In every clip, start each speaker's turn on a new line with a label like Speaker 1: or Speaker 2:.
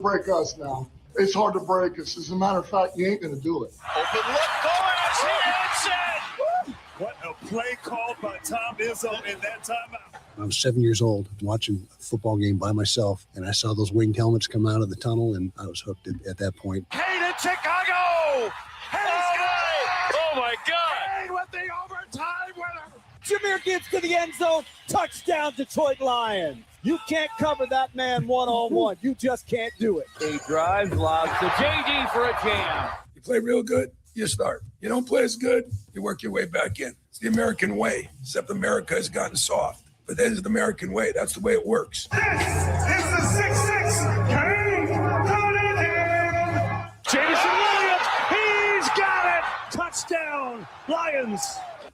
Speaker 1: break us now. It's hard to break us. As a matter of fact, you ain't going to do it.
Speaker 2: Open look, Boaz, he answered. What a play called by Tom Izzo in that timeout.
Speaker 3: I was 7 years old watching a football game by myself, and I saw those winged helmets come out of the tunnel, and I was hooked at that point.
Speaker 2: Kane in Chicago. Oh, my God. Kane with the overtime winner.
Speaker 4: Jahmyr Gibbs to the end zone. Touchdown, Detroit Lions. You can't cover that man one-on-one. You just can't do it.
Speaker 5: He drives, lobs to JD for a jam.
Speaker 6: You play real good, you start. You don't play as good, you work your way back in. It's the American way, except America has gotten soft. But that is the American way. That's the way it works.
Speaker 2: This is the 6'6". Kane Cunningham. Jameson Williams, he's got it. Touchdown, Lions.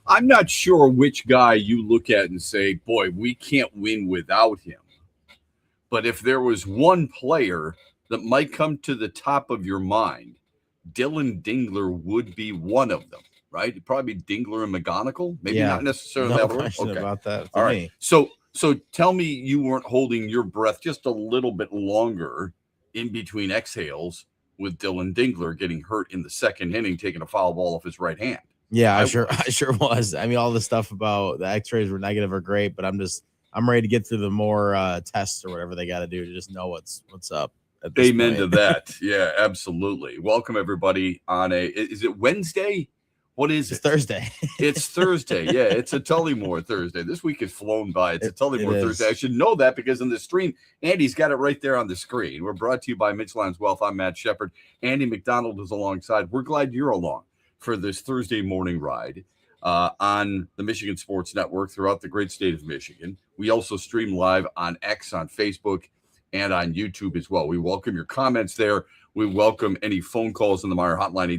Speaker 7: I'm not sure which guy you look at and say, boy, we can't win without him. But if there was one player that might come to the top of your mind, Dylan Dingler would be one of them, right? It'd probably be Dingler and McGonigal. Maybe not necessarily
Speaker 8: no
Speaker 7: that
Speaker 8: question
Speaker 7: okay.
Speaker 8: about that.
Speaker 7: All right.
Speaker 8: Me.
Speaker 7: So tell me you weren't holding your breath just a little bit longer in between exhales with Dylan Dingler getting hurt in the second inning, taking a foul ball off his right hand.
Speaker 8: Yeah, I sure was. I mean, all the stuff about the x-rays were negative or great, but I'm ready to get through the more tests or whatever they got to do to just know what's up.
Speaker 7: Amen to that. Yeah, absolutely. Welcome everybody on is it Wednesday? What is
Speaker 8: It's
Speaker 7: it?
Speaker 8: Thursday.
Speaker 7: It's Thursday. Yeah, it's a Tullymore Thursday. This week has flown by. It's a Tullymore Thursday. I should know that because in the stream, Andy's got it right there on the screen. We're brought to you by Midshlands Wealth. I'm Matt Shepard. Andy McDonald is alongside. We're glad you're along for this Thursday morning ride on the Michigan Sports Network throughout the great state of Michigan. We also stream live on X, on Facebook, and on YouTube as well. We welcome your comments there. We welcome any phone calls on the Meyer hotline,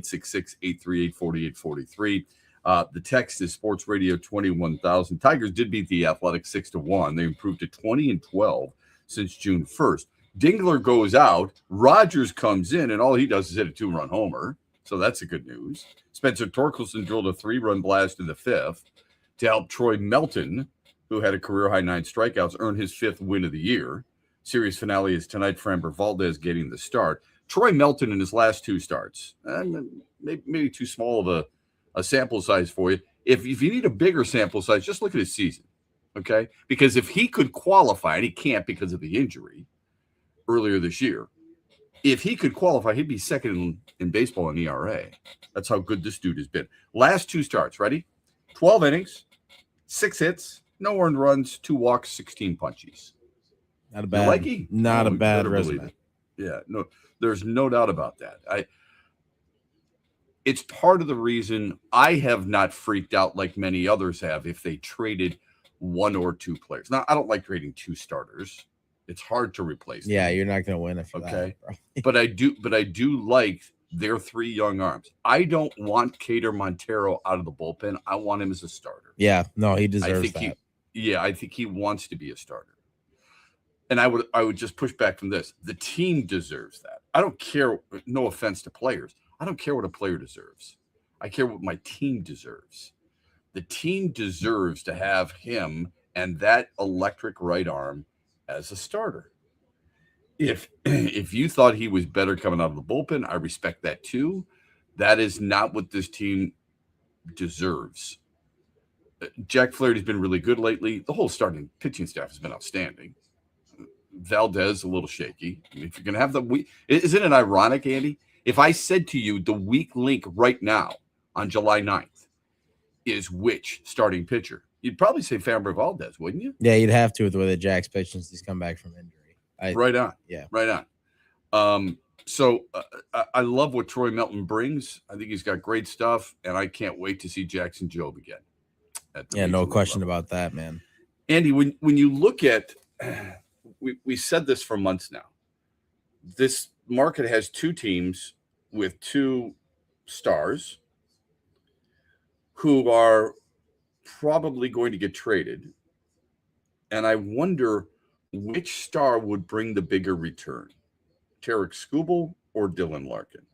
Speaker 7: 866-838-4843. The text is Sports Radio 21,000. Tigers did beat the Athletics 6-1. They improved to 20-12 since June 1st. Dingler goes out. Rogers comes in, and all he does is hit a 2-run homer. So that's the good news. Spencer Torkelson drilled a 3-run blast in the 5th to help Troy Melton, who had a career-high 9 strikeouts, earn his 5th win of the year. Series finale is tonight. Framber Valdez getting the start. Troy Melton in his last 2 starts, maybe too small of a sample size for you. If you need a bigger sample size, just look at his season, okay? Because if he could qualify, and he can't because of the injury earlier this year, if he could qualify, he'd be second in baseball in ERA. That's how good this dude has been. Last 2 starts, ready? 12 innings, 6 hits, no earned runs, 2 walks, 16 punchies.
Speaker 8: Not a bad resume.
Speaker 7: Yeah, no, there's no doubt about that. It's part of the reason I have not freaked out like many others have if they traded 1 or 2 players. Now, I don't like trading 2 starters. It's hard to replace them.
Speaker 8: Yeah, you're not going to win if
Speaker 7: okay. But I do like their 3 young arms. I don't want Cater Montero out of the bullpen. I want him as a starter.
Speaker 8: Yeah, no, he deserves that.
Speaker 7: I think he wants to be a starter. And I would just push back from this. The team deserves that. I don't care. No offense to players. I don't care what a player deserves. I care what my team deserves. The team deserves to have him and that electric right arm as a starter. If you thought he was better coming out of the bullpen, I respect that too. That is not what this team deserves. Jack Flaherty's been really good lately. The whole starting pitching staff has been outstanding. Valdez a little shaky. I mean, if you're going to have isn't it ironic, Andy? If I said to you the weak link right now on July 9th is which starting pitcher, you'd probably say Framber Valdez, wouldn't you?
Speaker 8: Yeah, you'd have to with the way that Jack's pitched since he's come back from injury.
Speaker 7: Right on.
Speaker 8: Yeah.
Speaker 7: Right on. So I love what Troy Melton brings. I think he's got great stuff, and I can't wait to see Jackson Jobe again.
Speaker 8: Yeah, no question about that, man.
Speaker 7: Andy, when you look at we said this for months now. This market has 2 teams with 2 stars who are probably going to get traded. And I wonder which star would bring the bigger return, Tarek Skubal or Dylan Larkin?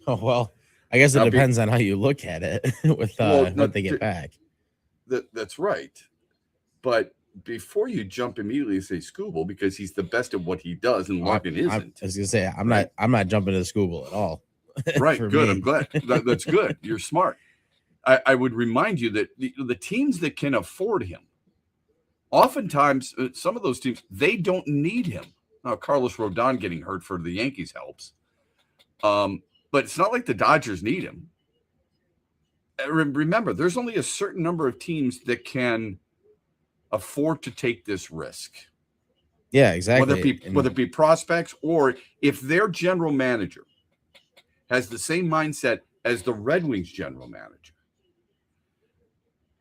Speaker 8: Oh, well, I guess it depends on how you look at it with what they get back.
Speaker 7: That's right. But before you jump immediately and say Scooble, because he's the best at what he does, and Larkin isn't.
Speaker 8: I was gonna say I'm not jumping to Scooble at all.
Speaker 7: Right, good. Me. I'm glad. That's good. You're smart. I would remind you that the teams that can afford him, oftentimes some of those teams, they don't need him. Now, Carlos Rodon getting hurt for the Yankees helps, but it's not like the Dodgers need him. Remember, there's only a certain number of teams that can afford to take this risk.
Speaker 8: Yeah, exactly.
Speaker 7: Whether it be prospects, or if their general manager has the same mindset as the Red Wings general manager,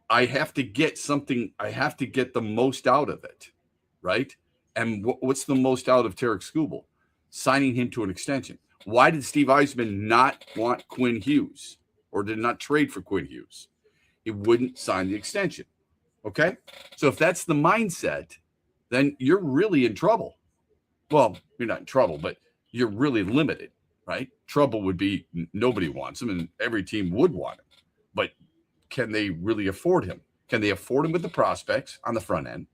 Speaker 7: I have to get something. I have to get the most out of it, right? And what's the most out of Tarek Skubal? Signing him to an extension. Why did Steve Eisman not want Quinn Hughes, or did not trade for Quinn Hughes? He wouldn't sign the extension. Okay? So if that's the mindset, then you're really in trouble. Well, you're not in trouble, but you're really limited, right? Trouble would be nobody wants him, and every team would want him. But can they really afford him? Can they afford him with the prospects on the front end?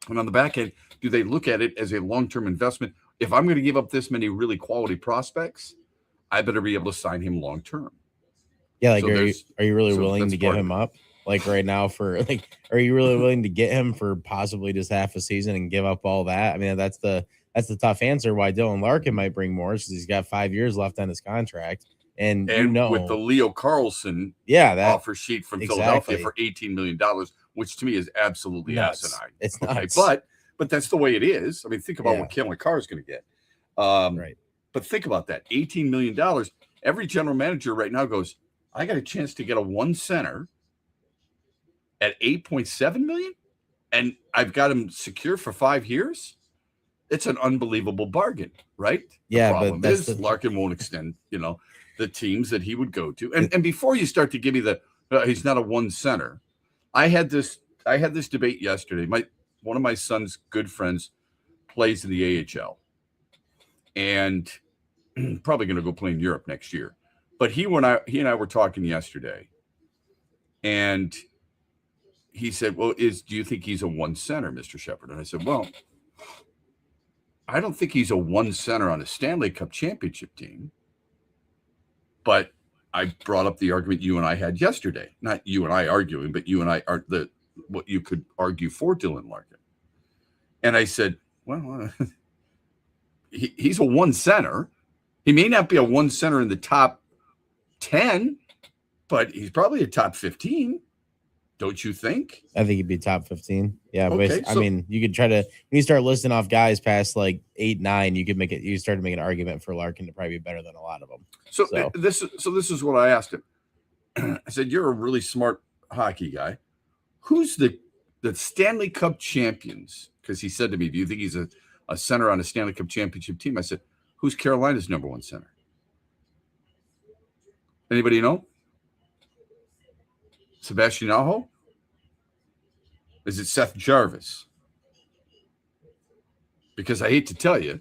Speaker 7: And on the back end, do they look at it as a long-term investment? If I'm going to give up this many really quality prospects, I better be able to sign him long-term.
Speaker 8: Yeah, like, are you really willing to give him up? Like right now are you really willing to get him for possibly just half a season and give up all that? I mean, that's the tough answer why Dylan Larkin might bring more, because he's got 5 years left on his contract. And
Speaker 7: with the Leo Carlson offer sheet from Philadelphia for $18 million, which to me is absolutely asinine.
Speaker 8: It's nuts.
Speaker 7: Okay, but that's the way it is. I mean, think about what Kellen Carr is going to get.
Speaker 8: Right.
Speaker 7: But think about that. $18 million. Every general manager right now goes, I got a chance to get a one center at $8.7 million, and I've got him secure for 5 years. It's an unbelievable bargain, right?
Speaker 8: Yeah,
Speaker 7: the problem
Speaker 8: but
Speaker 7: is Larkin won't extend, the teams that he would go to. And before you start to give me the he's not a one center, I had this debate yesterday. One of my son's good friends plays in the AHL, and probably going to go play in Europe next year. But he and I were talking yesterday, and he said, "Well, do you think he's a one center, Mr. Shepard?" And I said, "Well, I don't think he's a one center on a Stanley Cup championship team." But I brought up the argument you and I had yesterday. Not you and I arguing, but you and I are what you could argue for Dylan Larkin. And I said, well, he's a one center. He may not be a one center in the top 10, but he's probably a top 15. Don't you think?
Speaker 8: I think he'd be top 15. Yeah.
Speaker 7: Okay,
Speaker 8: I mean, you could try to, when you start listing off guys past like 8, 9, you start to make an argument for Larkin to probably be better than a lot of them.
Speaker 7: So this is what I asked him. I said, you're a really smart hockey guy. Who's the Stanley Cup champions? Because he said to me, do you think he's a center on a Stanley Cup championship team? I said, who's Carolina's number one center? Anybody know? Sebastian Aho? Is it Seth Jarvis? Because I hate to tell you,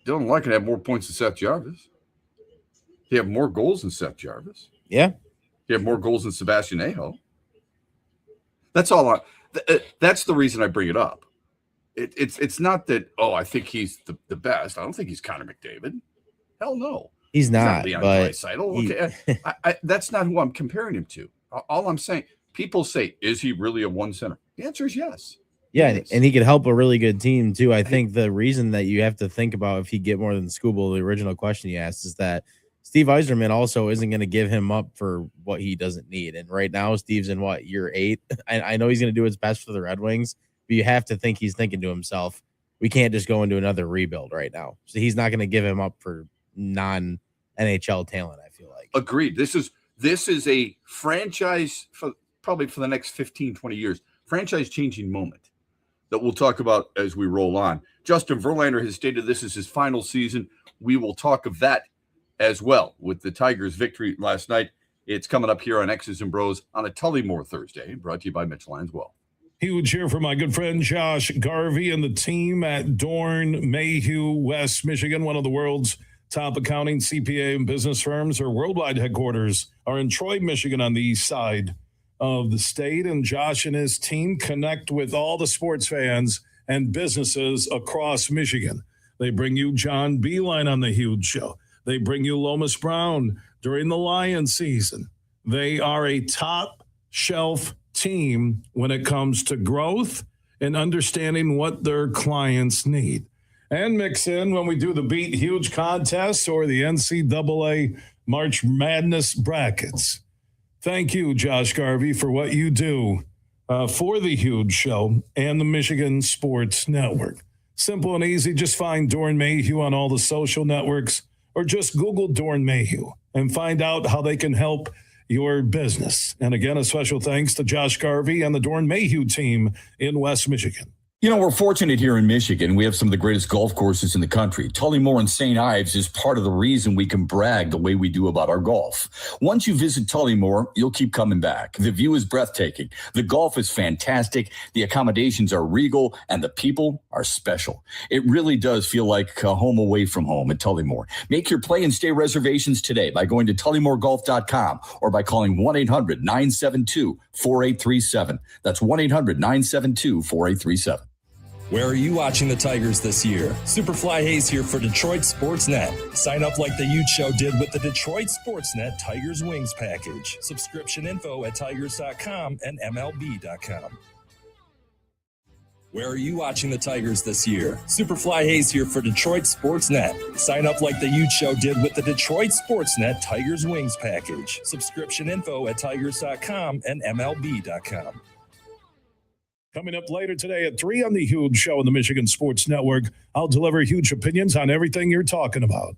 Speaker 7: Dylan Larkin have more points than Seth Jarvis. He have more goals than Seth Jarvis.
Speaker 8: Yeah.
Speaker 7: He have more goals than Sebastian Aho. That's all. That's the reason I bring it up. It's not that, I think he's the best. I don't think he's Connor McDavid. Hell no.
Speaker 8: He's not. But
Speaker 7: okay, that's not who I'm comparing him to. All I'm saying, people say, is he really a one center? The answer is yes.
Speaker 8: Yeah, and he could help a really good team too. I think the reason that you have to think about if he get more than Skubal, the original question you asked, is that Steve Yzerman also isn't going to give him up for what he doesn't need. And right now, Steve's in year 8. I know he's going to do his best for the Red Wings, but you have to think he's thinking to himself, we can't just go into another rebuild right now. So he's not going to give him up for non-NHL talent, I feel like.
Speaker 7: Agreed. This is a franchise probably for the next 15, 20 years, franchise-changing moment that we'll talk about as we roll on. Justin Verlander has stated this is his final season. We will talk of that as well with the Tigers' victory last night. It's coming up here on X's and Bros on a Tullymore Thursday, brought to you by Mitchell Lyons Well.
Speaker 2: Huge here for my good friend Josh Garvey and the team at Dorn Mayhew, West Michigan, one of the world's top accounting, CPA, and business firms. Her worldwide headquarters are in Troy, Michigan on the east side of the state, and Josh and his team connect with all the sports fans and businesses across Michigan. They bring you John Beeline on the Huge Show. They bring you Lomas Brown during the Lion season. They are a top shelf team when it comes to growth and understanding what their clients need. And mix in when we do the Beat Huge contests or the NCAA March Madness brackets. Thank you, Josh Garvey, for what you do for the Huge Show and the Michigan Sports Network. Simple and easy. Just find Dorn Mayhew on all the social networks or just Google Dorn Mayhew and find out how they can help your business. And again, a special thanks to Josh Garvey and the Dorn Mayhew team in West Michigan.
Speaker 9: You know, we're fortunate here in Michigan. We have some of the greatest golf courses in the country. Tullymore and St. Ives is part of the reason we can brag the way we do about our golf. Once you visit Tullymore, you'll keep coming back. The view is breathtaking. The golf is fantastic. The accommodations are regal, and the people are special. It really does feel like a home away from home at Tullymore. Make your play and stay reservations today by going to tullymoregolf.com or by calling 1-800-972-4837. That's 1-800-972-4837.
Speaker 10: Where are you watching the Tigers this year? Superfly Hayes here for Detroit Sportsnet. Sign up like the Huge Show did with the Detroit Sportsnet Tigers Wings package. Subscription info at tigers.com and MLB.com. Where are you watching the Tigers this year? Superfly Hayes here for Detroit Sportsnet. Sign up like the Huge Show did with the Detroit Sportsnet Tigers Wings package. Subscription info at tigers.com and MLB.com.
Speaker 2: Coming up later today at 3 on the Huge Show on the Michigan Sports Network, I'll deliver huge opinions on everything you're talking about.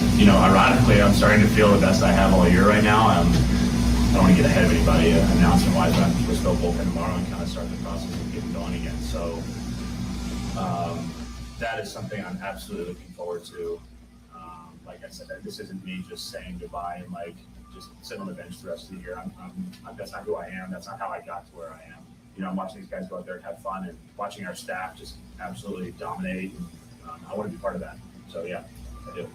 Speaker 11: Ironically, I'm starting to feel the best I have all year right now. I don't want to get ahead of anybody announcement-wise, but I'm supposed to go bullpen tomorrow and kind of start the process of getting going again. So that is something I'm absolutely looking forward to. Like I said, this isn't me just saying goodbye and just sit on the bench the rest of the year. That's not who I am. That's not how I got to where I am. I'm watching these guys go out there and have fun, and watching our staff just absolutely dominate. And, I want to be part of that. So yeah, I do.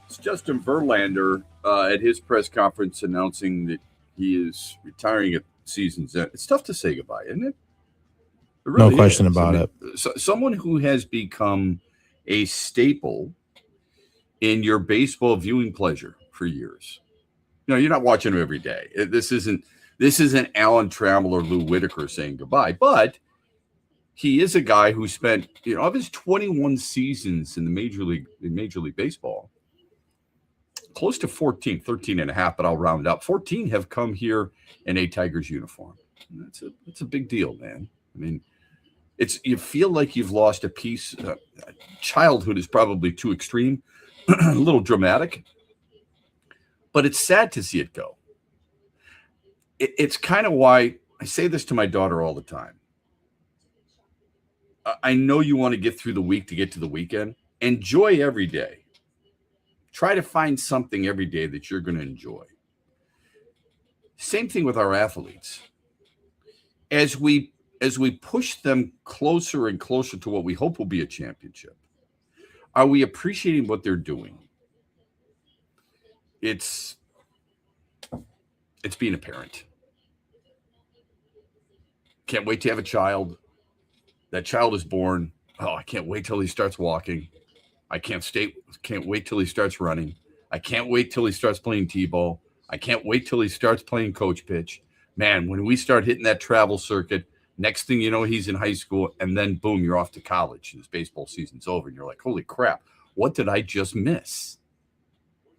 Speaker 7: It's Justin Verlander at his press conference announcing that he is retiring at season's end. It's tough to say goodbye, isn't it? Really
Speaker 8: no question about it.
Speaker 7: Someone who has become a staple in your baseball viewing pleasure for years. You're not watching him every day. This isn't Alan Trammell or Lou Whitaker saying goodbye, but he is a guy who spent, of his 21 seasons in the Major League Baseball, close to 13 and a half, but I'll round up. 14 have come here in a Tigers uniform. That's a big deal, man. I mean, you feel like you've lost a piece. Childhood is probably too extreme, a little dramatic, but it's sad to see it go. It's kind of why I say this to my daughter all the time. I know you want to get through the week to get to the weekend. Enjoy every day. Try to find something every day that you're going to enjoy. Same thing with our athletes. As we push them closer and closer to what we hope will be a championship, are we appreciating what they're doing? It's being a parent. Can't wait to have a child. That child is born. Oh, I can't wait till he starts walking. I can't wait till he starts running. I can't wait till he starts playing T-ball. I can't wait till he starts playing coach pitch. Man, when we start hitting that travel circuit, next thing you know, he's in high school, and then boom, you're off to college. His baseball season's over, and you're like, holy crap, what did I just miss?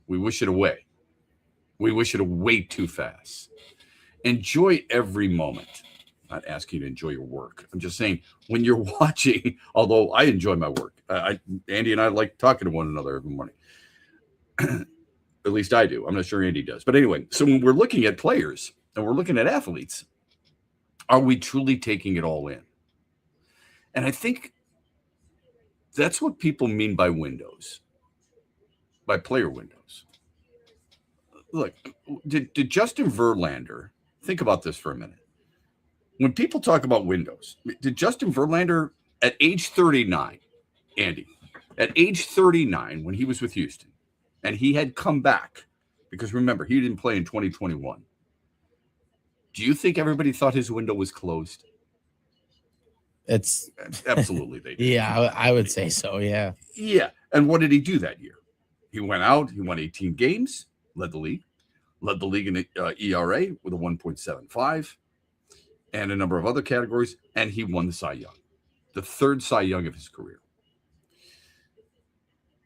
Speaker 7: We wish it away. We wish it away too fast. Enjoy every moment. I'm not asking you to enjoy your work. I'm just saying when you're watching, although I enjoy my work, Andy and I like talking to one another every morning. At least I do. I'm not sure Andy does. But anyway, so when we're looking at players and we're looking at athletes, are we truly taking it all in? And I think that's what people mean by windows, by player windows. Look, did Justin Verlander, think about this for a minute. When people talk about windows, did Justin Verlander at age 39, Andy, at age 39 when he was with Houston, and he had come back, because remember, he didn't play in 2021. Do you think everybody thought his window was closed?
Speaker 8: It's
Speaker 7: absolutely they did.
Speaker 8: Yeah, I would say so. Yeah.
Speaker 7: Yeah. And what did he do that year? He went out, he won 18 games, led the league in ERA with a 1.75 and a number of other categories. And he won the Cy Young, the third Cy Young of his career.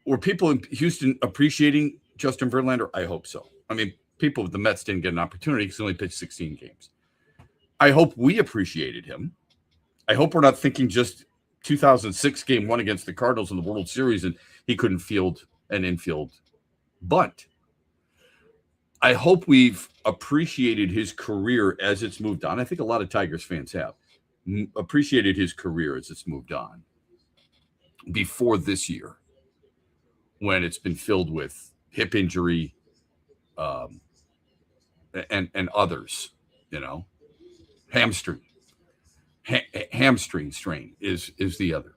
Speaker 7: Were people in Houston appreciating Justin Verlander? I hope so. I mean, people with the Mets didn't get an opportunity because he only pitched 16 games. I hope we appreciated him. I hope we're not thinking just 2006 game one against the Cardinals in the World Series and he couldn't field an infield bunt. I hope we've appreciated his career as it's moved on. I think a lot of Tigers fans have appreciated his career as it's moved on before this year, when it's been filled with hip injury and others, hamstring strain is the other.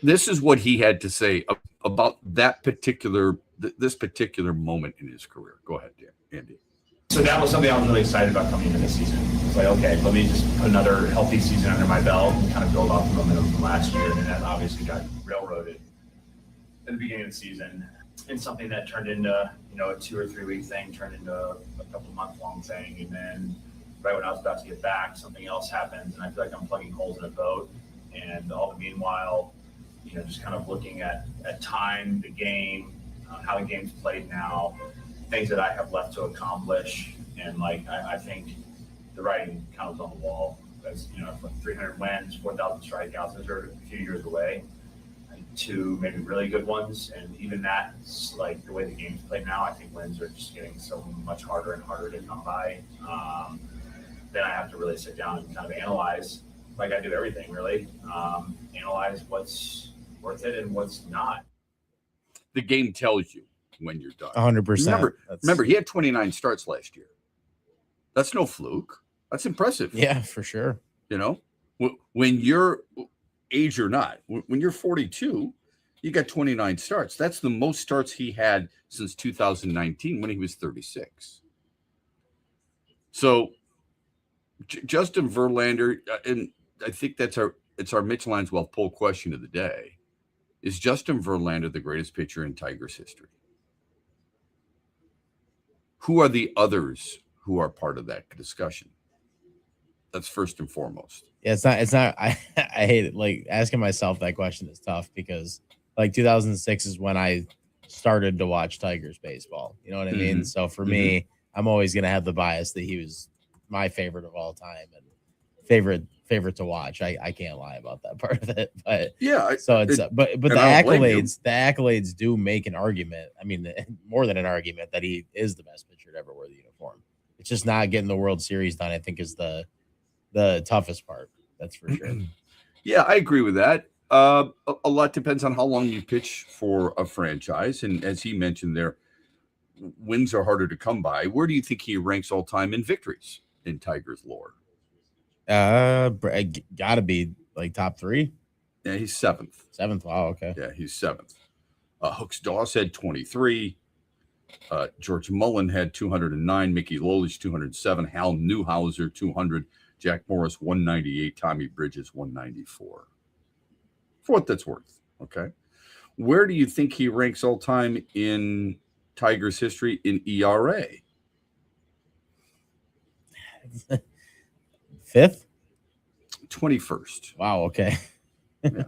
Speaker 7: This is what he had to say about this particular moment in his career. Go ahead, Andy.
Speaker 11: So that was something I was really excited about coming into this season. It's like, okay, let me just put another healthy season under my belt and kind of build off the momentum from last year. And that obviously got railroaded at the beginning of the season. And something that turned into, a 2 or 3 week thing turned into a couple month long thing. And then right when I was about to get back, something else happens. And I feel like I'm plugging holes in a boat. And all the meanwhile, just kind of looking at time, the game, how the game's played now, things that I have left to accomplish. And I think the writing kind of was on the wall. As 300 wins, 4,000 strikeouts, those are a few years away. to maybe really good ones. And even that's like the way the game's played now, I think wins are just getting so much harder and harder to come by. Then I have to really sit down and kind of analyze, like I do everything really, analyze what's worth it and what's not.
Speaker 7: The game tells you when you're done.
Speaker 8: 100%.
Speaker 7: Remember, he had 29 starts last year. That's no fluke. That's impressive.
Speaker 8: Yeah, for sure.
Speaker 7: You know, when you're age or not, when you're 42, you got 29 starts. That's the most starts he had since 2019 when he was 36. So Justin Verlander, and I think it's our Mitch Lanswell poll question of the day. Is Justin Verlander the greatest pitcher in Tigers history? Who are the others who are part of that discussion? That's first and foremost.
Speaker 8: Yeah, it's not. I hate it. Like, asking myself that question is tough because like 2006 is when I started to watch Tigers baseball. You know what I mean? So for me, I'm always going to have the bias that he was my favorite of all time and favorite to watch. I can't lie about that part of it, but
Speaker 7: yeah.
Speaker 8: So it's but the accolades do make an argument. I mean, more than an argument that he is the best pitcher to ever wear the uniform. It's just not getting the World Series done, I think, is the toughest part. That's for sure.
Speaker 7: Yeah, I agree with that. A lot depends on how long you pitch for a franchise, and as he mentioned there, wins are harder to come by. Where do you think he ranks all time in victories in Tigers lore?
Speaker 8: Gotta be like top 3.
Speaker 7: Yeah, he's 7th.
Speaker 8: 7th. Wow. Okay.
Speaker 7: Yeah, he's 7th. Hooks Doss had 23. George Mullen had 209. Mickey Lolich 207. Hal Newhouser 200. Jack Morris 198. Tommy Bridges 194. For what that's worth. Okay. Where do you think he ranks all time in Tigers history in ERA?
Speaker 8: 5th?
Speaker 7: 21st.
Speaker 8: Wow. Okay.
Speaker 7: Yeah.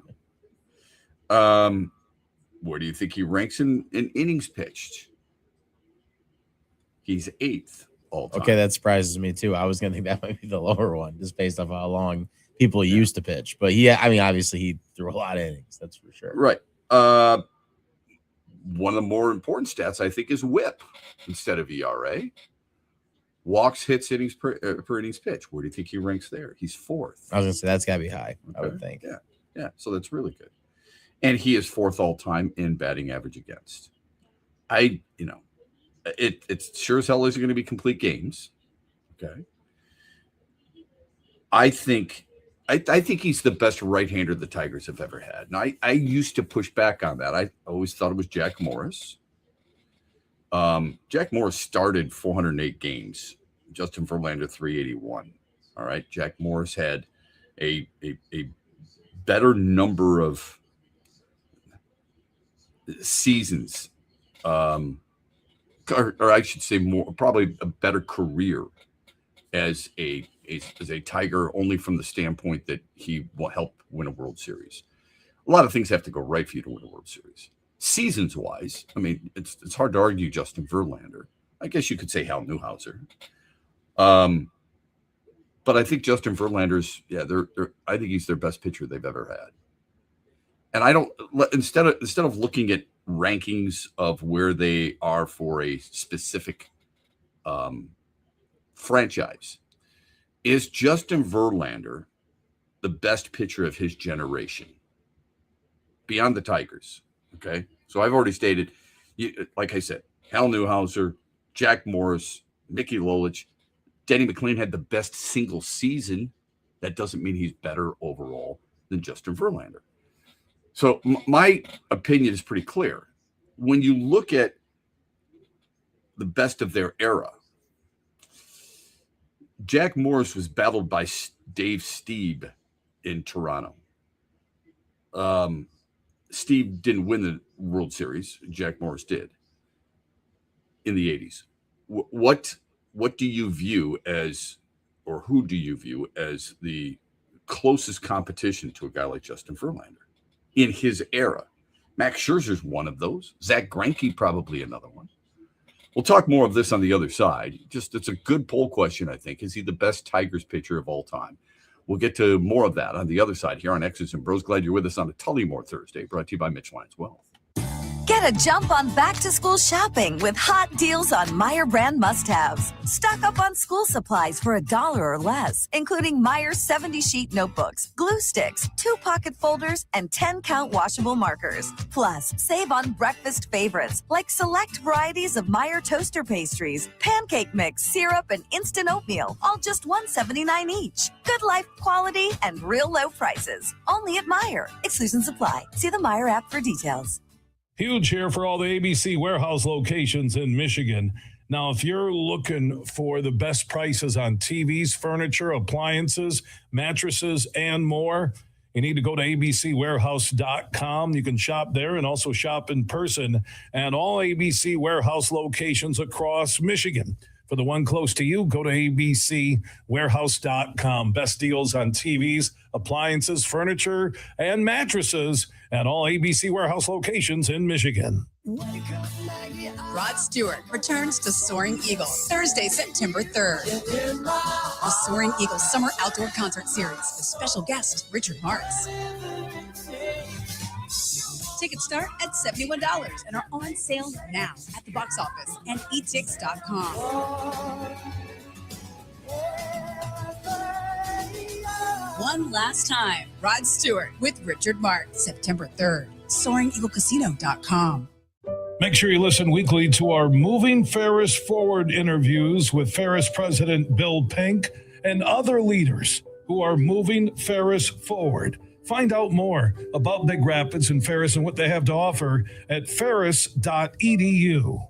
Speaker 7: Where do you think he ranks in innings pitched? He's 8th all time.
Speaker 8: Okay, that surprises me too. I was gonna think that might be the lower one, just based off how long people used to pitch. But yeah, I mean, obviously he threw a lot of innings. That's for sure.
Speaker 7: Right. One of the more important stats, I think, is WHIP instead of ERA. Walks, hits, innings per innings pitch. Where do you think he ranks there? He's 4th.
Speaker 8: I was gonna say that's gotta be high. Okay. I would think.
Speaker 7: Yeah. So that's really good. And he is 4th all time in batting average against. It sure as hell isn't going to be complete games. Okay. I think he's the best right-hander the Tigers have ever had. And I used to push back on that. I always thought it was Jack Morris. Jack Morris started 408 games. Justin Verlander 381. All right. Jack Morris had a better number of seasons, or I should say probably a better career as a Tiger, only from the standpoint that he will help win a World Series. A lot of things have to go right for you to win a World Series. Seasons wise, I mean, it's hard to argue Justin Verlander. I guess you could say Hal Newhouser. But I think Justin Verlander's, I think he's their best pitcher they've ever had. And instead of looking at rankings of where they are for a specific franchise, is Justin Verlander the best pitcher of his generation beyond the Tigers? Okay. So I've already stated, like I said, Hal Newhouser, Jack Morris, Mickey Lolich, Denny McLean had the best single season. That doesn't mean he's better overall than Justin Verlander. So my opinion is pretty clear. When you look at the best of their era, Jack Morris was battled by Dave Stieb in Toronto. Steve didn't win the World Series. Jack Morris did in the 80s. What do you view as, or who do you view as the closest competition to a guy like Justin Verlander in his era? Max Scherzer's one of those. Zach Greinke probably another one. We'll talk more of this on the other side. It's a good poll question, I think. Is he the best Tigers pitcher of all time? We'll get to more of that on the other side here on X's and Bros. Glad you're with us on a Tullymore Thursday, brought to you by Mitch Lyons Wealth.
Speaker 12: Get a jump on back-to-school shopping with hot deals on Meyer brand must-haves. Stock up on school supplies for $1 or less, including Meyer 70-sheet notebooks, glue sticks, 2 pocket folders, and 10-count washable markers. Plus, save on breakfast favorites like select varieties of Meyer toaster pastries, pancake mix, syrup, and instant oatmeal, all just $1.79 each. Good life quality and real low prices. Only at Meyer. Exclusions apply. See the Meyer app for details.
Speaker 2: Huge here for all the ABC warehouse locations in Michigan. Now, if you're looking for the best prices on TVs, furniture, appliances, mattresses, and more, you need to go to abcwarehouse.com. You can shop there and also shop in person at all ABC warehouse locations across Michigan. For the one close to you, go to abcwarehouse.com. Best deals on TVs, appliances, furniture, and mattresses at all ABC warehouse locations in Michigan.
Speaker 13: Rod Stewart returns to Soaring Eagle Thursday, September 3rd. The Soaring Eagle Summer Outdoor Concert Series with special guest Richard Marx. Tickets start at $71 and are on sale now at the box office and etix.com. One last time, Rod Stewart with Richard Marx, September 3rd, SoaringEagleCasino.com.
Speaker 2: Make sure you listen weekly to our Moving Ferris Forward interviews with Ferris President Bill Pink and other leaders who are moving Ferris forward. Find out more about Big Rapids and Ferris and what they have to offer at ferris.edu.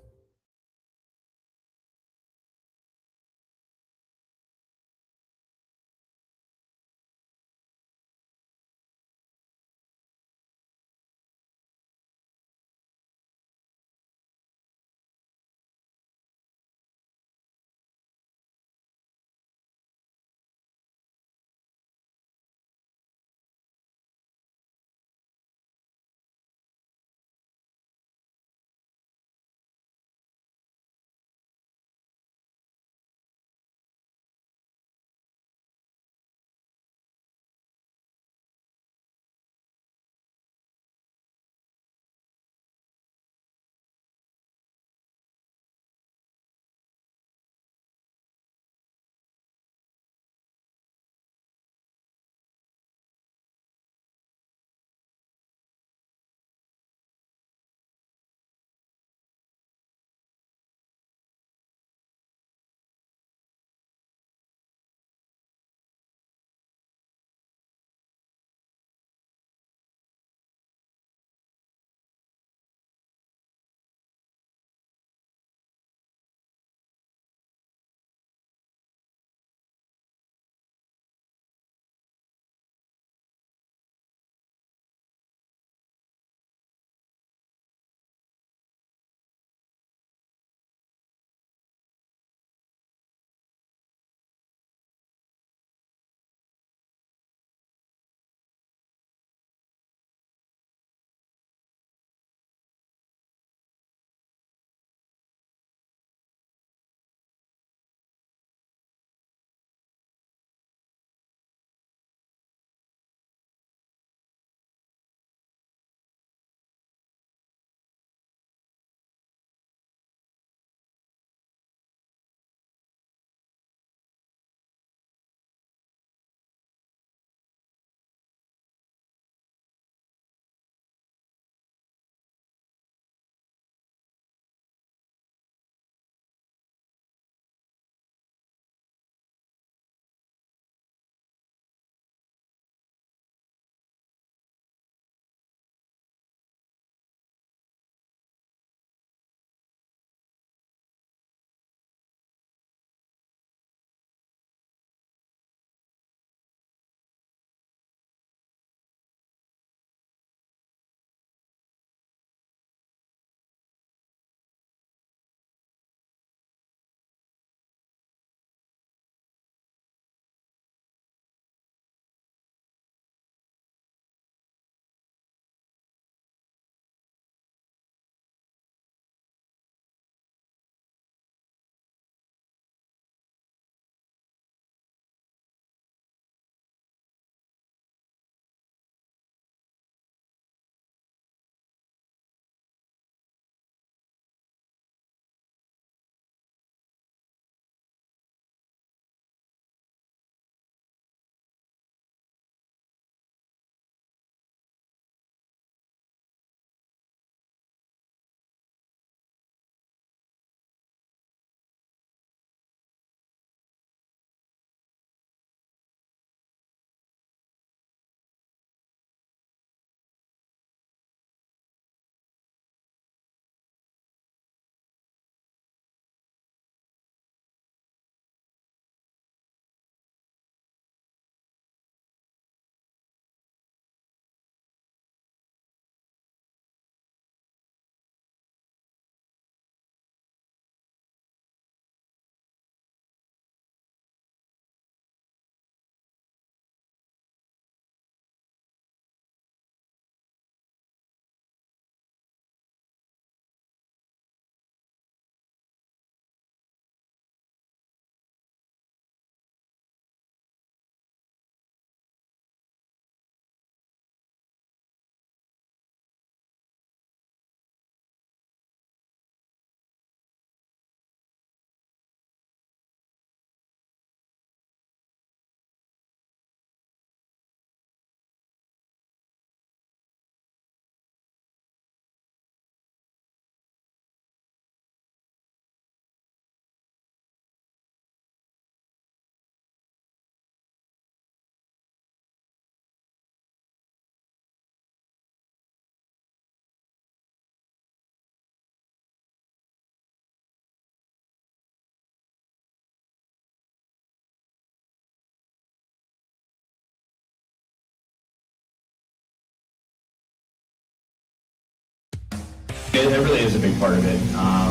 Speaker 11: It really is a big part of it. I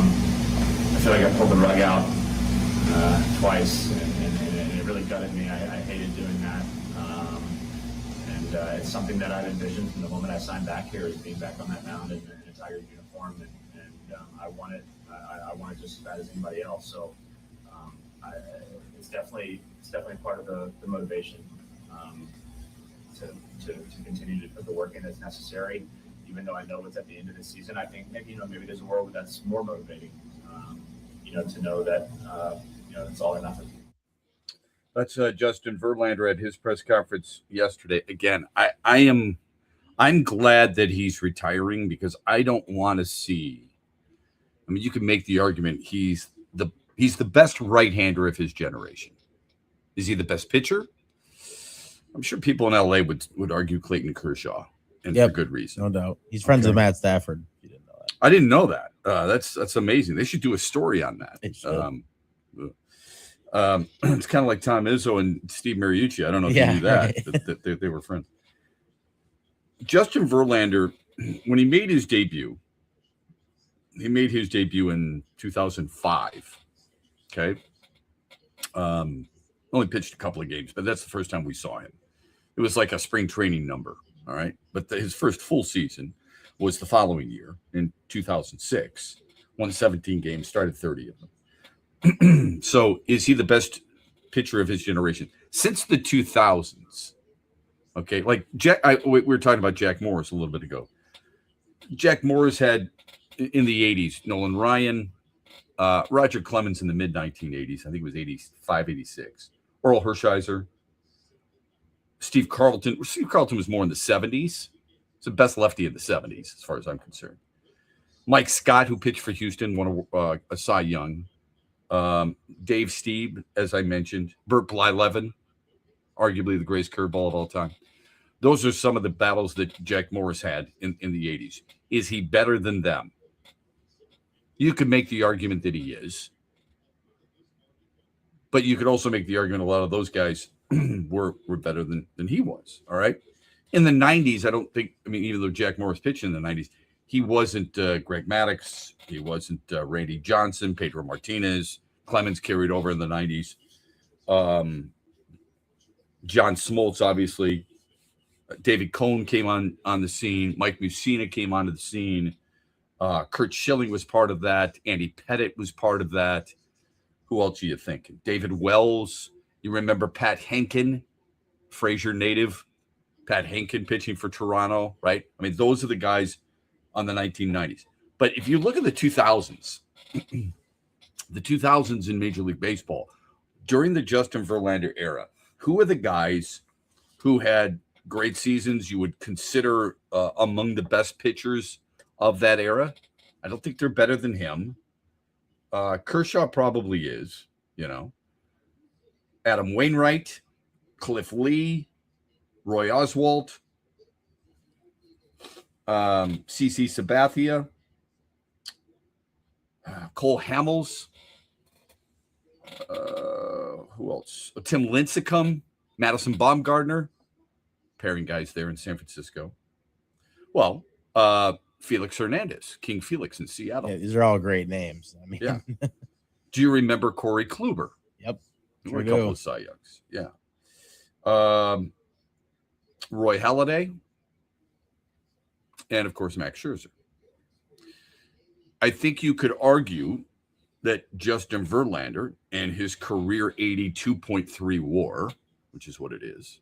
Speaker 11: feel like I pulled the rug out twice, and it really gutted me. I hated doing that. It's something that I've envisioned from the moment I signed back here, is being back on that mound in a Tiger uniform, and I want it. I want it just as bad as anybody else. So it's definitely part of the motivation to continue to put the work in that's necessary. Even though I know it's at the end of the season, I think maybe there's a world that's more motivating. To know that it's all or nothing.
Speaker 7: That's Justin Verlander at his press conference yesterday. Again, I'm glad that he's retiring, because I don't want to see. I mean, you can make the argument he's the best right-hander of his generation. Is he the best pitcher? I'm sure people in LA would argue Clayton Kershaw, and for good reason.
Speaker 8: No doubt. He's friends with Matt Stafford. You didn't know that.
Speaker 7: I didn't know that. That's amazing. They should do a story on that.
Speaker 8: It's
Speaker 7: kind of like Tom Izzo and Steve Mariucci. I don't know if you knew that, right. that they were friends. Justin Verlander, when he made his debut in 2005. Okay. Only pitched a couple of games, but that's the first time we saw him. It was like a spring training number. All right. But his first full season was the following year in 2006. Won 17 games, started 30 of them. So is he the best pitcher of his generation since the 2000s? Okay. Like we were talking about Jack Morris a little bit ago. Jack Morris had in the 80s, Nolan Ryan, Roger Clemens in the mid 1980s. I think it was 85, 86. Oral Hershiser, Steve Carlton. Steve Carlton was more in the 70s. He's the best lefty in the 70s, as far as I'm concerned. Mike Scott, who pitched for Houston, won a Cy Young. Dave Stieb, as I mentioned. Burt Blyleven, arguably the greatest curveball of all time. Those are some of the battles that Jack Morris had in the 80s. Is he better than them? You could make the argument that he is. But you could also make the argument a lot of those guys were better than he was. All right. In the 90s, even though Jack Morris pitched in the 90s, he wasn't Greg Maddux. He wasn't Randy Johnson, Pedro Martinez. Clemens carried over in the 90s. John Smoltz, obviously. David Cohn came on the scene. Mike Mussina came onto the scene. Kurt Schilling was part of that. Andy Pettit was part of that. Who else are you thinking? David Wells. You remember Pat Henkin, Fraser native. Pat Henkin pitching for Toronto, right? I mean, those are the guys on the 1990s. But if you look at the 2000s, the 2000s in Major League Baseball, during the Justin Verlander era, who are the guys who had great seasons you would consider among the best pitchers of that era? I don't think they're better than him. Kershaw probably is, Adam Wainwright, Cliff Lee, Roy Oswalt, CC Sabathia, Cole Hamels, who else? Tim Lincecum, Madison Baumgartner, pairing guys there in San Francisco. Well, Felix Hernandez, King Felix in Seattle.
Speaker 8: Yeah, these are all great names. I mean,
Speaker 7: yeah. Do you remember Corey Kluber?
Speaker 8: Yep.
Speaker 7: Sure, a couple of Cy Youngs. Yeah. Roy Halladay. And, of course, Max Scherzer. I think you could argue that Justin Verlander and his career 82.3 WAR, which is what it is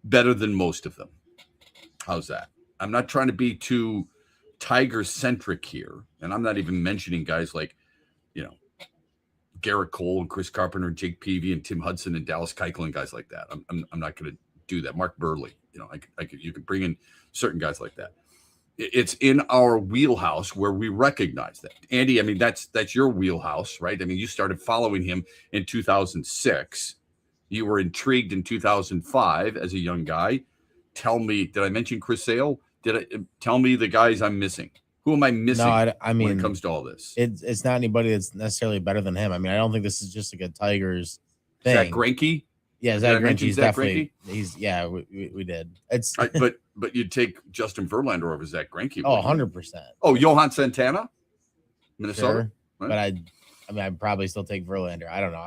Speaker 7: better than most of them. How's that? I'm not trying to be too Tiger-centric here, and I'm not even mentioning guys like, Garrett Cole and Chris Carpenter and Jake Peavy and Tim Hudson and Dallas Keuchel and guys like that. I'm not going to do that. Mark Burley, you could bring in certain guys like that. It's in our wheelhouse where we recognize that. Andy, I mean, that's your wheelhouse, right? I mean, you started following him in 2006. You were intrigued in 2005 as a young guy. Tell me, did I mention Chris Sale? Tell me the guys I'm missing. Who am I missing?
Speaker 8: No, I mean,
Speaker 7: when it comes to all this,
Speaker 8: it's not anybody that's necessarily better than him. I mean, I don't think this is just like a Tigers thing.
Speaker 7: Zach Greinke?
Speaker 8: Yeah, Zach Greinke's definitely. He's we did. It's
Speaker 7: but But you'd take Justin Verlander over Zach Greinke.
Speaker 8: Oh, 100%.
Speaker 7: Oh, Johan Santana, Minnesota.
Speaker 8: Sure. Right. But I'd probably still take Verlander. I don't know.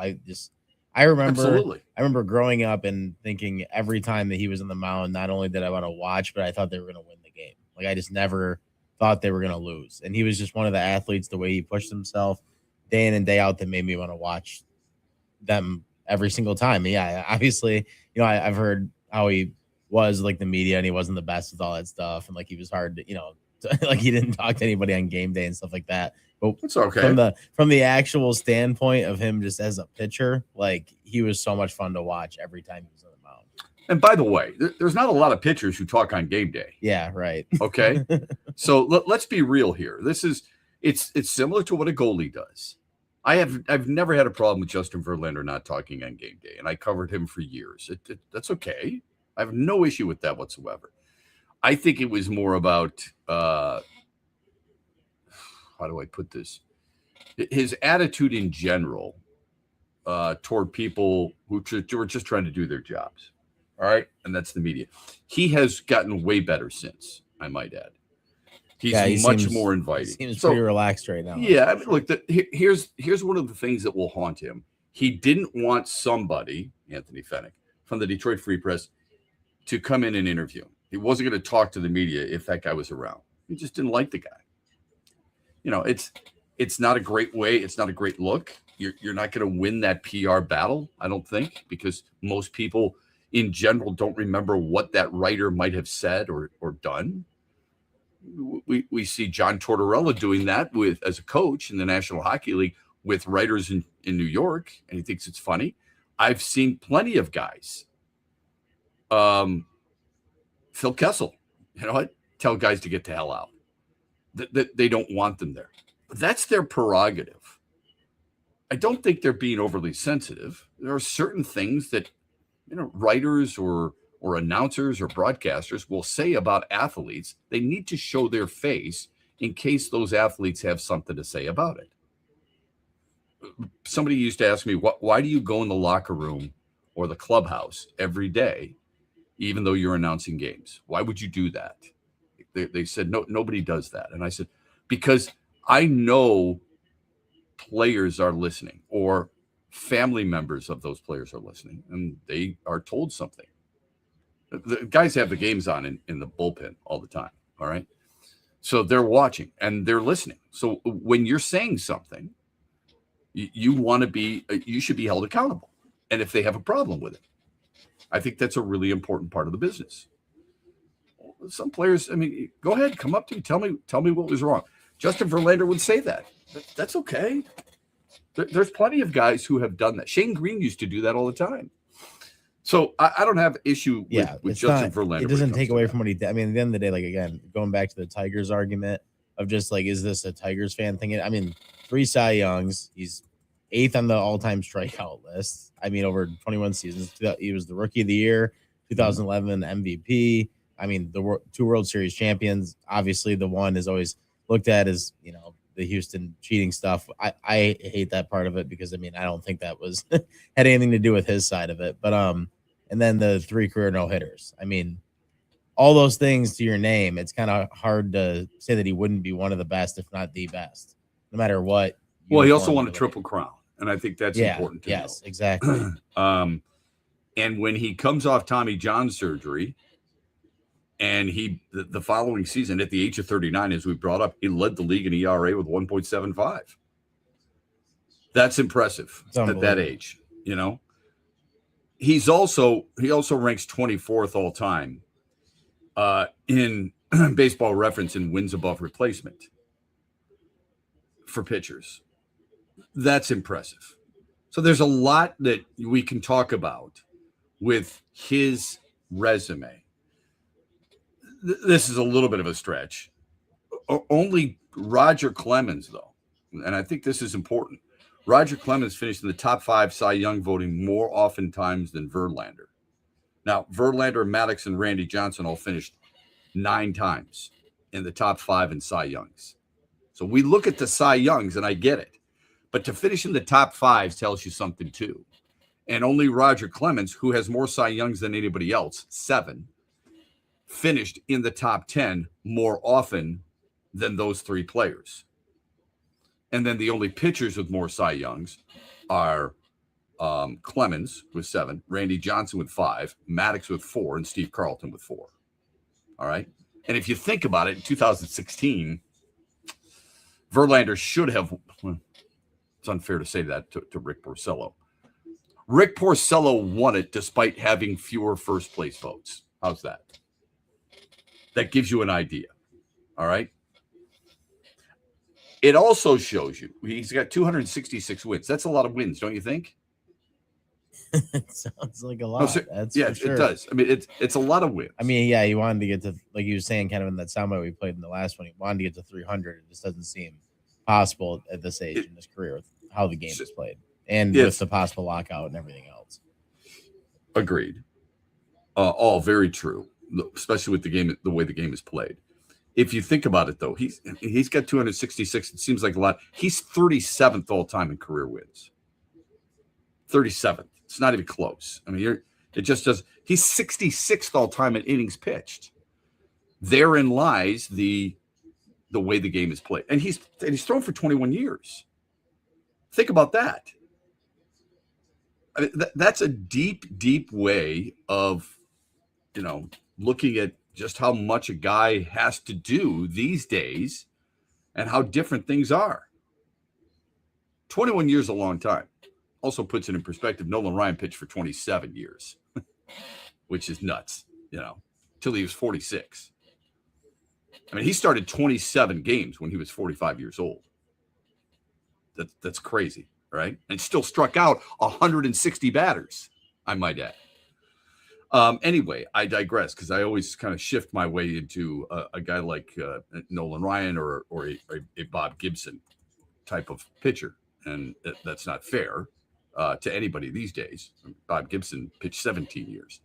Speaker 8: I remember growing up and thinking every time that he was on the mound, not only did I want to watch, but I thought they were going to win the game. Like I just never thought they were going to lose. And he was just one of the athletes, the way he pushed himself day in and day out, that made me want to watch them every single time. Yeah, obviously, I've heard how he was like the media and he wasn't the best with all that stuff. And like, he was hard to, like he didn't talk to anybody on game day and stuff like that. But
Speaker 7: it's okay.
Speaker 8: From the actual standpoint of him just as a pitcher, like he was so much fun to watch every time he was on the mound.
Speaker 7: And by the way, there's not a lot of pitchers who talk on game day.
Speaker 8: Yeah, right.
Speaker 7: Okay. So let's be real here. It's similar to what a goalie does. I've never had a problem with Justin Verlander not talking on game day, and I covered him for years. That's okay. I have no issue with that whatsoever. I think it was more about how do I put this? His attitude in general toward people who were just trying to do their jobs. All right. And that's the media. He has gotten way better since, I might add. He's much more inviting.
Speaker 8: Seems pretty relaxed right now.
Speaker 7: Yeah. I mean, look, here's one of the things that will haunt him. He didn't want somebody, Anthony Fennick, from the Detroit Free Press to come in and interview him. He wasn't going to talk to the media if that guy was around. He just didn't like the guy. It's not a great way. It's not a great look. You're not going to win that PR battle, I don't think, because most people in general don't remember what that writer might have said or done. We see John Tortorella doing that as a coach in the National Hockey League with writers in New York, and he thinks it's funny. I've seen plenty of guys. Phil Kessel, tell guys to get the hell out. That they don't want them there. That's their prerogative. I don't think they're being overly sensitive. There are certain things that writers or announcers or broadcasters will say about athletes. They need to show their face in case those athletes have something to say about it. Somebody used to ask me, why do you go in the locker room or the clubhouse every day, even though you're announcing games? Why would you do that? They said, no, nobody does that. And I said, because I know players are listening or family members of those players are listening and they are told something. The guys have the games on in the bullpen all the time. All right. So they're watching and they're listening. So when you're saying something, you should be held accountable. And if they have a problem with it, I think that's a really important part of the business. Some players, go ahead, come up to me, tell me what was wrong. Justin Verlander would say that. That's okay. There's plenty of guys who have done that. Shane Green used to do that all the time. So I don't have issue with Justin Verlander.
Speaker 8: It doesn't take away from what he did. At the end of the day, like again, going back to the Tigers argument of just like, is this a Tigers fan thing? 3 Cy Youngs. He's 8th on the all-time strikeout list. Over 21 seasons. He was the Rookie of the Year, 2011 MVP. The 2 World Series champions. Obviously, the one is always looked at as, the Houston cheating stuff. I hate that part of it because, I don't think that was had anything to do with his side of it. But and then the 3 career no-hitters. All those things to your name, it's kind of hard to say that he wouldn't be one of the best, if not the best, no matter what.
Speaker 7: Well, he also won a Triple Crown, and I think that's important to know.
Speaker 8: Yes, exactly.
Speaker 7: And when he comes off Tommy John surgery, and the following season, at the age of 39, as we brought up, he led the league in ERA with 1.75. That's impressive at that age. He also ranks 24th all time in Baseball Reference in wins above replacement for pitchers. That's impressive. So there's a lot that we can talk about with his resume. This is a little bit of a stretch. Only Roger Clemens, though, and I think this is important. Roger Clemens finished in the top 5 Cy Young voting more oftentimes than Verlander. Now, Verlander, Maddox, and Randy Johnson all finished 9 times in the top 5 in Cy Youngs. So we look at the Cy Youngs, and I get it. But to finish in the top 5 tells you something, too. And only Roger Clemens, who has more Cy Youngs than anybody else, 7, finished in the top 10 more often than those 3 players. And then the only pitchers with more Cy Youngs are Clemens with 7, Randy Johnson with 5, Maddox with 4, and Steve Carlton with 4. All right. And if you think about it, in 2016, Verlander should have, it's unfair to say that to Rick Porcello. Rick Porcello won it despite having fewer first place votes. How's that? That gives you an idea. All right. It also shows you he's got 266 wins. That's a lot of wins, don't you think?
Speaker 8: It sounds like a lot.
Speaker 7: Yeah,
Speaker 8: sure.
Speaker 7: It does. I mean, it's a lot of wins.
Speaker 8: I mean, yeah, he wanted to get to, like he was saying, kind of in that soundbite we played in the last one. He wanted to get to 300. It just doesn't seem possible at this age in his career with how the game is played and with the possible lockout and everything else.
Speaker 7: Agreed. All very true, especially with the way the game is played. If you think about it, though, he's got 266. It seems like a lot. He's 37th all time in career wins. 37th. It's not even close. I mean, it just does. He's 66th all time in innings pitched. Therein lies the way the game is played, and he's thrown for 21 years. Think about that. I mean, that's a deep, deep way of, looking at just how much a guy has to do these days and how different things are. 21 years is a long time. Also puts it in perspective. Nolan Ryan pitched for 27 years, which is nuts, till he was 46. I mean, he started 27 games when he was 45 years old. That's crazy, right? And still struck out 160 batters, I might add. Anyway, I digress because I always kind of shift my way into a guy like Nolan Ryan or a Bob Gibson type of pitcher. And that's not fair to anybody these days. Bob Gibson pitched 17 years.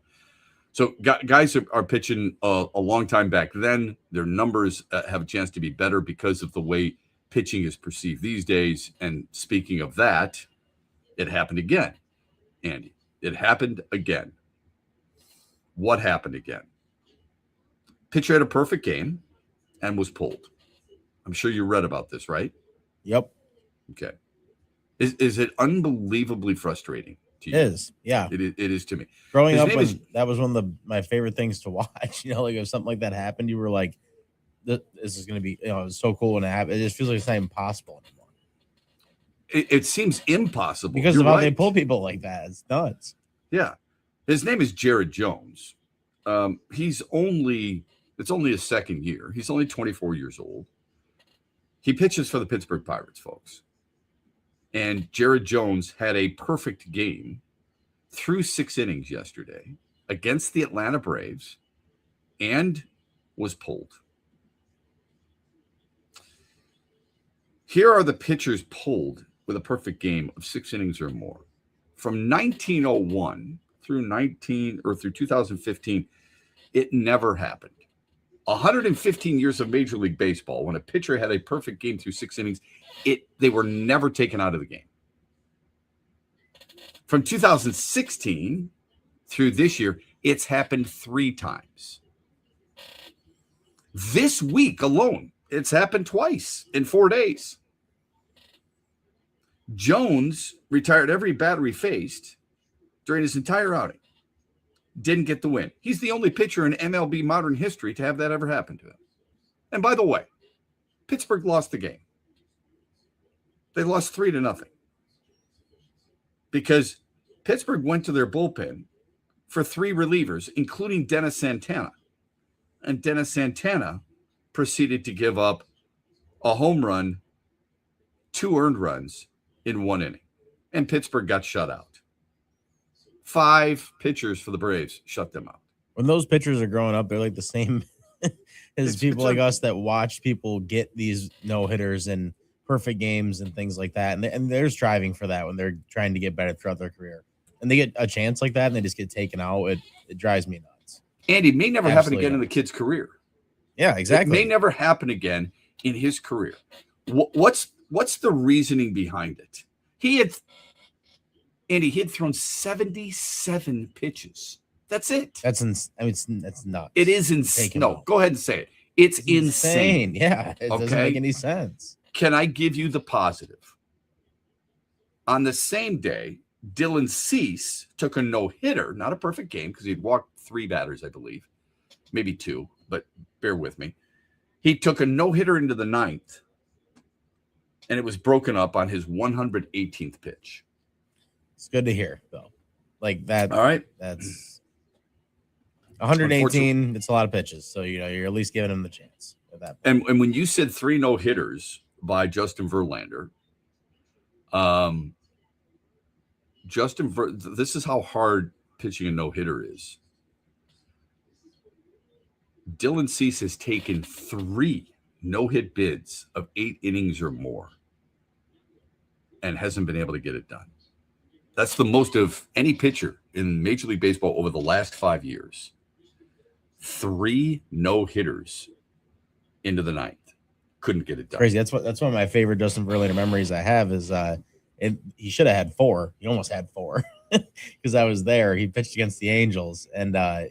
Speaker 7: So guys are pitching a long time back then. Their numbers have a chance to be better because of the way pitching is perceived these days. And speaking of that, it happened again, Andy. It happened again. What happened again? Pitcher had a perfect game and was pulled. I'm sure you read about this, right?
Speaker 8: Yep.
Speaker 7: Okay. Is it unbelievably frustrating to you?
Speaker 8: It is. Yeah.
Speaker 7: It is to me.
Speaker 8: Growing up, that was one of my favorite things to watch. Like if something like that happened, you were like, this is going to be, it's so cool when it happens. It just feels like it's not impossible anymore.
Speaker 7: It seems impossible.
Speaker 8: Because of how they pull people like that. It's nuts.
Speaker 7: Yeah. His name is Jared Jones. It's only his second year. He's only 24 years old. He pitches for the Pittsburgh Pirates, folks. And Jared Jones had a perfect game through 6 innings yesterday against the Atlanta Braves and was pulled. Here are the pitchers pulled with a perfect game of 6 innings or more. From 1901 through 2015, it never happened. 115 years of Major League Baseball, when a pitcher had a perfect game through 6 innings, they were never taken out of the game. From 2016 through this year, it's happened 3 times. This week alone, it's happened twice in 4 days. Jones retired every batter he faced during his entire outing. Didn't get the win. He's the only pitcher in MLB modern history to have that ever happen to him. And by the way, Pittsburgh lost the game. They lost 3-0 because Pittsburgh went to their bullpen for 3 relievers, including Dennis Santana. And Dennis Santana proceeded to give up a home run, 2 earned runs in 1 inning. And Pittsburgh got shut out. 5 pitchers for the Braves shut them out.
Speaker 8: When those pitchers are growing up, they're like the same as people like us that watch people get these no-hitters and perfect games and things like that. And they're striving for that when they're trying to get better throughout their career. And they get a chance like that and they just get taken out. It drives me nuts.
Speaker 7: Andy, it may never happen again in the kid's career.
Speaker 8: Yeah, exactly.
Speaker 7: It may never happen again in his career. What's the reasoning behind it? He had thrown 77 pitches That's it.
Speaker 8: That's that's nuts.
Speaker 7: It is insane. No, go ahead and say it. It's insane.
Speaker 8: Yeah, it doesn't make any sense.
Speaker 7: Can I give you the positive? On the same day, Dylan Cease took a no-hitter, not a perfect game because he'd walked 3 batters, I believe, maybe 2, but bear with me. He took a no-hitter into the 9th, and it was broken up on his 118th pitch.
Speaker 8: It's good to hear, though. Like that.
Speaker 7: All right.
Speaker 8: That's 118. It's a lot of pitches, so you're at least giving him the chance at that point.
Speaker 7: And when you said 3 no-hitters by Justin Verlander, this is how hard pitching a no-hitter is. Dylan Cease has taken 3 no-hit bids of 8 innings or more and hasn't been able to get it done. That's the most of any pitcher in Major League Baseball over the last 5 years. 3 no-hitters into the 9th. Couldn't get it done.
Speaker 8: Crazy. That's one of my favorite Justin Verlander memories I have is he should have had 4. He almost had 4 because I was there. He pitched against the Angels, and I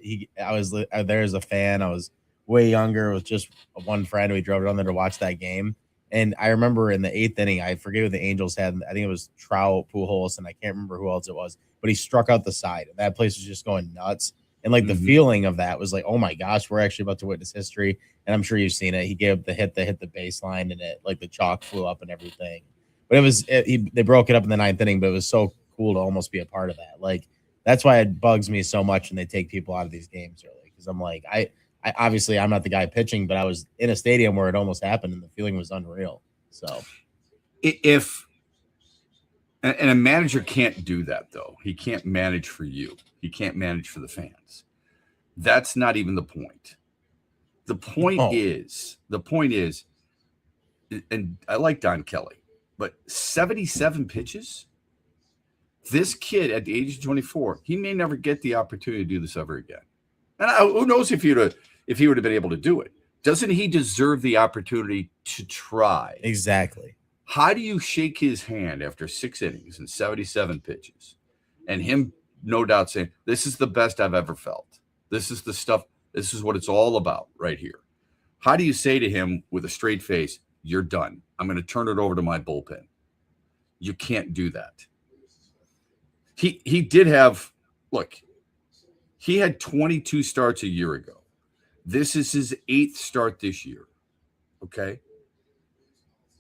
Speaker 8: was there as a fan. I was way younger with just one friend. We drove down there to watch that game. And I remember in the 8th inning, I forget who the Angels had. I think it was Trout, Pujols, and I can't remember who else it was. But he struck out the side. And that place was just going nuts. And the feeling of that was like, oh my gosh, we're actually about to witness history. And I'm sure you've seen it. He gave the hit that hit the baseline, and it the chalk flew up and everything. But they broke it up in the 9th inning. But it was so cool to almost be a part of that. That's why it bugs me so much when they take people out of these games early, because I'm like, I obviously I'm not the guy pitching, but I was in a stadium where it almost happened, and the feeling was unreal. So
Speaker 7: and a manager can't do that, though. He can't manage for you. He can't manage for the fans. That's not even the point. The point is, and I like Don Kelly, but 77 pitches. This kid at the age of 24, he may never get the opportunity to do this ever again. And who knows if he would have been able to do it? Doesn't he deserve the opportunity to try?
Speaker 8: Exactly.
Speaker 7: How do you shake his hand after 6 innings and 77 pitches, and him no doubt saying, "This is the best I've ever felt. This is the stuff. This is what it's all about right here." How do you say to him with a straight face, "You're done. I'm going to turn it over to my bullpen"? You can't do that. He did have, look, he had 22 starts a year ago. This is his 8th start this year. Okay.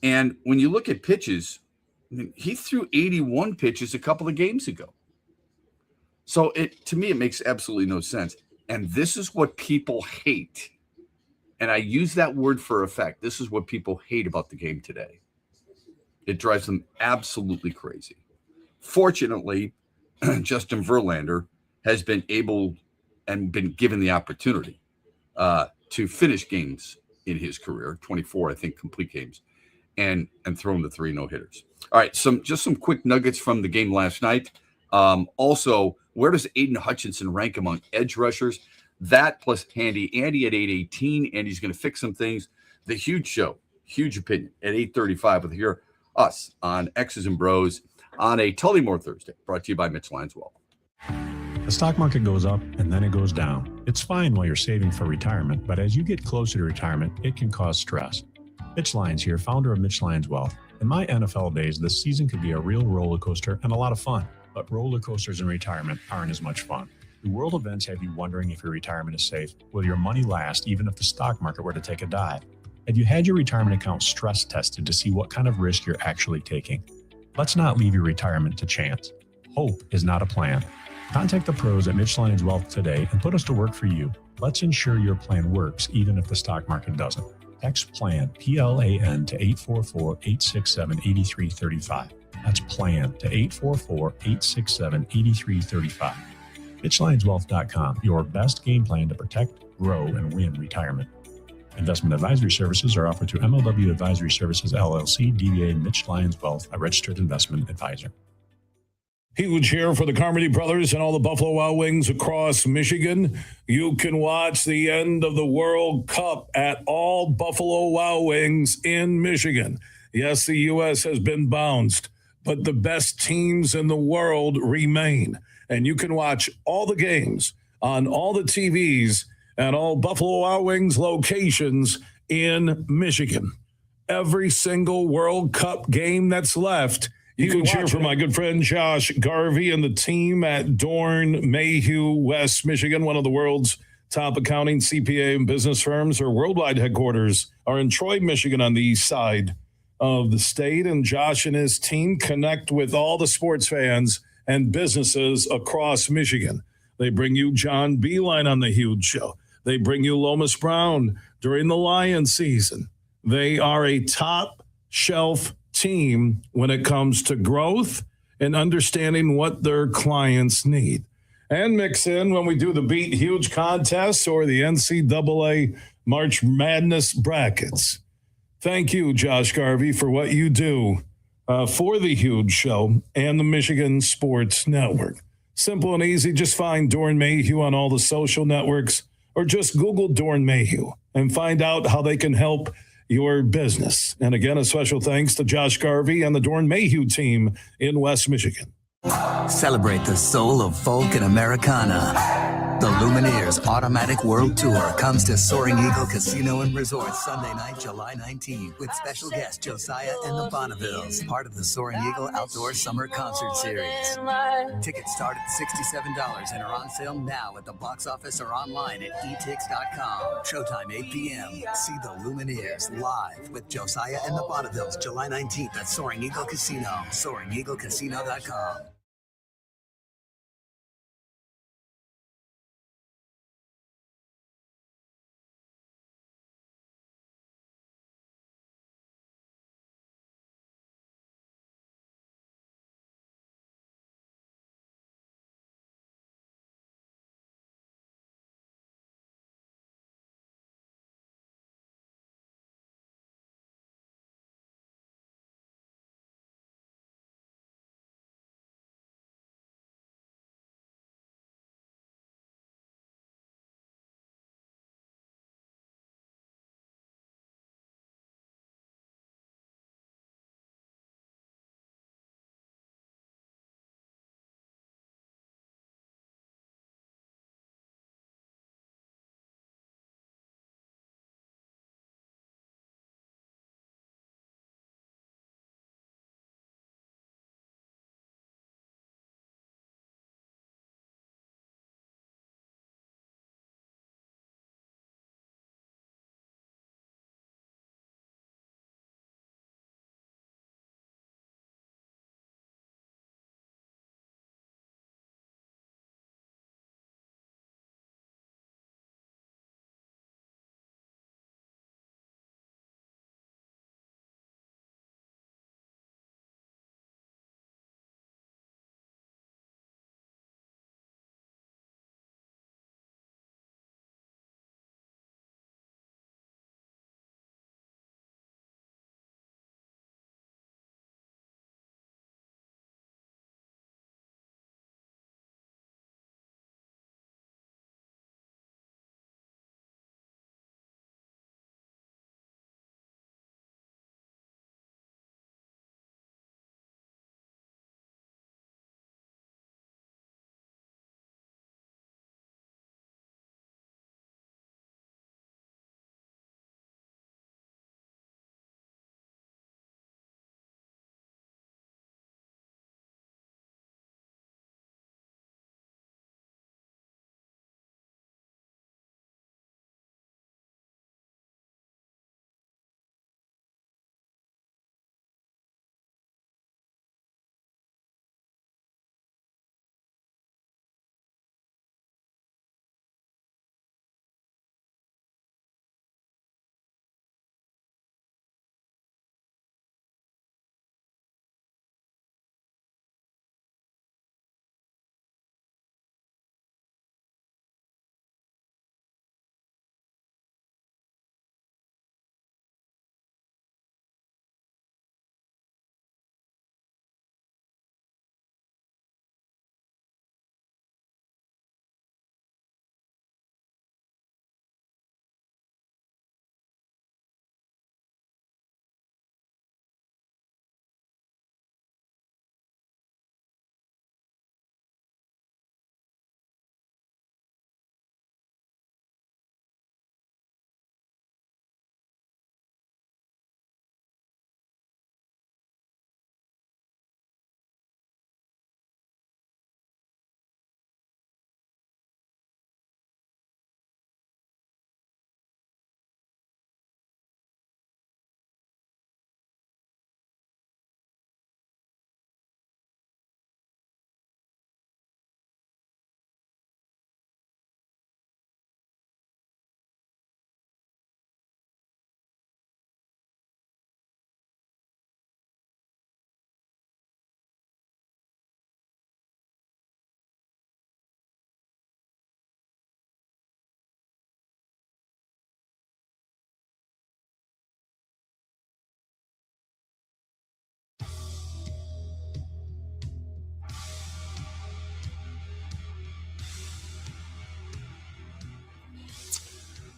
Speaker 7: And when you look at pitches, he threw 81 pitches a couple of games ago. So to me, it makes absolutely no sense. And this is what people hate. And I use that word for effect. This is what people hate about the game today. It drives them absolutely crazy. Fortunately, Justin Verlander has been able and been given the opportunity to finish games in his career, 24, I think, complete games, and thrown the 3 no-hitters. All right, some quick nuggets from the game last night. Also, where does Aiden Hutchinson rank among edge rushers? That plus Andy at 8:18. Andy's going to fix some things. The Huge Show, Huge Opinion at 8:35 with us on X's and Bros on a Tullymore Thursday, brought to you by Mitch Lyons Wealth.
Speaker 14: The stock market goes up and then it goes down. It's fine while you're saving for retirement, but as you get closer to retirement, it can cause stress. Mitch Lyons here, founder of Mitch Lyons Wealth. In my NFL days, the season could be a real roller coaster and a lot of fun, but roller coasters in retirement aren't as much fun. Do world events have you wondering if your retirement is safe? Will your money last even if the stock market were to take a dive? Have you had your retirement account stress tested to see what kind of risk you're actually taking? Let's not leave your retirement to chance. Hope is not a plan. Contact the pros at Mitch Lyons Wealth today and put us to work for you. Let's ensure your plan works even if the stock market doesn't. Text PLAN, P-L-A-N, to 844-867-8335. That's PLAN to 844-867-8335. MitchLyonsWealth.com, your best game plan to protect, grow, and win retirement. Investment advisory services are offered through MLW Advisory Services, LLC, DBA Mitch Lyons Wealth, a registered investment advisor.
Speaker 2: Huge here for the Carmody brothers and all the Buffalo Wild Wings across Michigan. You can watch the end of the World Cup at all Buffalo Wild Wings in Michigan. Yes, the U.S. has been bounced, but the best teams in the world remain. And you can watch all the games on all the TVs at all Buffalo Wild Wings locations in Michigan. Every single World Cup game that's left, you can cheer for my good friend Josh Garvey and the team at Dorn Mayhew, West Michigan, one of the world's top accounting, CPA, and business firms. Our worldwide headquarters are in Troy, Michigan, on the east side of the state. And Josh and his team connect with all the sports fans and businesses across Michigan. They bring you John Beeline on the Huge Show. They bring you Lomas Brown during the Lions season. They are a top shelf team when it comes to growth and understanding what their clients need. And mix in when we do the Beat Huge contests or the NCAA March Madness brackets. Thank you, Josh Garvey, for what you do for the Huge Show and the Michigan Sports Network. Simple and easy. Just find Dorn Mayhew on all the social networks or just Google Dorn Mayhew and find out how they can help your business. And again, a special thanks to Josh Garvey and the Dorn Mayhew team in West Michigan.
Speaker 15: Celebrate the soul of folk and Americana. The Lumineers Automatic World Tour comes to Soaring Eagle Casino and Resort Sunday night, July 19th, with special guest Josiah and the Bonnevilles, part of the Soaring Eagle Outdoor Summer Concert Series. Tickets start at $67 and are on sale now at the box office or online at etix.com. Showtime 8 p.m. See the Lumineers live with Josiah and the Bonnevilles, July 19th at Soaring Eagle Casino, SoaringEagleCasino.com.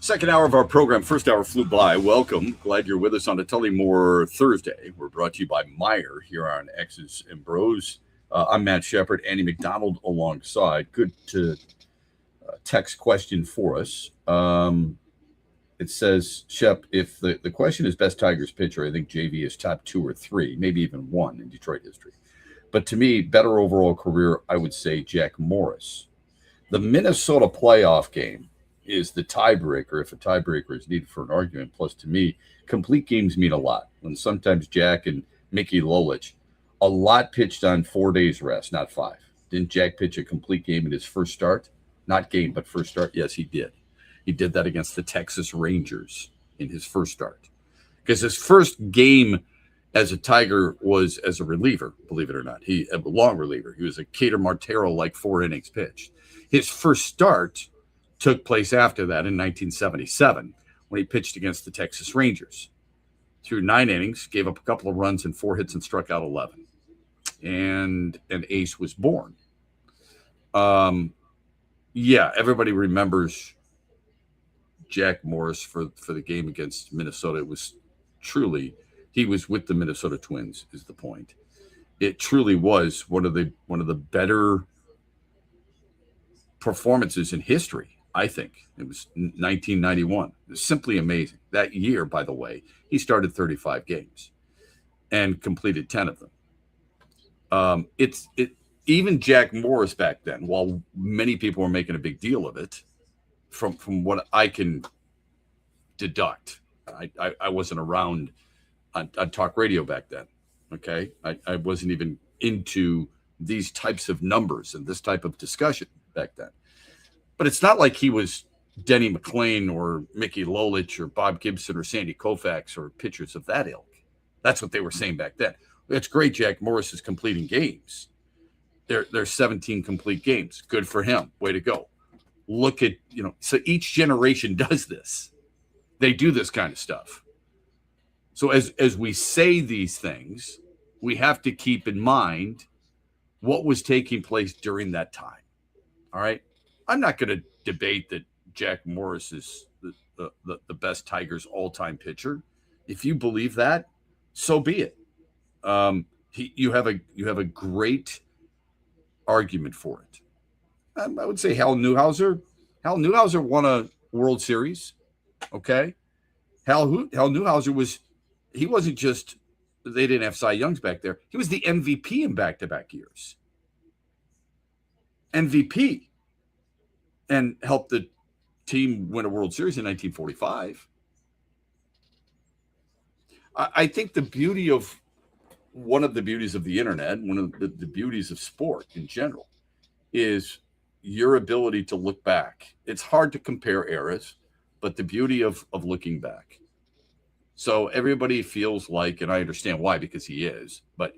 Speaker 7: Second hour of our program. First hour flew by. Welcome. Glad you're with us on a Tullymore Thursday. We're brought to you by Meyer here on X's and Bros. I'm Matt Shepard. Andy McDonald alongside. Good to text question for us. It says, Shep, if the question is best Tigers pitcher, I think JV is top 2 or 3, maybe even 1 in Detroit history. But to me, better overall career, I would say Jack Morris. The Minnesota playoff game is the tiebreaker, if a tiebreaker is needed for an argument. Plus, to me, complete games mean a lot. When sometimes Jack and Mickey Lolich, a lot pitched on 4 days rest, not 5. Didn't Jack pitch a complete game in his first start? Not game, but first start. Yes, he did. He did that against the Texas Rangers in his first start. Because his first game as a Tiger was as a reliever, believe it or not. A long reliever. He was a Cater Martero, like 4 innings pitched. His first start took place after that in 1977 when he pitched against the Texas Rangers. Threw 9 innings, gave up a couple of runs and 4 hits and struck out 11. And an ace was born. Yeah, everybody remembers Jack Morris for the game against Minnesota. It was truly, he was with the Minnesota Twins, is the point. It truly was one of the better performances in history. I think it was 1991. It was simply amazing. That year, by the way, he started 35 games and completed 10 of them. Even Jack Morris back then, while many people were making a big deal of it, from what I can deduct, I wasn't around on talk radio back then. Okay, I wasn't even into these types of numbers and this type of discussion back then. But it's not like he was Denny McClain or Mickey Lolich or Bob Gibson or Sandy Koufax or pitchers of that ilk. That's what they were saying back then. It's great Jack Morris is completing games. There's 17 complete games. Good for him. Way to go. Look at, so each generation does this. They do this kind of stuff. So as we say these things, we have to keep in mind what was taking place during that time. All right? I'm not going to debate that Jack Morris is the best Tigers all-time pitcher. If you believe that, so be it. You have a great argument for it. I would say Hal Newhouser. Hal Newhouser won a World Series. Okay, Hal Newhouser he wasn't just, they didn't have Cy Youngs back there. He was the MVP in back-to-back years. MVP. And helped the team win a World Series in 1945. I think one of the beauties of the internet, one of the beauties of sport in general, is your ability to look back. It's hard to compare eras, but the beauty of looking back. So everybody feels like, and I understand why, because he is, but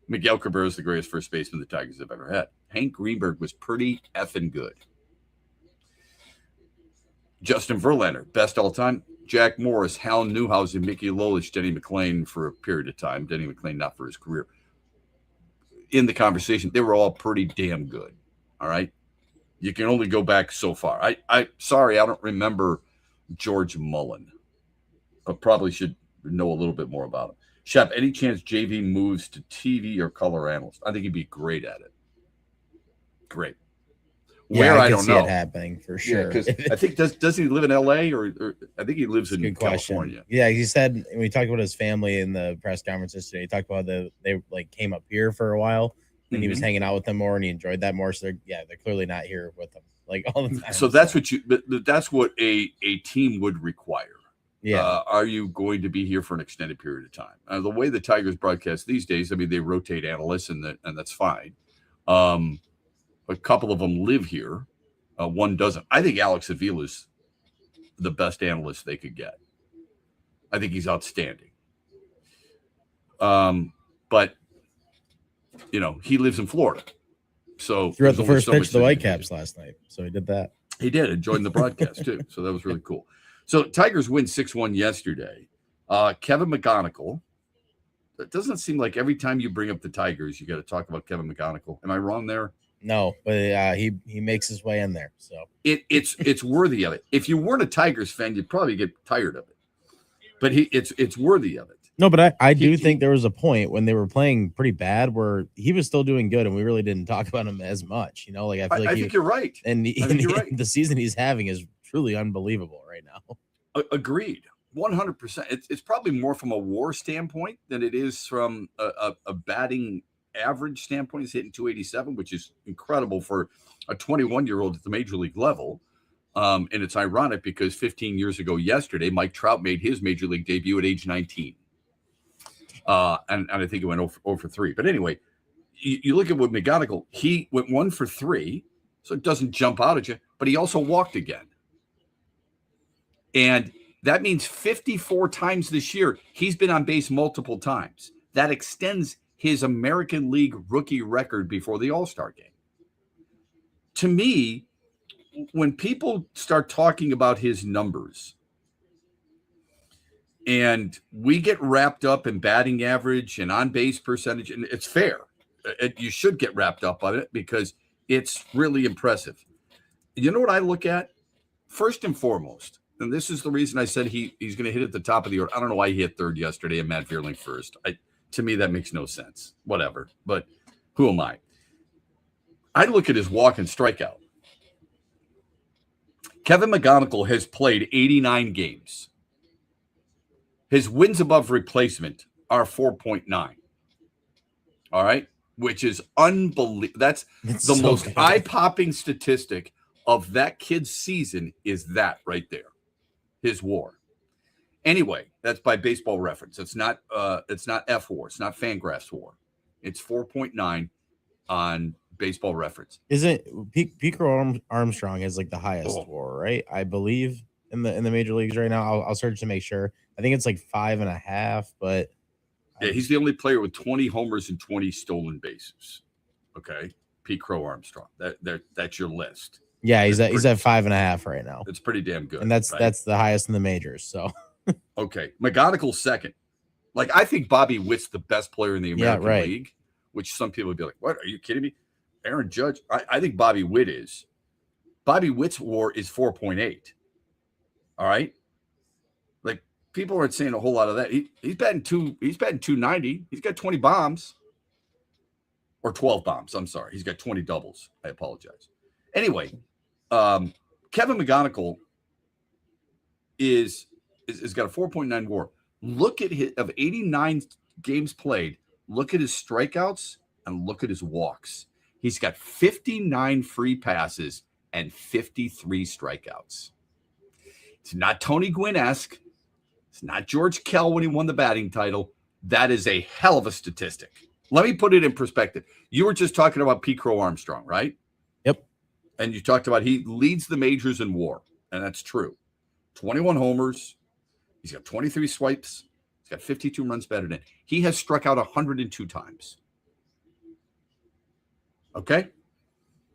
Speaker 7: Miguel Cabrera is the greatest first baseman the Tigers have ever had. Hank Greenberg was pretty effing good. Justin Verlander, best all time. Jack Morris, Hal Newhouser, Mickey Lolich, Denny McClain for a period of time. Denny McClain, not for his career. In the conversation, they were all pretty damn good. All right. You can only go back so far. Sorry, I don't remember George Mullen. I probably should know a little bit more about him. Shep, any chance JV moves to TV or color analyst? I think he'd be great at it. Great. Where, I don't know.
Speaker 8: It happening for sure.
Speaker 7: Yeah, because I think does he live in LA or I think he lives in California.
Speaker 8: Yeah, he said when we talked about his family in the press conference yesterday, he talked about they like came up here for a while and he was hanging out with them more and he enjoyed that more. So they're clearly not here with them like all the time.
Speaker 7: So that's what a team would require.
Speaker 8: Yeah.
Speaker 7: Are you going to be here for an extended period of time? The way the Tigers broadcast these days, I mean, they rotate analysts and that's fine. A couple of them live here. One doesn't. I think Alex Avila is the best analyst they could get. I think he's outstanding. But, he lives in Florida. So
Speaker 8: threw out the first pitch of the Whitecaps last night. So he did that.
Speaker 7: He did and joined the broadcast too. So that was really cool. So Tigers win 6-1 yesterday. Kevin McGonigal. It doesn't seem like every time you bring up the Tigers, you got to talk about Kevin McGonigal. Am I wrong there?
Speaker 8: No, but he makes his way in there. So
Speaker 7: it's worthy of it. If you weren't a Tigers fan, you'd probably get tired of it. But it's worthy of it.
Speaker 8: No, but I do think there was a point when they were playing pretty bad where he was still doing good, and we really didn't talk about him as much. You know, like I feel like
Speaker 7: I think you're right.
Speaker 8: And
Speaker 7: you're right.
Speaker 8: The season he's having is truly unbelievable right now.
Speaker 7: Agreed, 100%. It's probably more from a WAR standpoint than it is from a batting average standpoint. He's hitting 287, which is incredible for a 21-year-old at the major league level. And it's ironic because 15 years ago yesterday, Mike Trout made his major league debut at age 19. And I think it went 0 for 3. But anyway, you look at what McGonigal, he went 1 for 3, so it doesn't jump out at you, but he also walked again. And that means 54 times this year, he's been on base multiple times. That extends his American League rookie record before the All-Star game. To me, when people start talking about his numbers and we get wrapped up in batting average and on-base percentage, and it's fair. You should get wrapped up on it because it's really impressive. You know what I look at? First and foremost, and this is the reason I said he's going to hit at the top of the order. I don't know why he hit third yesterday and Matt Vierling first. To me, that makes no sense. Whatever. But who am I? I look at his walk and strikeout. Kevin McGonigal has played 89 games. His wins above replacement are 4.9. All right, which is unbelievable. That's the so most good. Eye-popping statistic of that kid's season is that right there, his WAR. Anyway, that's by Baseball Reference. It's not F-WAR. It's not Fangraphs WAR. It's 4.9 on Baseball Reference.
Speaker 8: Isn't Pete Armstrong is like the highest WAR, right? I believe in the major leagues right now. I'll search to make sure. I think it's like 5.5, but
Speaker 7: yeah, he's the only player with 20 homers and 20 stolen bases. Okay, Pete Crow Armstrong. That's your list.
Speaker 8: Yeah, he's at 5.5 right now.
Speaker 7: It's pretty damn good,
Speaker 8: and that's the highest in the majors. So
Speaker 7: okay, McGonigal's second. Like I think Bobby Witt's the best player in the American League, which some people would be like, "What? Are you kidding me?" Aaron Judge. I think Bobby Witt is. Bobby Witt's WAR is 4.8. All right. Like people aren't saying a whole lot of that. He's batting 290. He's got 20 bombs. Or 12 bombs. I'm sorry. He's got 20 doubles. I apologize. Anyway, Kevin McGonigal is got a 4.9 WAR. Look at his of 89 games played. Look at his strikeouts and look at his walks. He's got 59 free passes and 53 strikeouts. It's not Tony Gwynn-esque. It's not George Kell when he won the batting title. That is a hell of a statistic. Let me put it in perspective. You were just talking about Pete Crow Armstrong, right?
Speaker 8: Yep.
Speaker 7: And you talked about he leads the majors in WAR, and that's true. 21 homers. He's got 23 swipes. He's got 52 runs batted in. He has struck out 102 times. Okay?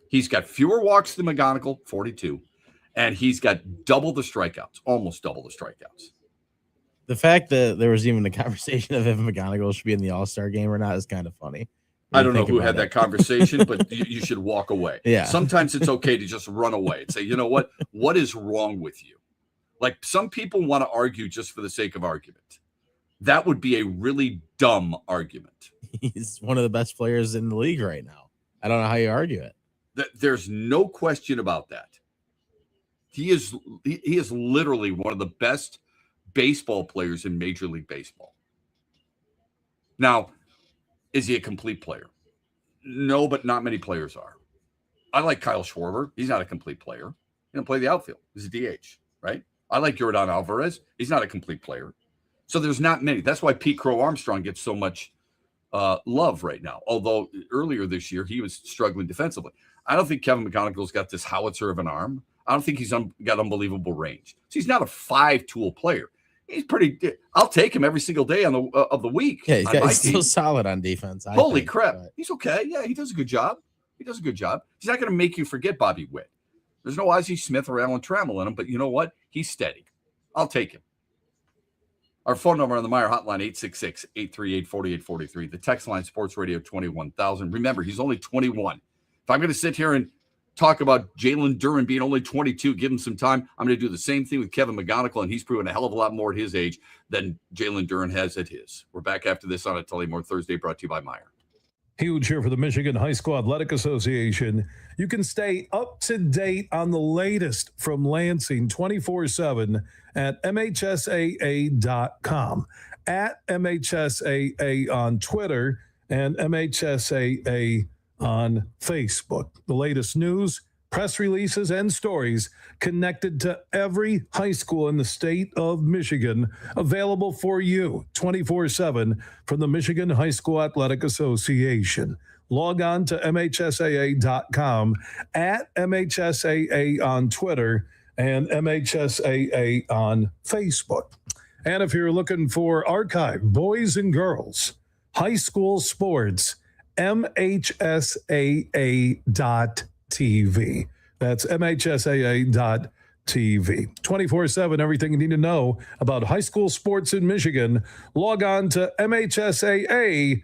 Speaker 7: He's got fewer walks than McGonigal, 42, and he's got double the strikeouts, almost double the strikeouts.
Speaker 8: The fact that there was even a conversation of if McGonigal should be in the All-Star game or not is kind of funny.
Speaker 7: I don't know who had that conversation, but you should walk away.
Speaker 8: Yeah.
Speaker 7: Sometimes it's okay to just run away and say, you know what? What is wrong with you? Like some people want to argue just for the sake of argument. That would be a really dumb argument.
Speaker 8: He's one of the best players in the league right now. I don't know how you argue it.
Speaker 7: There's no question about that. He is literally one of the best baseball players in Major League Baseball. Now, is he a complete player? No, but not many players are. I like Kyle Schwarber. He's not a complete player. He doesn't play the outfield. He's a DH, right? I like Yordan Alvarez. He's not a complete player. So there's not many. That's why Pete Crow Armstrong gets so much love right now. Although earlier this year, he was struggling defensively. I don't think Kevin McGonigal's got this howitzer of an arm. I don't think he's got unbelievable range. So he's not a 5-tool player. He's pretty. I'll take him every single day of the week.
Speaker 8: Yeah, he's still solid on defense.
Speaker 7: Holy crap, he's okay. Yeah, he does a good job. He's not going to make you forget Bobby Witt. There's no Ozzie Smith or Alan Trammell in him, but you know what? He's steady. I'll take him. Our phone number on the Meyer hotline, 866-838-4843. The text line, Sports Radio 21,000. Remember, he's only 21. If I'm going to sit here and talk about Jalen Duren being only 22, give him some time, I'm going to do the same thing with Kevin McGonigal, and he's proven a hell of a lot more at his age than Jalen Duren has at his. We're back after this on a Tullymore Thursday, brought to you by Meijer.
Speaker 2: Huge here for the Michigan High School Athletic Association. You can stay up to date on the latest from Lansing 24/7 at MHSAA.com, at MHSAA on Twitter, and MHSAA on Facebook. The latest news, press releases, and stories connected to every high school in the state of Michigan, available for you 24/7 from the Michigan High School Athletic Association. Log on to MHSAA.com, at MHSAA on Twitter, and MHSAA on Facebook. And if you're looking for archive boys and girls high school sports, MHSAA.TV. That's MHSAA.TV. 24/7, everything you need to know about high school sports in Michigan. Log on to MHSAA.com.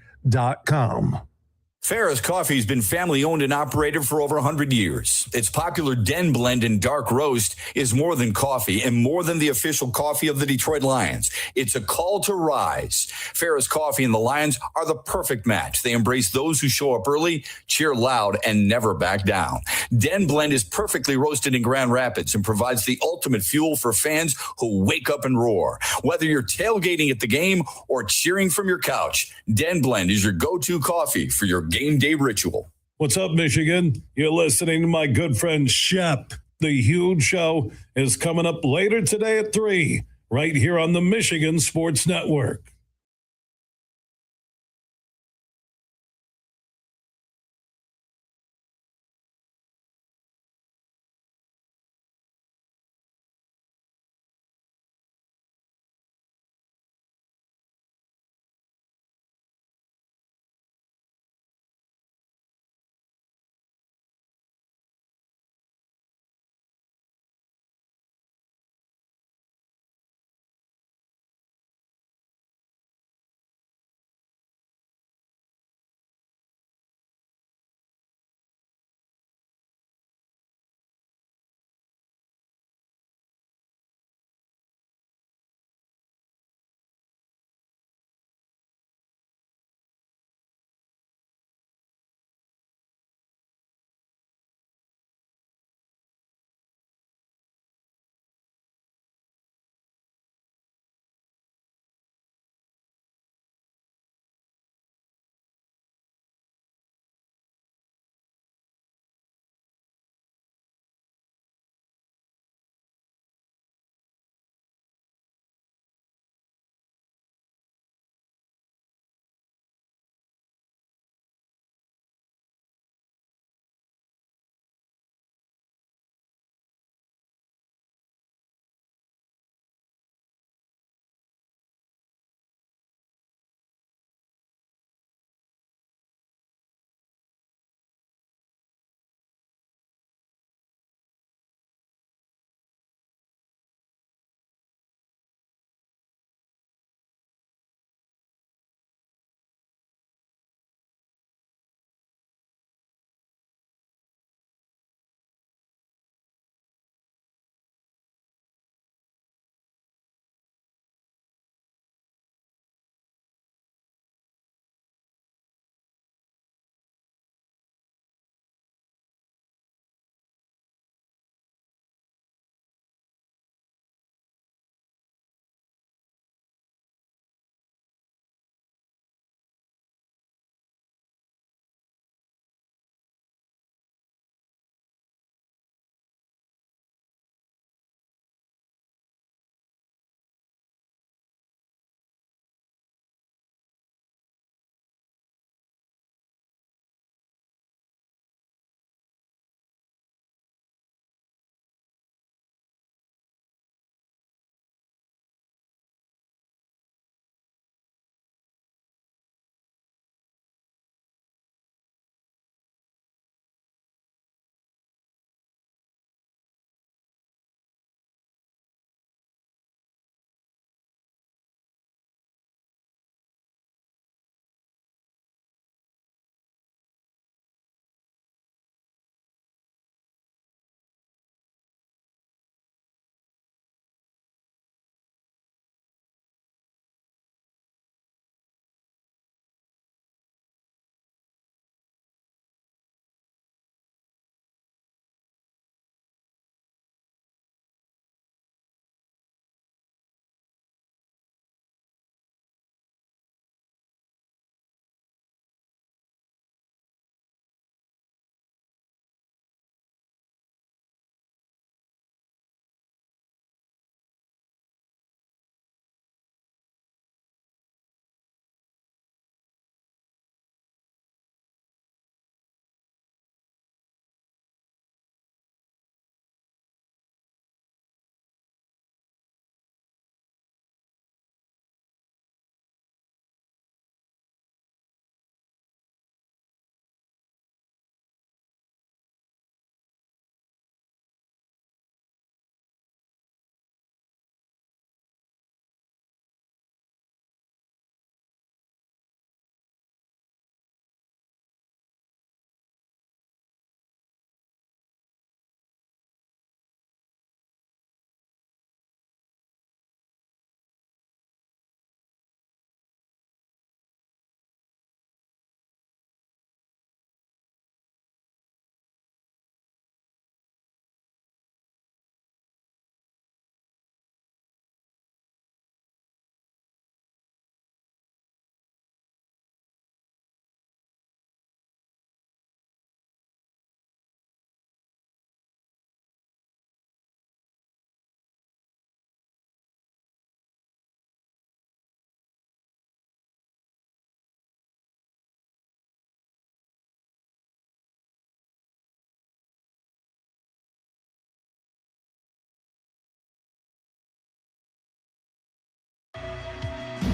Speaker 9: Farrah's Coffee has been family owned and operated for over 100 years. Its popular Den Blend and Dark Roast is more than coffee and more than the official coffee of the Detroit Lions. It's a call to rise. Farrah's Coffee and the Lions are the perfect match. They embrace those who show up early, cheer loud, and never back down. Den Blend is perfectly roasted in Grand Rapids and provides the ultimate fuel for fans who wake up and roar. Whether you're tailgating at the game or cheering from your couch, Den Blend is your go-to coffee for your game day ritual.
Speaker 2: What's up, Michigan? You're listening to my good friend Shep. The Huge Show is coming up later today at 3, right here on the Michigan Sports Network.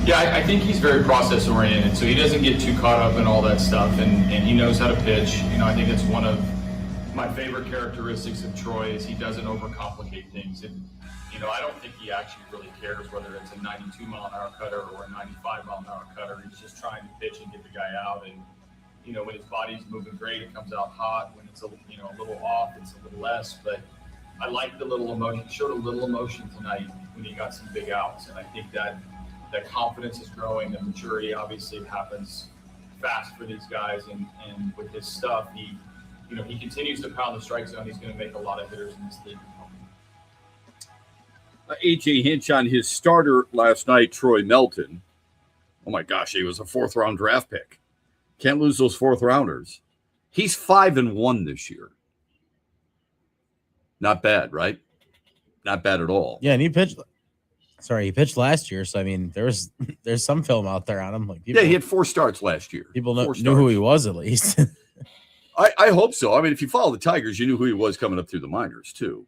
Speaker 16: Yeah, I think he's very process oriented, so he doesn't get too caught up in all that stuff, and he knows how to pitch. I think it's one of my favorite characteristics of Troy is he doesn't overcomplicate things. And, I don't think he actually really cares whether it's a 92 mile an hour cutter or a 95 mile an hour cutter. He's just trying to pitch and get the guy out. And, when his body's moving great, it comes out hot. When it's a little off, it's a little less. But I like the little emotion. He showed a little emotion tonight when he got some big outs. And I think that confidence is growing. The maturity obviously happens fast for these guys. And with his stuff, he continues to pound the strike zone. He's going to make a lot of hitters in this league.
Speaker 7: A.J. Hinch on his starter last night, Troy Melton. Oh, my gosh, he was a fourth-round draft pick. Can't lose those fourth-rounders. He's 5-1 this year. Not bad, right? Not bad at all.
Speaker 8: Yeah, and he pitched last year, so, I mean, there's some film out there on him. Like,
Speaker 7: he had 4 starts last year.
Speaker 8: People knew who he was, at least.
Speaker 7: I hope so. I mean, if you follow the Tigers, you knew who he was coming up through the minors, too.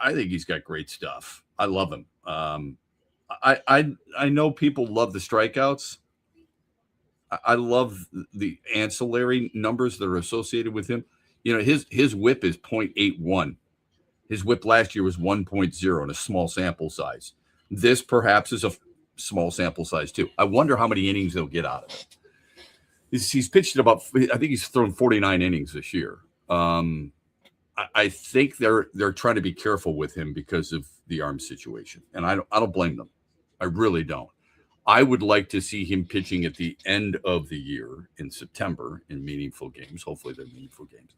Speaker 7: I think he's got great stuff. I love him. I know people love the strikeouts. I love the ancillary numbers that are associated with him. His whip is 0.81. His whip last year was 1.0 in a small sample size. This perhaps is a small sample size too. I wonder how many innings they'll get out of it. He's pitched I think he's thrown 49 innings this year. I think they're trying to be careful with him because of the arm situation, and I don't blame them. I really don't. I would like to see him pitching at the end of the year in September in meaningful games. Hopefully they're meaningful games,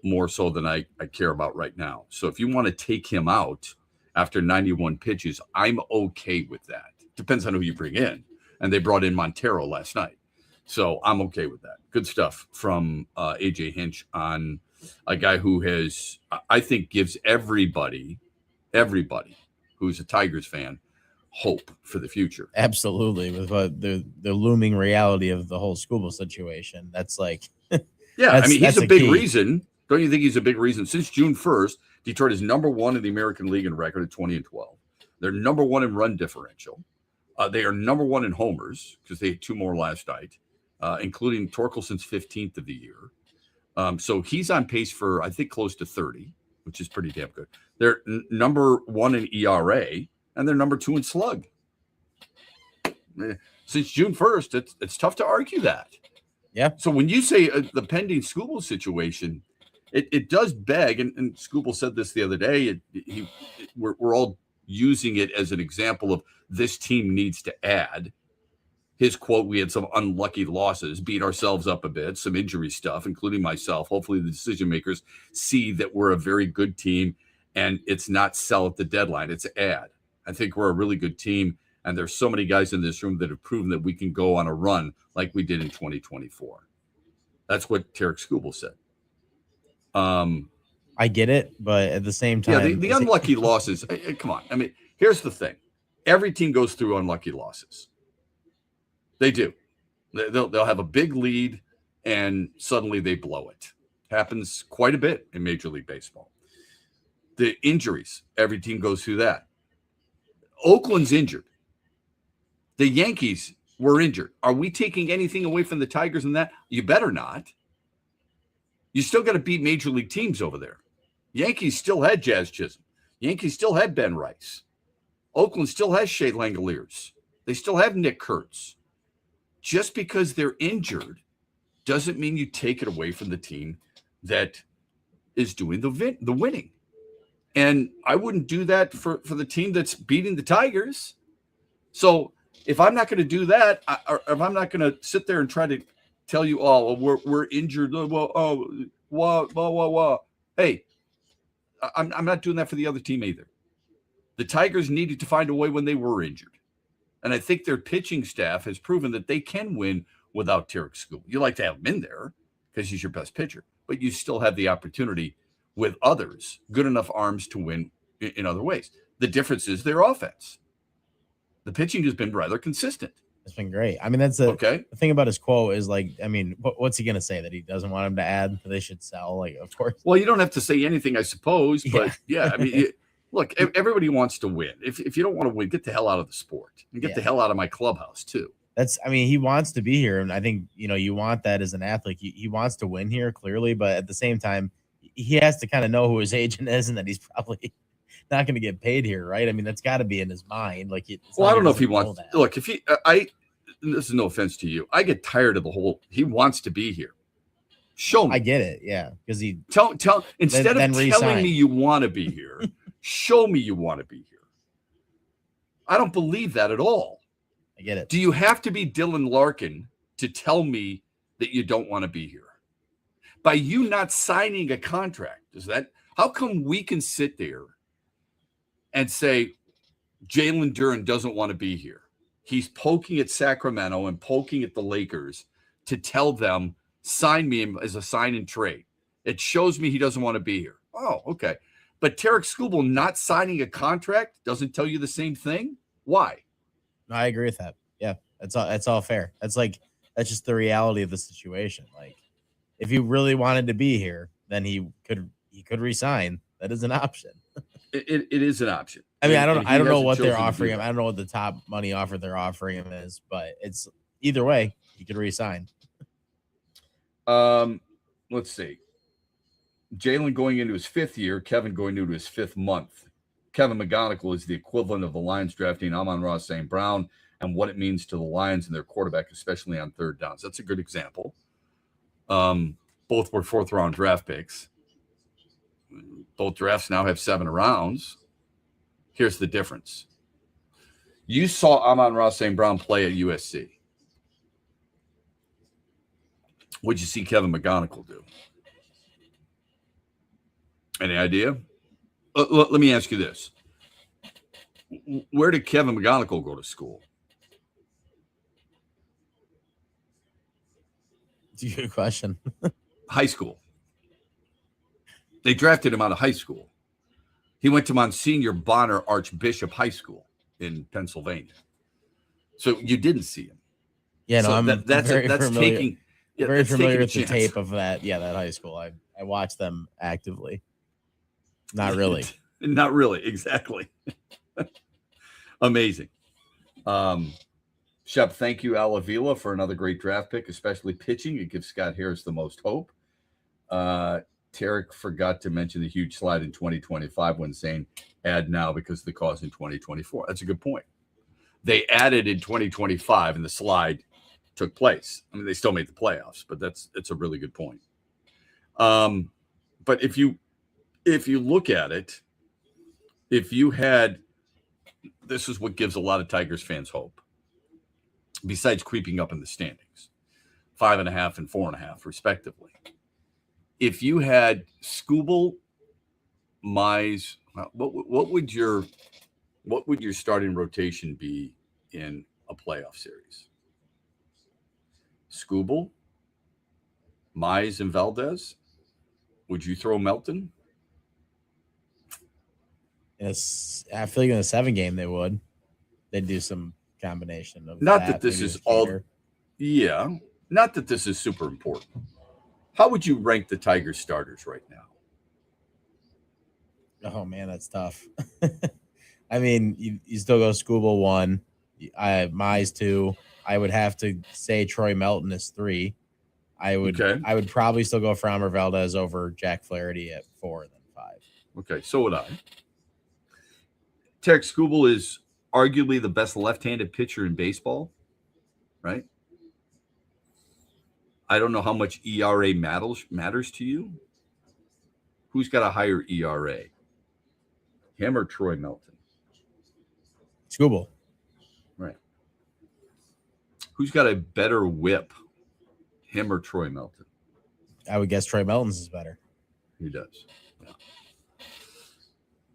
Speaker 7: more so than I care about right now. So if you want to take him out after 91 pitches, I'm okay with that. Depends on who you bring in, and they brought in Montero last night, so I'm okay with that. Good stuff from A.J. Hinch on a guy who has, I think, gives everybody who's a Tigers fan hope for the future.
Speaker 8: Absolutely. With the looming reality of the whole Skubal situation. That's like,
Speaker 7: yeah, he's a big reason. Don't you think he's a big reason? Since June 1st, Detroit is number 1 in the American League in record at 20-12. They're number 1 in run differential. They are number 1 in homers because they had 2 more last night, including Torkelson's 15th of the year. So he's on pace for, I think, close to 30, which is pretty damn good. They're number 1 in ERA, and they're number 2 in slug. Since June 1st, it's tough to argue that.
Speaker 8: Yeah.
Speaker 7: So when you say the pending Skubal situation, it does beg, and Skubal said this the other day, we're all using it as an example of this team needs to add. His quote, we had some unlucky losses, beat ourselves up a bit, some injury stuff, including myself. Hopefully the decision makers see that we're a very good team and it's not sell at the deadline, it's add. I think we're a really good team, and there's so many guys in this room that have proven that we can go on a run like we did in 2024. That's what Tarek Skubal said.
Speaker 8: I get it, but at the same time.
Speaker 7: Yeah, the unlucky losses, come on. I mean, here's the thing. Every team goes through unlucky losses. They do. They'll have a big lead, and suddenly they blow it. Happens quite a bit in Major League Baseball. The injuries, every team goes through that. Oakland's injured. The Yankees were injured. Are we taking anything away from the Tigers in that? You better not. You still got to beat Major League teams over there. Yankees still had Jazz Chisholm. Yankees still had Ben Rice. Oakland still has Shea Langoliers. They still have Nick Kurtz. Just because they're injured doesn't mean you take it away from the team that is doing the winning. And I wouldn't do that for the team that's beating the Tigers. So if I'm not going to do that, or if I'm not going to sit there and try to tell you, oh, we're injured. Hey, I'm not doing that for the other team either. The Tigers needed to find a way when they were injured. And I think their pitching staff has proven that they can win without Tarek Skubal. You like to have him in there because he's your best pitcher, but you still have the opportunity with others, good enough arms to win in other ways. The difference is their offense. The pitching has been rather consistent.
Speaker 8: It's been great. I mean, that's the thing about his quote is like, I mean, what's he going to say? That he doesn't want him to add, that they should sell? Like, of course.
Speaker 7: Well, you don't have to say anything, I suppose, but yeah, I mean, Look, everybody wants to win. If you don't want to win, get the hell out of the sport and get the hell out of my clubhouse too.
Speaker 8: He wants to be here. And I think, you want that as an athlete. He wants to win here clearly, but at the same time, he has to kind of know who his agent is and that he's probably not going to get paid here. Right. I mean, that's gotta be in his mind. Like,
Speaker 7: well, I don't know if he wants, look, this is no offense to you. I get tired of the whole, he wants to be here. Show me.
Speaker 8: I get it. Yeah. Because he
Speaker 7: instead of telling me you want to be here, show me you want to be here. I don't believe that at all.
Speaker 8: I get it.
Speaker 7: Do you have to be Dylan Larkin to tell me that you don't want to be here? By you not signing a contract, how come we can sit there and say Jalen Duren doesn't want to be here? He's poking at Sacramento and poking at the Lakers to tell them, sign me as a sign and trade. It shows me he doesn't want to be here. Oh, okay. But Tarek Skubal not signing a contract doesn't tell you the same thing? Why?
Speaker 8: I agree with that. Yeah, that's all fair. That's just the reality of the situation. Like, if he really wanted to be here, then he could resign. That is an option.
Speaker 7: It is an option.
Speaker 8: I mean, I don't know what they're offering him. I don't know what the top money offer they're offering him is, but it's either way, he could resign.
Speaker 7: Let's see. Jalen going into his 5th year, Kevin going into his 5th month. Kevin McGonigal is the equivalent of the Lions drafting Amon-Ra St. Brown and what it means to the Lions and their quarterback, especially on third downs. That's a good example. Both were 4th-round draft picks. Both drafts now have 7 rounds. Here's the difference. You saw Amon-Ra St. Brown play at USC. What'd you see Kevin McGonigal do? Any idea? Let me ask you this. Where did Kevin McGonigal go to school?
Speaker 8: It's a good question.
Speaker 7: High school. They drafted him out of high school. He went to Monsignor Bonner Archbishop High School in Pennsylvania. So you didn't see him.
Speaker 8: Yeah, no,
Speaker 7: so
Speaker 8: I'm
Speaker 7: that's
Speaker 8: familiar.
Speaker 7: taking
Speaker 8: Very familiar with the tape of that. Yeah, that high school. I watched them actively. Not really.
Speaker 7: Not really. Exactly. Amazing. Shep, thank you, Al Avila, for another great draft pick, especially pitching. It gives Scott Harris the most hope. Tarek forgot to mention the huge slide in 2025 when saying add now because of the cause in 2024. That's a good point. They added in 2025 and the slide took place. I mean, they still made the playoffs, but it's a really good point. But if you look at it, if you had, this is what gives a lot of Tigers fans hope. Besides creeping up in the standings, 5.5 and 4.5 respectively. If you had Skubal, Mize, what would your starting rotation be in a playoff series? Skubal, Mize, and Valdez? Would you throw Melton?
Speaker 8: Yes, I feel like in a 7 game they would. They'd do some combination of
Speaker 7: not that this is all. Yeah, not that this is super important. How would you rank the Tigers starters right now?
Speaker 8: Oh man, that's tough. I mean, you still go Skubal 1, Mize 2. I would have to say Troy Melton is 3. I would probably still go Framber Valdez over Jack Flaherty at 4 and then 5.
Speaker 7: Okay, so would I. Tarek Skubal is arguably the best left-handed pitcher in baseball, right? I don't know how much ERA matters to you. Who's got a higher ERA? Him or Troy Melton?
Speaker 8: Skubal.
Speaker 7: Right. Who's got a better whip? Him or Troy Melton?
Speaker 8: I would guess Troy Melton's is better.
Speaker 7: He does. Yeah.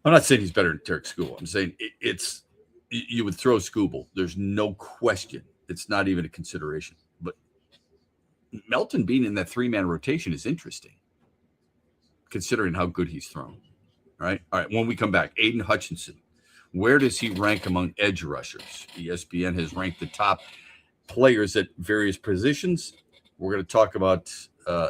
Speaker 7: I'm not saying he's better than Tarek Skubal. I'm saying you would throw Skubal. There's no question. It's not even a consideration. But Melton being in that 3-man rotation is interesting, considering how good he's thrown. All right. When we come back, Aiden Hutchinson, where does he rank among edge rushers? ESPN has ranked the top players at various positions. We're going to talk about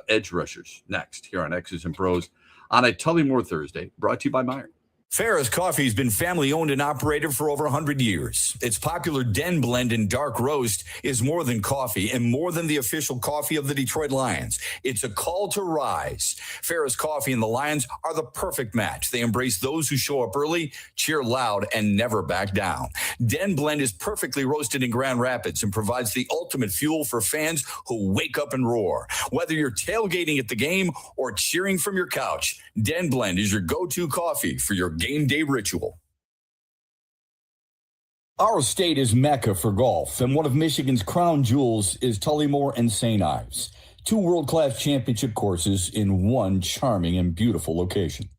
Speaker 7: edge rushers next here on X's and Bros on a Tullymore Thursday, brought to you by Meyer.
Speaker 9: Ferris Coffee has been family owned and operated for over 100 years. Its popular Den Blend and Dark Roast is more than coffee and more than the official coffee of the Detroit Lions. It's a call to rise. Ferris Coffee and the Lions are the perfect match. They embrace those who show up early, cheer loud, and never back down. Den Blend is perfectly roasted in Grand Rapids and provides the ultimate fuel for fans who wake up and roar. Whether you're tailgating at the game or cheering from your couch, Den Blend is your go-to coffee for your game day ritual. Our state is Mecca for golf, and one of Michigan's crown jewels is Tullymore and St. Ives, two world-class championship courses in one charming and beautiful location.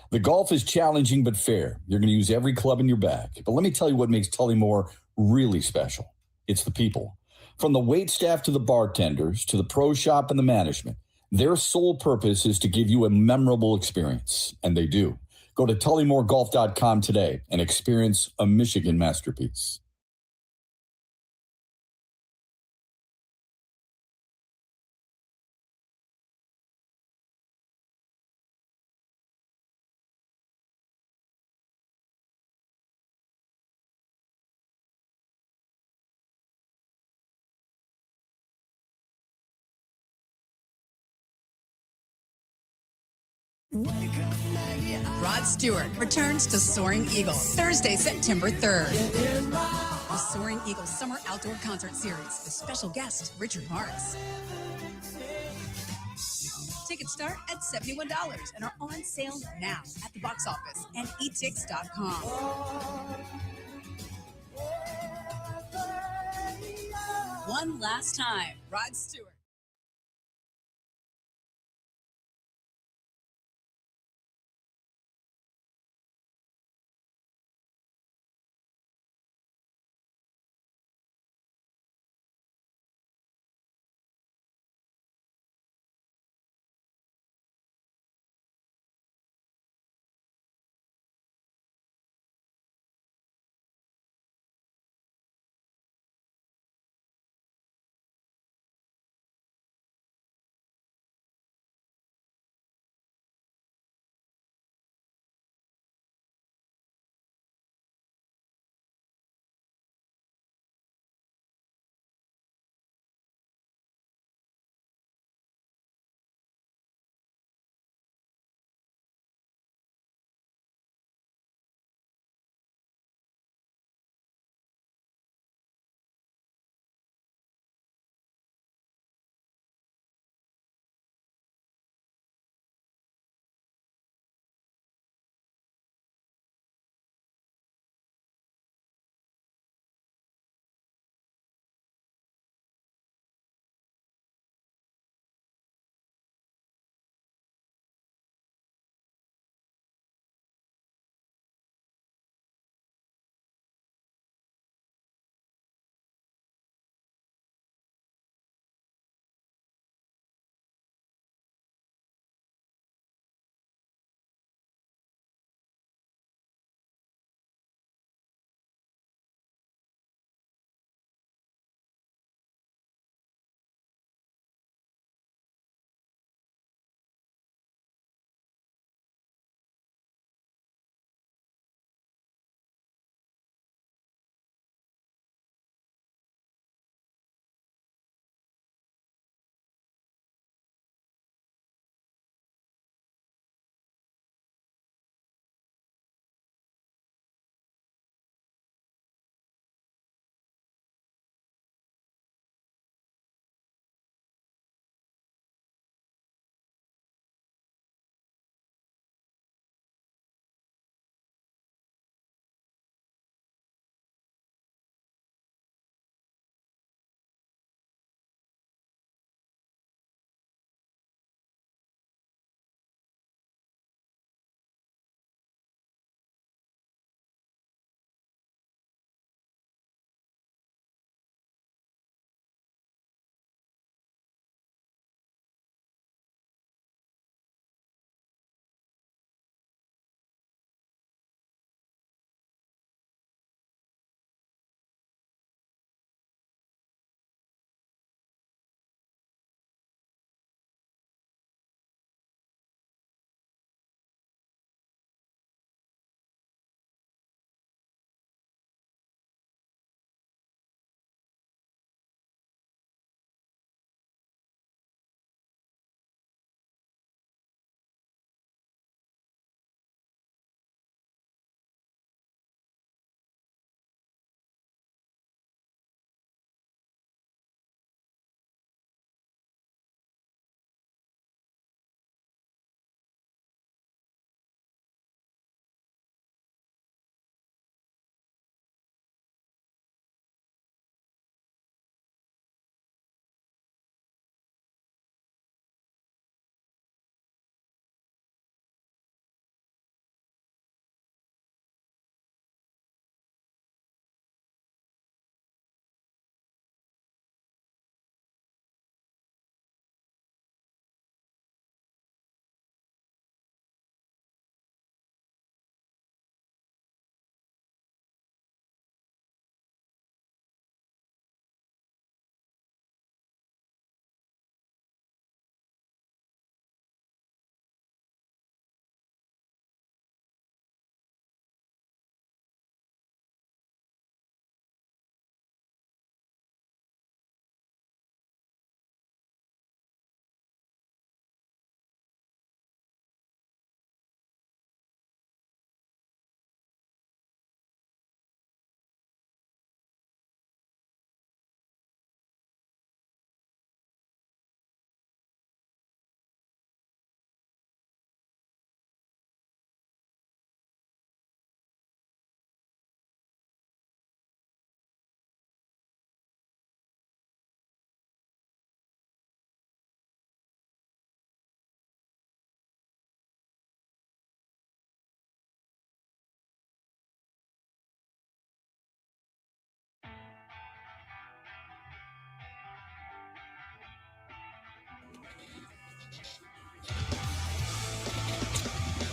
Speaker 9: The golf is challenging but fair. You're going to use every club in your bag. But let me tell you what makes Tullymore really special. It's the people. From the wait staff to the bartenders to the pro shop and the management, their sole purpose is to give you a memorable experience, and they do. Go to TullymoreGolf.com today and experience a Michigan masterpiece.
Speaker 13: Rod Stewart returns to Soaring Eagle Thursday, September 3rd. The Soaring Eagle Summer Outdoor Concert Series with special guest Richard Marks. Tickets start at $71 and are on sale now at the box office and etix.com. One last time, Rod Stewart.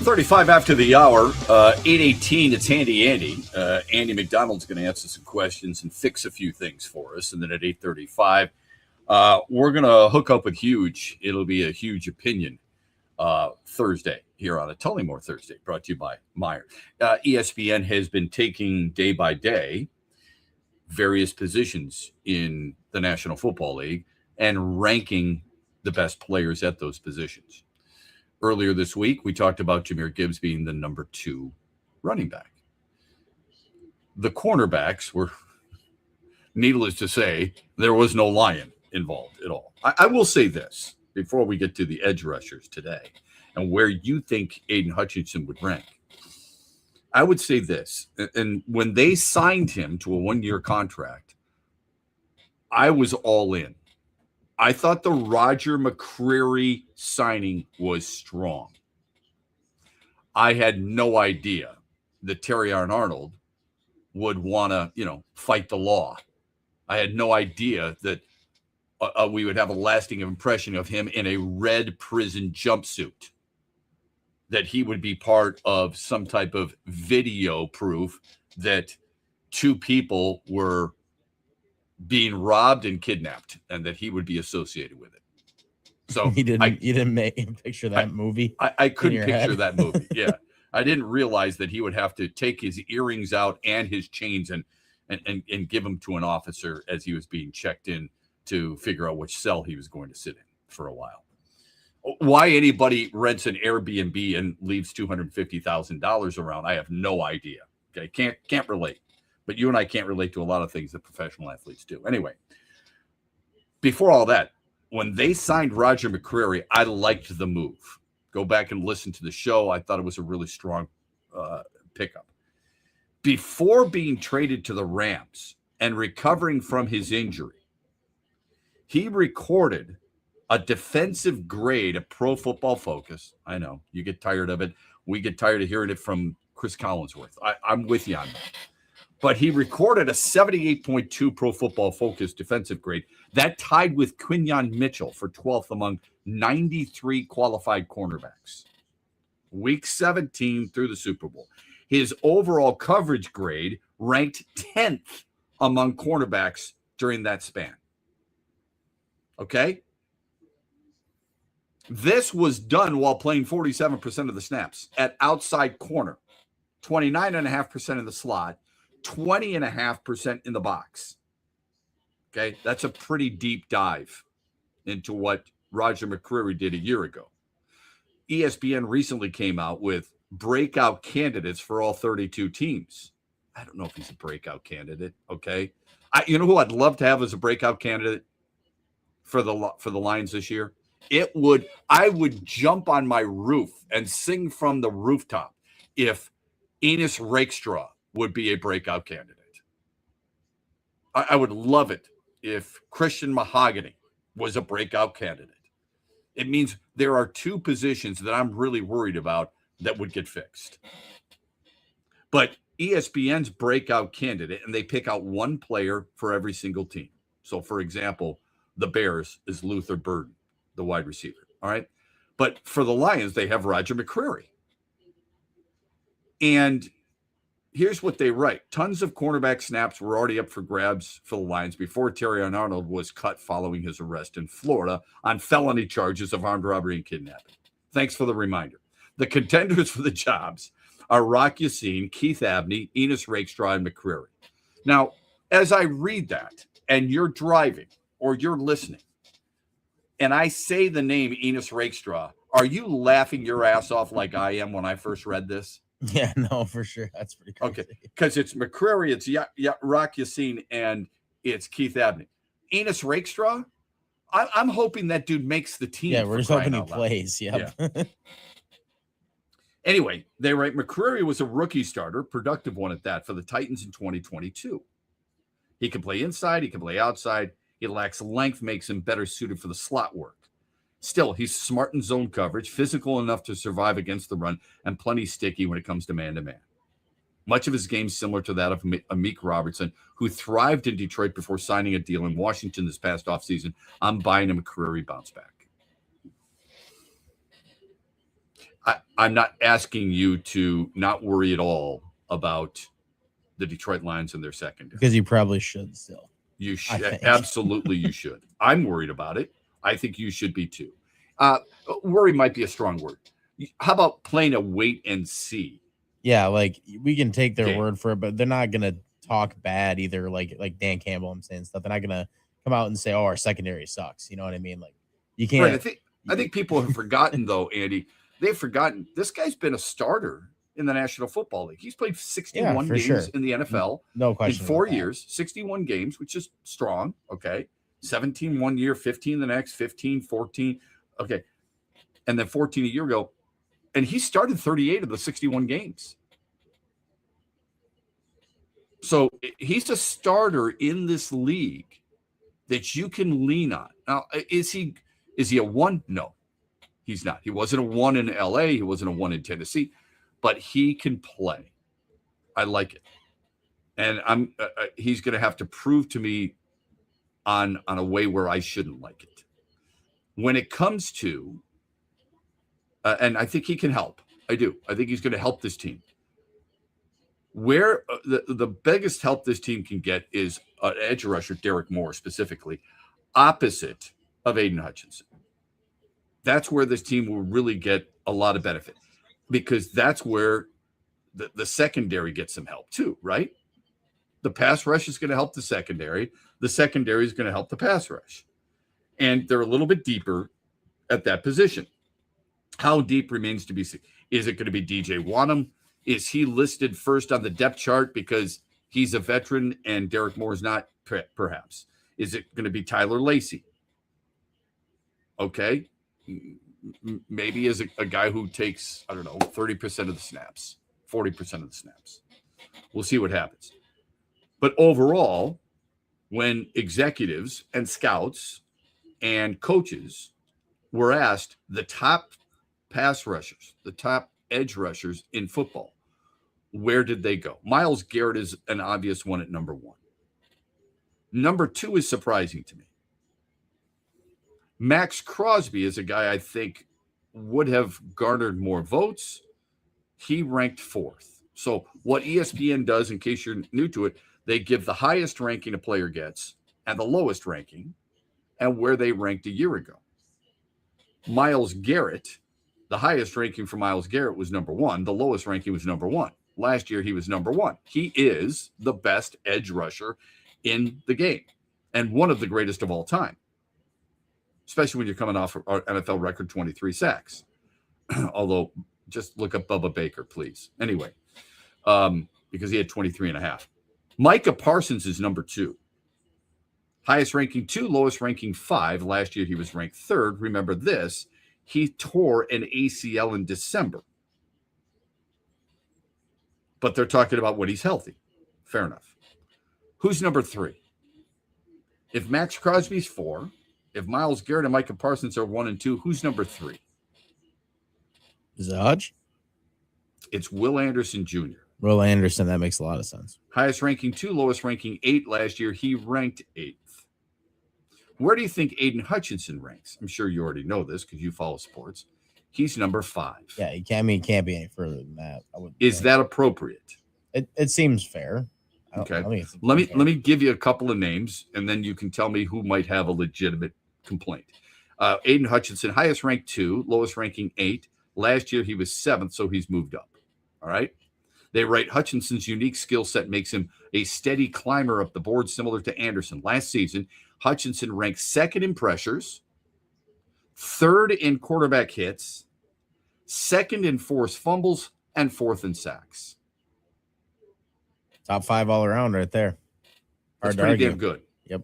Speaker 7: 35 after the hour, 8:18. It's Handy Andy. Andy McDonald's going to answer some questions and fix a few things for us. And then at 8:35, we're going to hook up with Huge. It'll be a Huge Opinion Thursday here on a Tullymore Thursday, brought to you by Meyer. ESPN has been taking day by day various positions in the National Football League and ranking the best players at those positions. Earlier this week, we talked about Jahmyr Gibbs being the number 2 running back. The cornerbacks were, needless to say, there was no Lion involved at all. I will say this before we get to the edge rushers today and where you think Aiden Hutchinson would rank. I would say this, and when they signed him to a 1-year contract, I was all in. I thought the Roger McCreary signing was strong. I had no idea that Terrion Arnold would want to, fight the law. I had no idea that we would have a lasting impression of him in a red prison jumpsuit, that he would be part of some type of video proof that 2 people were being robbed and kidnapped, and that he would be associated with it. So
Speaker 8: you didn't picture that movie.
Speaker 7: I couldn't picture that movie. Yeah. I didn't realize that he would have to take his earrings out and his chains and give them to an officer as he was being checked in to figure out which cell he was going to sit in for a while. Why anybody rents an Airbnb and leaves $250,000 around, I have no idea. Okay. Can't relate. But you and I can't relate to a lot of things that professional athletes do. Anyway, before all that, when they signed Roger McCreary, I liked the move. Go back and listen to the show. I thought it was a really strong pickup. Before being traded to the Rams and recovering from his injury, he recorded a defensive grade at Pro Football Focus. I know, you get tired of it. We get tired of hearing it from Chris Collinsworth. I'm with you on that. But he recorded a 78.2 Pro Football Focus defensive grade that tied with Quinyon Mitchell for 12th among 93 qualified cornerbacks. Week 17 through the Super Bowl. His overall coverage grade ranked 10th among cornerbacks during that span. Okay? This was done while playing 47% of the snaps at outside corner, 29.5% in the slot, 20.5% in the box. Okay, that's a pretty deep dive into what Roger McCreary did a year ago. ESPN recently came out with breakout candidates for all 32 teams. I don't know if he's a breakout candidate. Okay, you know who I'd love to have as a breakout candidate for the Lions this year? I would jump on my roof and sing from the rooftop if Enos Rakestraw would be a breakout candidate. I would love it if Christian Mahogany was a breakout candidate. It means there are 2 positions that I'm really worried about that would get fixed. But ESPN's breakout candidate, and they pick out 1 player for every single team. So, for example, the Bears is Luther Burden, the wide receiver. All right. But for the Lions, they have Roger McCreary. And here's what they write. Tons of cornerback snaps were already up for grabs for the Lions before Terrion Arnold was cut following his arrest in Florida on felony charges of armed robbery and kidnapping. Thanks for the reminder. The contenders for the jobs are Rock Yassin, Keith Abney, Enos Rakestraw, and McCreary. Now, as I read that, and you're driving or you're listening, and I say the name Enos Rakestraw, are you laughing your ass off like I am when I first read this?
Speaker 8: Yeah, no, for sure. That's pretty crazy.
Speaker 7: Okay, because it's McCreary, it's Rock Yassin, and it's Keith Abney. Enos Rakestraw, I'm hoping that dude makes the team.
Speaker 8: Yeah, we're just hoping he plays. Yep.
Speaker 7: Yeah. Anyway, they write McCreary was a rookie starter, productive one at that, for the Titans in 2022. He can play inside, he can play outside. He lacks length, makes him better suited for the slot work. Still, he's smart in zone coverage, physical enough to survive against the run, and plenty sticky when it comes to man-to-man. Much of his game similar to that of Amik Robertson, who thrived in Detroit before signing a deal in Washington this past offseason. I'm buying a McCreary bounce back. I'm not asking you to not worry at all about the Detroit Lions and their secondary.
Speaker 8: Because you probably should still.
Speaker 7: You should. Absolutely, you should. I'm worried about it. I think you should be too. Worry might be a strong word. How about playing a wait and see?
Speaker 8: Yeah, like we can take their word for it, but they're not gonna talk bad either. Like Dan Campbell, I'm saying stuff. They're not gonna come out and say, "Oh, our secondary sucks." You know what I mean? Like you can't.
Speaker 7: Right. I think people have forgotten though, Andy. They've forgotten this guy's been a starter in the National Football League. He's played 61 games in the NFL.
Speaker 8: No question.
Speaker 7: In 4 years, 61 games, which is strong. Okay. 17 one year, 15 the next, 15, 14. Okay. And then 14 a year ago. And he started 38 of the 61 games. So he's a starter in this league that you can lean on. Now, is he a one? No, he's not. He wasn't a one in LA. He wasn't a one in Tennessee, but he can play. I like it. And he's going to have to prove to me on a way where I shouldn't like it. When it comes to, and I think he can help. I do. I think he's going to help this team. Where the biggest help this team can get is an edge rusher, Derek Moore specifically, opposite of Aiden Hutchinson. That's where this team will really get a lot of benefit, because that's where the secondary gets some help too, right? The pass rush is going to help the secondary. The secondary is going to help the pass rush. And they're a little bit deeper at that position. How deep remains to be seen. Is it going to be DJ Wanham? Is he listed first on the depth chart because he's a veteran and Derek Moore's not? Perhaps. Is it going to be Tyler Lacey? Okay. Maybe as a guy who takes, 30% of the snaps, 40% of the snaps. We'll see what happens. But overall, when executives and scouts and coaches were asked the top pass rushers, the top edge rushers in football, where did they go? Myles Garrett is an obvious one at number one. Number two is surprising to me. Max Crosby is a guy I think would have garnered more votes. He ranked fourth. So what ESPN does, in case you're new to it, they give the highest ranking a player gets and the lowest ranking and where they ranked a year ago. Myles Garrett, the highest ranking for Myles Garrett was number one. The lowest ranking was number one. Last year, he was number one. He is the best edge rusher in the game and one of the greatest of all time, especially when you're coming off our NFL record 23 sacks. Although, just look up Bubba Baker, please. Anyway, because he had 23 and a half. Micah Parsons is number two. Highest ranking 2, lowest ranking 5. Last year, he was ranked third. Remember this. He tore an ACL in December. But they're talking about when he's healthy. Fair enough. Who's number 3? If Max Crosby's 4, if Myles Garrett and Micah Parsons are 1 and 2, who's number 3?
Speaker 8: Is it Hodge?
Speaker 7: It's Will Anderson Jr.
Speaker 8: Will Anderson, that makes a lot of sense.
Speaker 7: Highest ranking 2, lowest ranking 8 last year. He ranked 8th. Where do you think Aiden Hutchinson ranks? I'm sure you already know this because you follow sports. He's number 5.
Speaker 8: Yeah, he can't be any further than that.
Speaker 7: Is that appropriate?
Speaker 8: It seems fair.
Speaker 7: Okay. Let me give you a couple of names, and then you can tell me who might have a legitimate complaint. Aiden Hutchinson, highest ranked 2, lowest ranking 8. Last year he was 7th, so he's moved up. All right. They write Hutchinson's unique skill set makes him a steady climber up the board, similar to Anderson. Last season, Hutchinson ranked 2nd in pressures, 3rd in quarterback hits, 2nd in forced fumbles, and 4th in sacks.
Speaker 8: Top 5 all around right there.
Speaker 7: That's pretty damn good.
Speaker 8: Yep.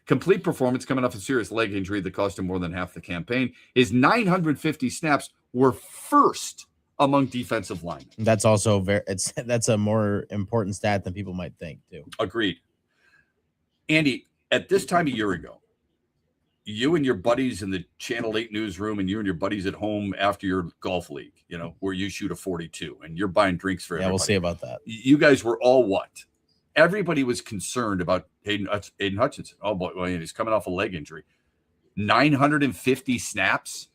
Speaker 7: Complete performance coming off a serious leg injury that cost him more than half the campaign. His 950 snaps were first among defensive linemen.
Speaker 8: That's also that's a more important stat than people might think too.
Speaker 7: Agreed. Andy, at this time a year ago, you and your buddies in the Channel 8 newsroom and you and your buddies at home after your golf league, where you shoot a 42 and you're buying drinks for everybody.
Speaker 8: We'll see about that.
Speaker 7: You guys were all what? Everybody was concerned about Aiden Hutchinson. Oh boy, well, he's coming off a leg injury. 950 snaps.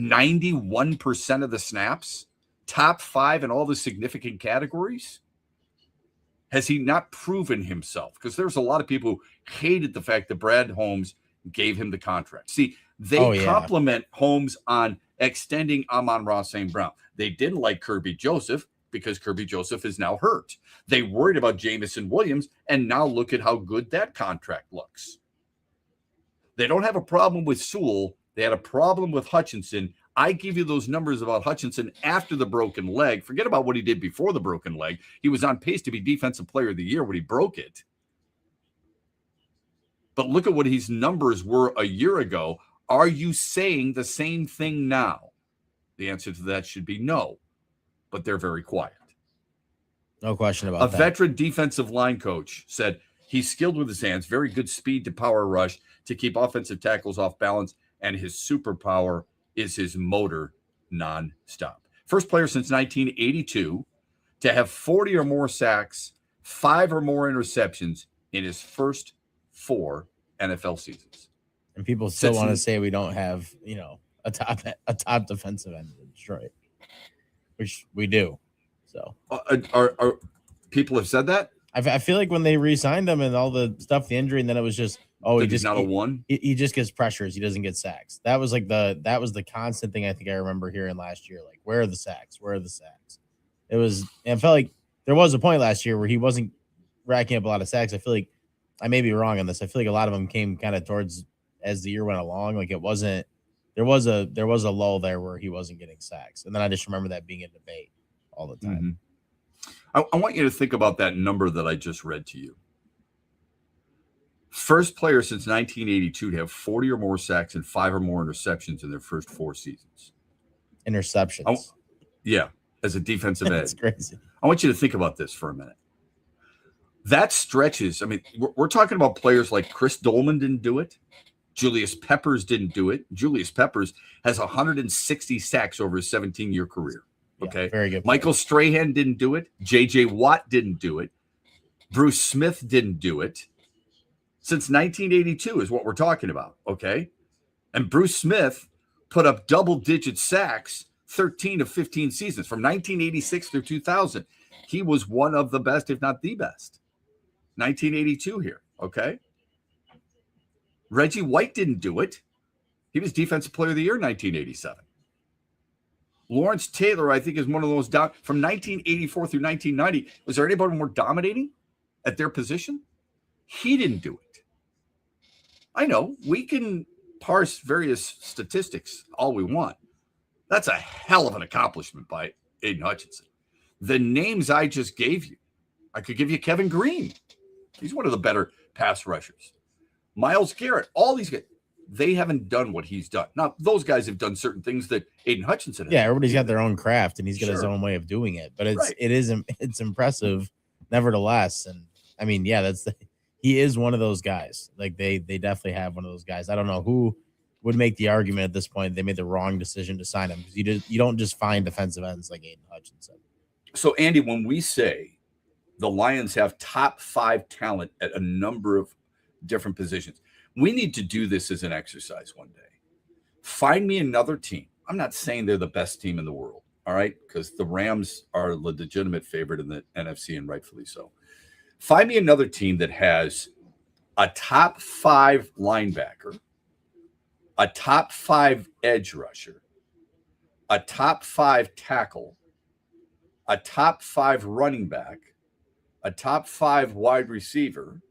Speaker 7: 91% of the snaps, top 5 in all the significant categories? Has he not proven himself? Because there's a lot of people who hated the fact that Brad Holmes gave him the contract. See, they compliment Holmes on extending Amon-Ra St. Brown. They didn't like Kirby Joseph because Kirby Joseph is now hurt. They worried about Jamison Williams, and now look at how good that contract looks. They don't have a problem with Sewell. They had a problem with Hutchinson. I give you those numbers about Hutchinson after the broken leg. Forget about what he did before the broken leg. He was on pace to be Defensive Player of the Year when he broke it. But look at what his numbers were a year ago. Are you saying the same thing now? The answer to that should be no, but they're very quiet.
Speaker 8: No question about that.
Speaker 7: A veteran defensive line coach said he's skilled with his hands, very good speed to power rush to keep offensive tackles off balance, and his superpower is his motor nonstop. First player since 1982 to have 40 or more sacks, 5 or more interceptions in his first 4 NFL seasons.
Speaker 8: And people still want to say we don't have, a top defensive end in Detroit, which we do. So
Speaker 7: are people have said that?
Speaker 8: I feel like when they re-signed him and all the stuff, the injury, and then it was just, he's
Speaker 7: not a one.
Speaker 8: He just gets pressures. He doesn't get sacks. That was the constant thing I think I remember hearing last year. Like, where are the sacks? Where are the sacks? I felt like there was a point last year where he wasn't racking up a lot of sacks. I feel like I may be wrong on this. I feel like a lot of them came kind of towards as the year went along. Like it wasn't. There was a lull there where he wasn't getting sacks, and then I just remember that being a debate all the time.
Speaker 7: Mm-hmm. I want you to think about that number that I just read to you. First player since 1982 to have 40 or more sacks and 5 or more interceptions in their first 4 seasons.
Speaker 8: Interceptions.
Speaker 7: As a defensive end.
Speaker 8: That's crazy.
Speaker 7: I want you to think about this for a minute. That stretches. I mean, we're talking about players like Chris Dolman didn't do it. Julius Peppers didn't do it. Julius Peppers has 160 sacks over his 17-year career. Okay.
Speaker 8: Yeah, very good.
Speaker 7: Michael Strahan didn't do it. J.J. Watt didn't do it. Bruce Smith didn't do it. Since 1982 is what we're talking about. Okay. And Bruce Smith put up double-digit sacks 13 of 15 seasons from 1986 through 2000. He was one of the best, if not the best. 1982 here. Okay. Reggie White didn't do it. He was Defensive Player of the Year in 1987. Lawrence Taylor, I think, is one of those down from 1984 through 1990. Was there anybody more dominating at their position? He didn't do it. I know we can parse various statistics all we want. That's a hell of an accomplishment by Aiden Hutchinson. The names I just gave you, I could give you Kevin Green. He's one of the better pass rushers. Myles Garrett, all these guys. They haven't done what he's done. Now, those guys have done certain things that Aiden Hutchinson has.
Speaker 8: Yeah, everybody's got their own craft, and he's got his own way of doing it. But it's impressive, nevertheless. And I mean, he is one of those guys. Like they definitely have one of those guys. I don't know who would make the argument at this point they made the wrong decision to sign him, because you don't just find defensive ends like Aiden Hutchinson.
Speaker 7: So, Andy, when we say the Lions have top 5 talent at a number of different positions, we need to do this as an exercise one day. Find me another team. I'm not saying they're the best team in the world, all right? Because the Rams are the legitimate favorite in the NFC, and rightfully so. Find me another team that has a top 5 linebacker, a top 5 edge rusher, a top 5 tackle, a top 5 running back, a top 5 wide receiver,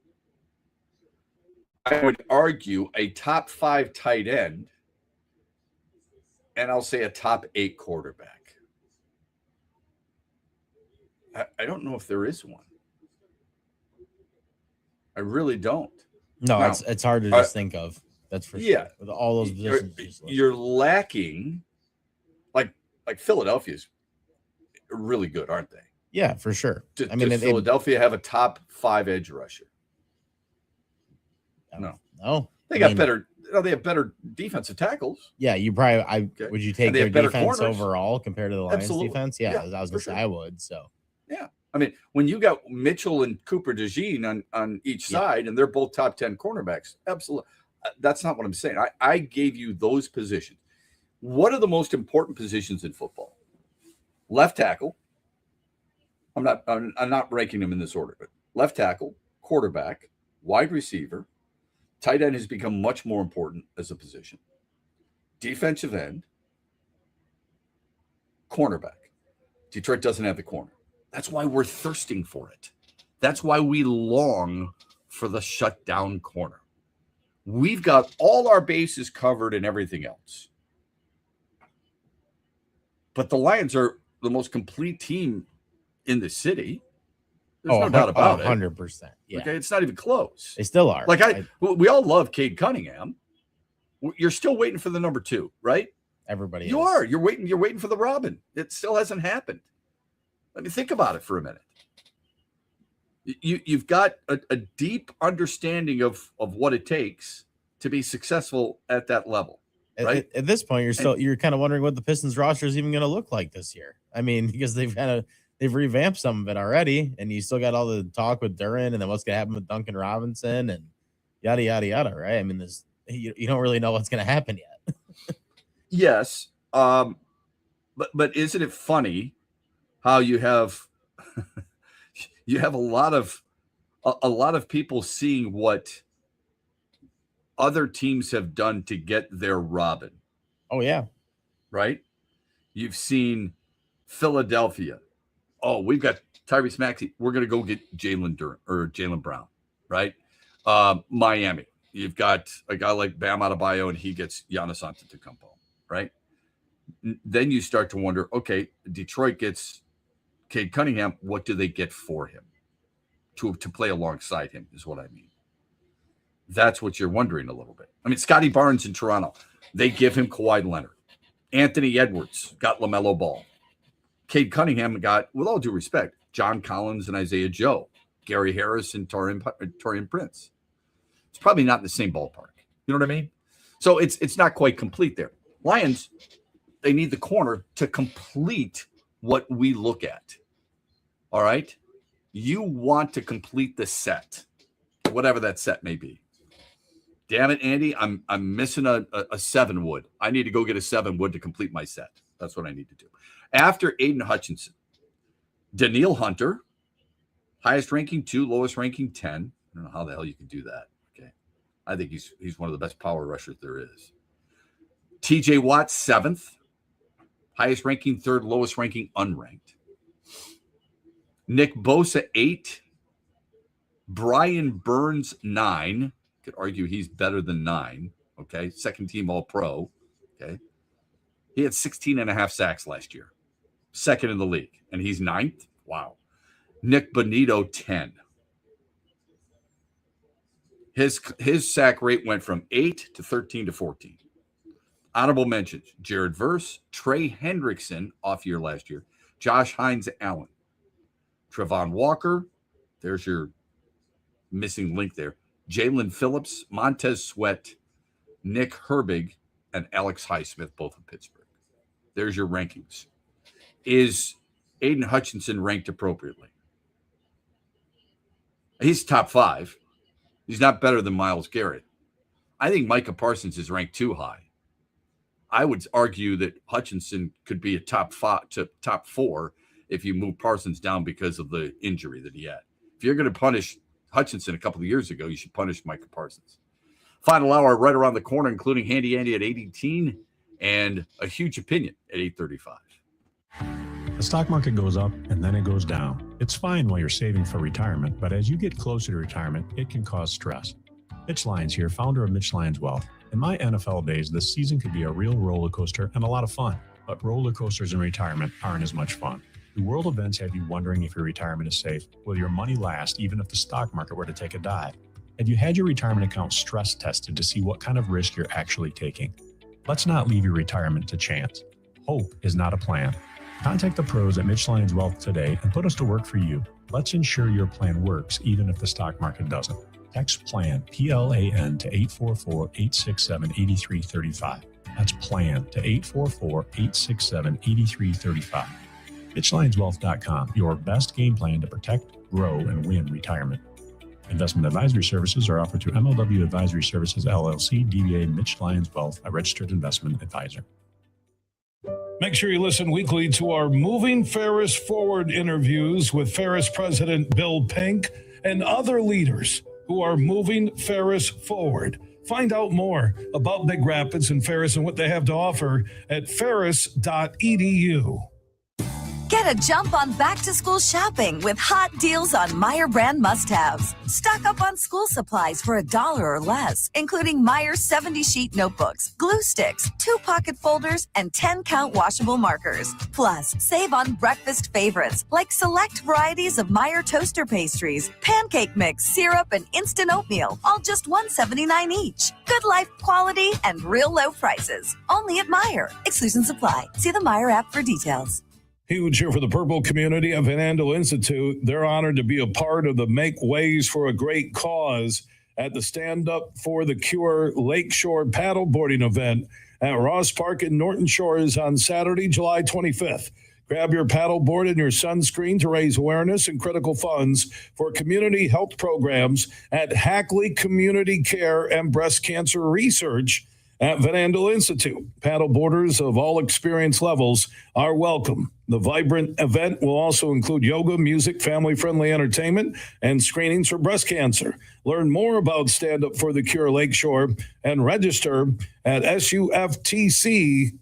Speaker 7: I would argue a top 5 tight end, and I'll say a top 8 quarterback. I don't know if there is one. I really don't.
Speaker 8: No, now, it's hard to just think of. That's for sure.
Speaker 7: Yeah.
Speaker 8: With all those positions.
Speaker 7: You're lacking, like Philadelphia's really good, aren't they?
Speaker 8: Yeah, for sure.
Speaker 7: I mean, does Philadelphia have a top 5 edge rusher?
Speaker 8: No.
Speaker 7: They got better. They have better defensive tackles.
Speaker 8: Yeah, you probably. Would you take their defense overall compared to the Lions defense? Yeah, I was gonna say I would. So.
Speaker 7: Yeah, I mean, when you got Mitchell and Cooper DeJean on each side, and they're both top 10 cornerbacks, absolutely. That's not what I'm saying. I gave you those positions. What are the most important positions in football? Left tackle. I'm not ranking them in this order, but left tackle, quarterback, wide receiver, tight end has become much more important as a position. Defensive end, cornerback. Detroit doesn't have the corner. That's why we're thirsting for it. That's why we long for the shutdown corner. We've got all our bases covered and everything else. But the Lions are the most complete team in the city. There's no doubt about
Speaker 8: 100%. Yeah.
Speaker 7: Okay, it's not even close.
Speaker 8: They still are.
Speaker 7: Like we all love Cade Cunningham. You're still waiting for the number 2, right?
Speaker 8: Everybody
Speaker 7: You
Speaker 8: is.
Speaker 7: are. You're waiting for the Robin. It still hasn't happened. Let me think about it for a minute. You've got a deep understanding of what it takes to be successful at that level, right?
Speaker 8: At this point, you're kind of wondering what the Pistons roster is even going to look like this year. I mean, because they've revamped some of it already, and you still got all the talk with Duran, and then what's going to happen with Duncan Robinson, and yada yada yada, right? I mean, you don't really know what's going to happen yet.
Speaker 7: Yes, but isn't it funny how you have you have a lot of people seeing what other teams have done to get their Robin.
Speaker 8: Oh yeah,
Speaker 7: right. You've seen Philadelphia. Oh, we've got Tyrese Maxey. We're going to go get Jaylen Brown, right? Miami. You've got a guy like Bam Adebayo, and he gets Giannis Antetokounmpo, right? Then you start to wonder, okay, Detroit gets Cade Cunningham. What do they get for him to play alongside him is what I mean. That's what you're wondering a little bit. I mean, Scotty Barnes in Toronto, they give him Kawhi Leonard. Anthony Edwards got LaMelo Ball. Cade Cunningham got, with all due respect, John Collins and Isaiah Joe, Gary Harris and Taurean Prince. It's probably not in the same ballpark. You know what I mean? So it's not quite complete there. Lions, they need the corner to complete what we look at. All right? You want to complete the set, whatever that set may be. Damn it, Andy, I'm missing a 7 wood. I need to go get a 7 wood to complete my set. That's what I need to do. After Aiden Hutchinson, Daniil Hunter, highest ranking 2, lowest ranking 10. I don't know how the hell you can do that. Okay. I think he's one of the best power rushers there is. TJ Watt, 7th, highest ranking 3rd, lowest ranking unranked. Nick Bosa, 8. Brian Burns, 9. Could argue he's better than 9. Okay. 2nd team All-Pro. Okay. He had 16.5 sacks last year. 2nd in the league. And he's 9th. Wow. Nick Bonito, 10. His sack rate went from 8 to 13 to 14. Honorable mentions: Jared Verse, Trey Hendrickson, off year last year, Josh Hines Allen, Trevon Walker, there's your missing link there, Jalen Phillips, Montez Sweat, Nick Herbig, and Alex Highsmith, both of Pittsburgh. There's your rankings. Is Aiden Hutchinson ranked appropriately? He's top 5. He's not better than Myles Garrett. I think Micah Parsons is ranked too high. I would argue that Hutchinson could be a top 5 to top 4 if you move Parsons down because of the injury that he had. If you're going to punish Hutchinson a couple of years ago, you should punish Micah Parsons. Final hour right around the corner, including Handy Andy at 8:18 and a huge opinion at 8:35.
Speaker 14: The stock market goes up and then it goes down. It's fine while you're saving for retirement, but as you get closer to retirement, it can cause stress. Mitch Lyons here, founder of Mitch Lyons Wealth. In my NFL days, this season could be a real roller coaster and a lot of fun, but roller coasters in retirement aren't as much fun. Do world events have you wondering if your retirement is safe? Will your money last even if the stock market were to take a dive? Have you had your retirement account stress tested to see what kind of risk you're actually taking? Let's not leave your retirement to chance. Hope is not a plan. Contact the pros at Mitch Lyons Wealth today and put us to work for you. Let's ensure your plan works even if the stock market doesn't. Text PLAN, P-L-A-N, to 844-867-8335. That's PLAN to 844-867-8335. MitchLyonsWealth.com, your best game plan to protect, grow, and win retirement. Investment advisory services are offered to MLW Advisory Services, LLC, DBA Mitch Lyons Wealth, a registered investment advisor.
Speaker 2: Make sure you listen weekly to our Moving Ferris Forward interviews with Ferris President Bill Pink and other leaders who are moving Ferris forward. Find out more about Big Rapids and Ferris and what they have to offer at ferris.edu.
Speaker 12: Get a jump on back-to-school shopping with hot deals on Meyer brand must-haves. Stock up on school supplies for $1 or less, including Meyer 70-sheet notebooks, glue sticks, 2-pocket folders, and 10-count washable markers. Plus, save on breakfast favorites like select varieties of Meyer toaster pastries, pancake mix, syrup, and instant oatmeal, all just $1.79 each. Good life quality and real low prices. Only at Meyer. Exclusions apply. See the Meyer app for details.
Speaker 2: Huge here for the Purple community of Van Andel Institute. They're honored to be a part of the Make Ways for a Great Cause at the Stand Up for the Cure Lakeshore paddleboarding event at Ross Park in Norton Shores on Saturday, July 25th. Grab your paddleboard and your sunscreen to raise awareness and critical funds for community health programs at Hackley Community Care and Breast Cancer Research at Van Andel Institute. Paddleboarders of all experience levels are welcome. The vibrant event will also include yoga, music, family-friendly entertainment, and screenings for breast cancer. Learn more about Stand Up for the Cure Lakeshore and register at suftc.org.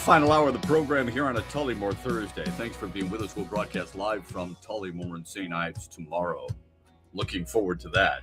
Speaker 7: Final hour of the program here on a Tullymore Thursday. Thanks for being with us. We'll broadcast live from Tullymore and St. Ives tomorrow. Looking forward to that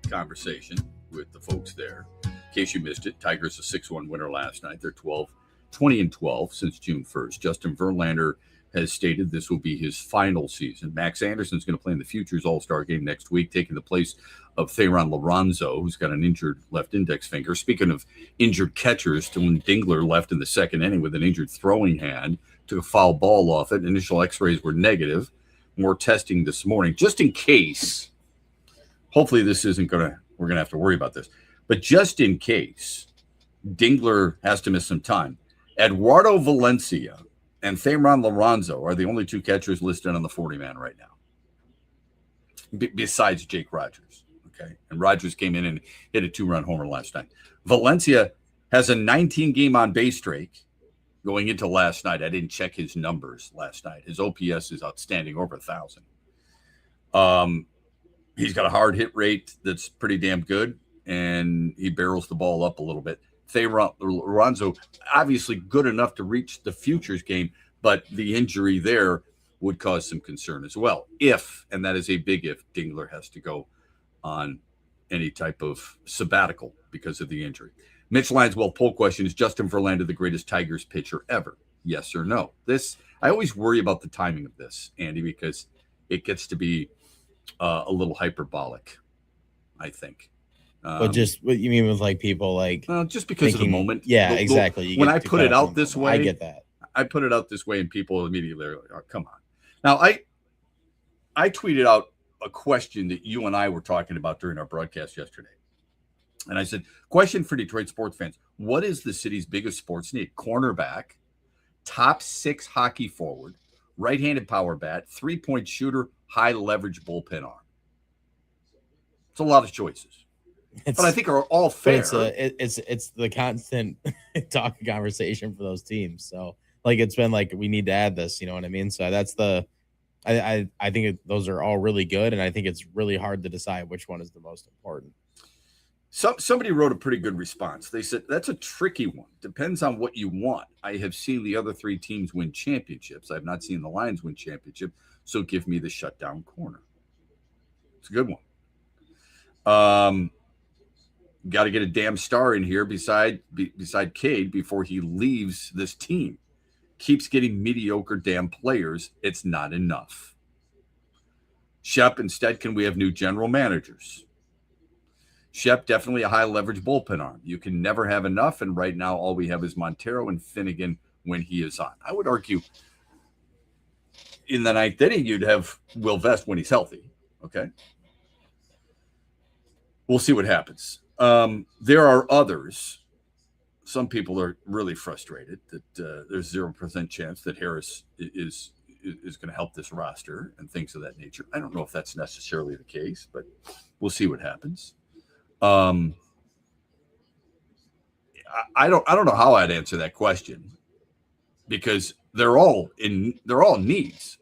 Speaker 7: conversation with the folks there. In case you missed it, Tigers a 6-1 winner last night. They're 20-12 since June 1st. Justin Verlander has stated this will be his final season. Max Anderson's going to play in the Futures All-Star game next week, taking the place of Theron Lorenzo, who's got an injured left index finger. Speaking of injured catchers, Dylan Dingler left in the second inning with an injured throwing hand, took a foul ball off it. Initial x-rays were negative. More testing this morning, just in case. Hopefully this isn't we're going to have to worry about this. But just in case Dingler has to miss some time, Eduardo Valencia and Theron Lorenzo are the only two catchers listed on the 40-man right now, besides Jake Rogers. Okay, and Rogers came in and hit a 2-run homer last night. Valencia has a 19-game on-base streak going into last night. I didn't check his numbers last night. His OPS is outstanding, over 1,000. He's got a hard hit rate that's pretty damn good, and he barrels the ball up a little bit. Theron Lorenzo, obviously good enough to reach the Futures game, but the injury there would cause some concern as well. If, and that is a big if, Dingler has to go on any type of sabbatical because of the injury. Mitch Lanswell poll question: is Justin Verlander the greatest Tigers pitcher ever? Yes or no? I always worry about the timing of this, Andy, because it gets to be a little hyperbolic, I think.
Speaker 8: But just what you mean with like people like
Speaker 7: just because of the moment.
Speaker 8: Yeah, exactly.
Speaker 7: When I put it out this way,
Speaker 8: I get that.
Speaker 7: I put it out this way, and people immediately are like, "Oh, come on." Now, I tweeted out a question that you and I were talking about during our broadcast yesterday. And I said, question for Detroit sports fans: what is the city's biggest sports need? Cornerback, top 6 hockey forward, right-handed power bat, 3-point shooter, high leverage bullpen arm. It's a lot of choices, but I think are all fair.
Speaker 8: It's the constant talking conversation for those teams. So like it's been like we need to add this. You know what I mean? So that's I think those are all really good, and I think it's really hard to decide which one is the most important.
Speaker 7: Somebody wrote a pretty good response. They said, that's a tricky one. Depends on what you want. I have seen the other 3 teams win championships. I have not seen the Lions win championship, so give me the shutdown corner. It's a good one. Got to get a damn star in here beside Cade before he leaves this team. Keeps getting mediocre damn players. It's not enough. Shep, instead, can we have new general managers? Shep, definitely a high leverage bullpen arm. You can never have enough, and right now all we have is Montero and Finnegan when he is on. I would argue in the 9th inning you'd have Will Vest when he's healthy. Okay, we'll see what happens. There are others. Some people are really frustrated that there's 0% chance that Harris is going to help this roster and things of that nature. I don't know if that's necessarily the case, but we'll see what happens. I don't know how I'd answer that question, because they're all needs.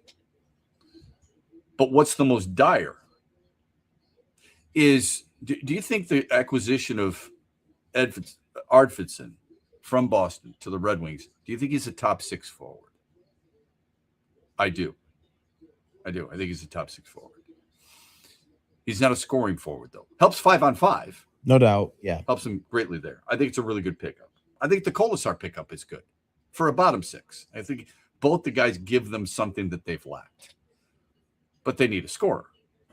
Speaker 7: But what's the most dire is, do you think the acquisition of Arvidsson from Boston to the Red Wings, do you think he's a top 6 forward? I do. I think he's a top 6 forward. He's not a scoring forward, though. Helps 5-on-5.
Speaker 8: No doubt. Yeah.
Speaker 7: Helps him greatly there. I think it's a really good pickup. I think the Kolasar pickup is good for a bottom 6. I think both the guys give them something that they've lacked. But they need a scorer.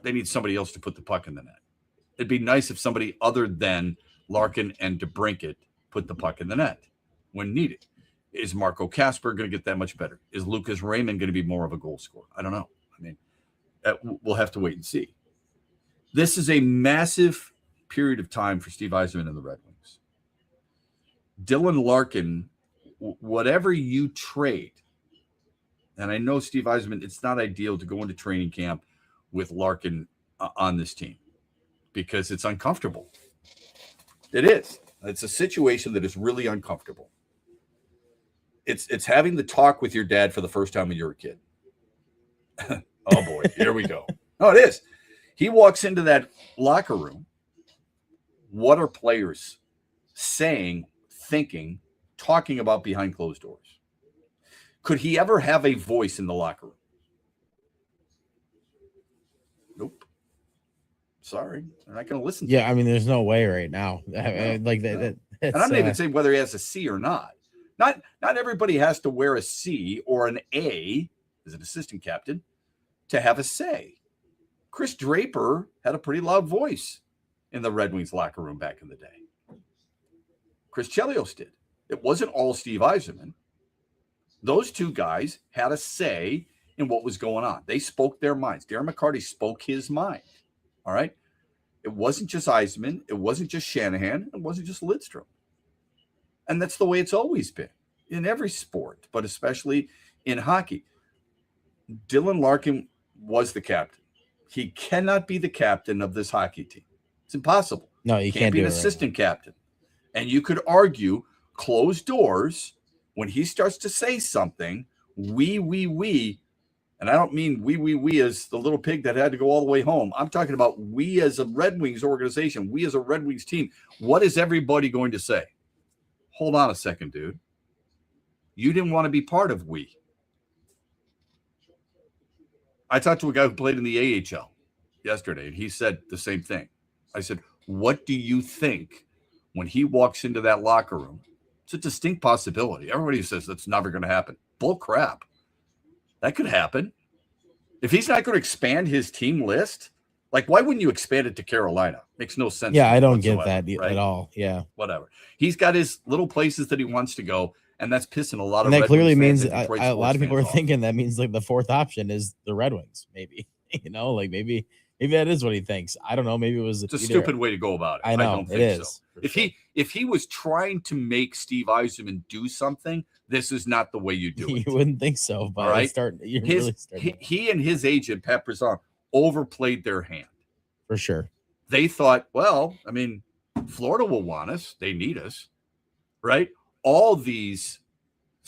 Speaker 7: They need somebody else to put the puck in the net. It'd be nice if somebody other than Larkin and DeBrincat put the puck in the net when needed. Is Marco Kasper going to get that much better? Is Lucas Raymond going to be more of a goal scorer? I don't know. I mean, we'll have to wait and see. This is a massive period of time for Steve Yzerman and the Red Wings. Dylan Larkin, whatever you trade, and I know Steve Yzerman, it's not ideal to go into training camp with Larkin on this team because it's uncomfortable. It is. It's a situation that is really uncomfortable. It's having the talk with your dad for the first time when you're a kid. Oh, boy. Here we go. Oh, it is. He walks into that locker room. What are players saying, thinking, talking about behind closed doors? Could he ever have a voice in the locker room? Nope. Sorry, they're not going to listen to
Speaker 8: Yeah, I mean, there's no way right now. Like that.
Speaker 7: and I'm not even saying whether he has a C or not. Not everybody has to wear a C or an A as an assistant captain to have a say. Chris Draper had a pretty loud voice in the Red Wings locker room back in the day. Chris Chelios did. It wasn't all Steve Yzerman. Those two guys had a say in what was going on. They spoke their minds. Darren McCarty spoke his mind. All right? It wasn't just Yzerman. It wasn't just Shanahan. It wasn't just Lidstrom. And that's the way it's always been in every sport, but especially in hockey. Dylan Larkin was the captain. He cannot be the captain of this hockey team. It's impossible.
Speaker 8: No, you can't
Speaker 7: be
Speaker 8: do
Speaker 7: an
Speaker 8: it
Speaker 7: assistant captain. And you could argue closed doors when he starts to say something, we, and I don't mean we as the little pig that had to go all the way home. I'm talking about we as a Red Wings organization, we as a Red Wings team. What is everybody going to say? Hold on a second, dude. You didn't want to be part of we. I talked to a guy who played in the AHL yesterday, and he said the same thing. I said, what do you think when he walks into that locker room? It's a distinct possibility. Everybody says that's never going to happen. Bull crap. That could happen. If he's not going to expand his team list, like, why wouldn't you expand it to Carolina? Makes no sense.
Speaker 8: Yeah, I don't get that at all. Yeah.
Speaker 7: Whatever. He's got his little places that he wants to go, and that's pissing a lot of
Speaker 8: And that
Speaker 7: Red
Speaker 8: clearly
Speaker 7: Wings
Speaker 8: means
Speaker 7: fans and
Speaker 8: a lot of people are
Speaker 7: Detroit sports fans
Speaker 8: thinking that means like the fourth option is the Red Wings, maybe. Like maybe that is what he thinks. I don't know. Maybe it was
Speaker 7: It's a stupid way to go about it.
Speaker 8: I know,
Speaker 7: don't think
Speaker 8: it is.
Speaker 7: so. If he was trying to make Steve Yzerman do something, this is not the way you do it.
Speaker 8: You wouldn't think so, but
Speaker 7: All right? He and his agent, Pat Brisson, overplayed their hand.
Speaker 8: For sure.
Speaker 7: They thought, well, I mean, Florida will want us. They need us, right? All these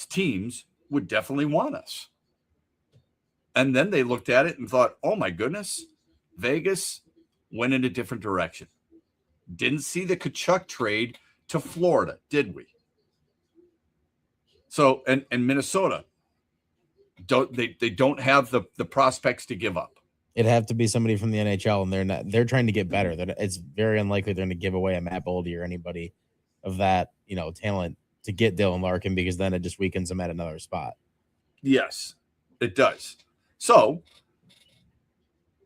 Speaker 7: teams would definitely want us. And then they looked at it and thought, oh, my goodness, Vegas went in a different direction. Didn't see the Tkachuk trade to Florida, did we? So, and Minnesota, they don't have the prospects to give up.
Speaker 8: It'd have to be somebody from the NHL, and they're trying to get better. It's very unlikely they're going to give away a Matt Boldy or anybody of that, talent to get Dylan Larkin, because then it just weakens them at another spot.
Speaker 7: Yes, it does. So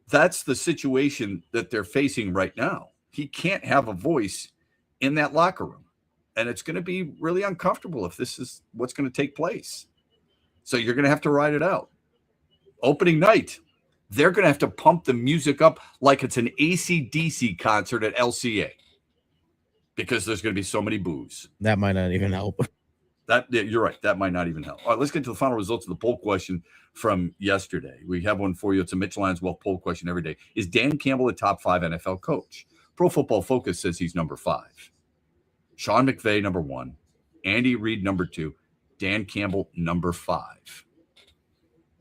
Speaker 7: that's the situation that they're facing right now. He can't have a voice in that locker room, and it's going to be really uncomfortable if this is what's going to take place. So you're going to have to ride it out. Opening night, they're going to have to pump the music up like it's an AC/DC concert at LCA, because there's going to be so many boos.
Speaker 8: That might not even help.
Speaker 7: You're right. That might not even help. All right, let's get to the final results of the poll question from yesterday. We have one for you. It's a Mitch Lanswell poll question every day. Is Dan Campbell a top 5 NFL coach? Pro Football Focus says he's number 5. Sean McVay, number 1. Andy Reid, number 2. Dan Campbell, number 5.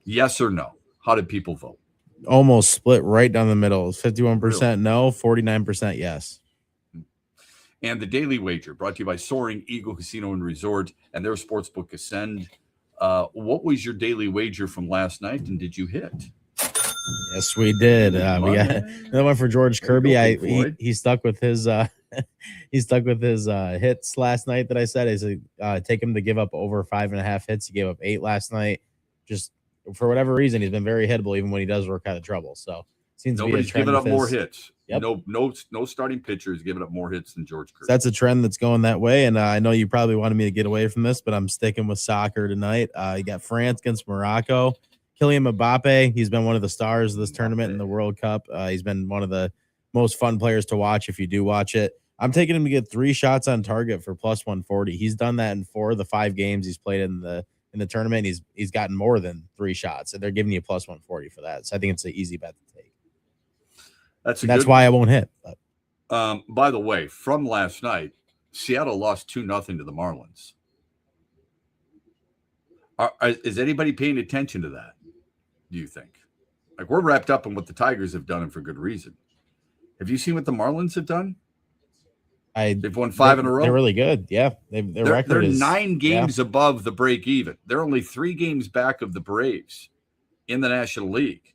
Speaker 7: Yes or no? How did people vote?
Speaker 8: Almost split right down the middle. 51% no, 49% yes.
Speaker 7: And the Daily Wager, brought to you by Soaring Eagle Casino and Resort and their sportsbook Ascend. What was your daily wager from last night, and did you hit?
Speaker 8: Yes, we did. We got another one for George Kirby. He stuck with his hits last night that I said. I said take him to give up over 5.5 hits. He gave up 8 last night. Just for whatever reason, he's been very hittable even when he does work out of trouble. So seems
Speaker 7: nobody's
Speaker 8: to be a trend
Speaker 7: giving up
Speaker 8: with
Speaker 7: more
Speaker 8: his,
Speaker 7: hits.
Speaker 8: Yep.
Speaker 7: No starting pitcher is giving up more hits than George Kirby.
Speaker 8: That's a trend that's going that way. And I know you probably wanted me to get away from this, but I'm sticking with soccer tonight. You got France against Morocco. Kylian Mbappe, he's been one of the stars of this tournament in the World Cup. He's been one of the most fun players to watch if you do watch it. I'm taking him to get 3 shots on target for plus 140. He's done that in 4 of the 5 games he's played in the tournament. He's gotten more than 3 shots, and they're giving you plus 140 for that. So I think it's an easy bet to take. That's why I won't hit. But.
Speaker 7: By the way, from last night, Seattle lost 2-0 to the Marlins. Is anybody paying attention to that, do you think? Like, we're wrapped up in what the Tigers have done, and for good reason. Have you seen what the Marlins have done? They've won 5 in a row.
Speaker 8: They're really good. Yeah. Their record
Speaker 7: they're
Speaker 8: is
Speaker 7: 9 games above the break even. They're only 3 games back of the Braves in the National League.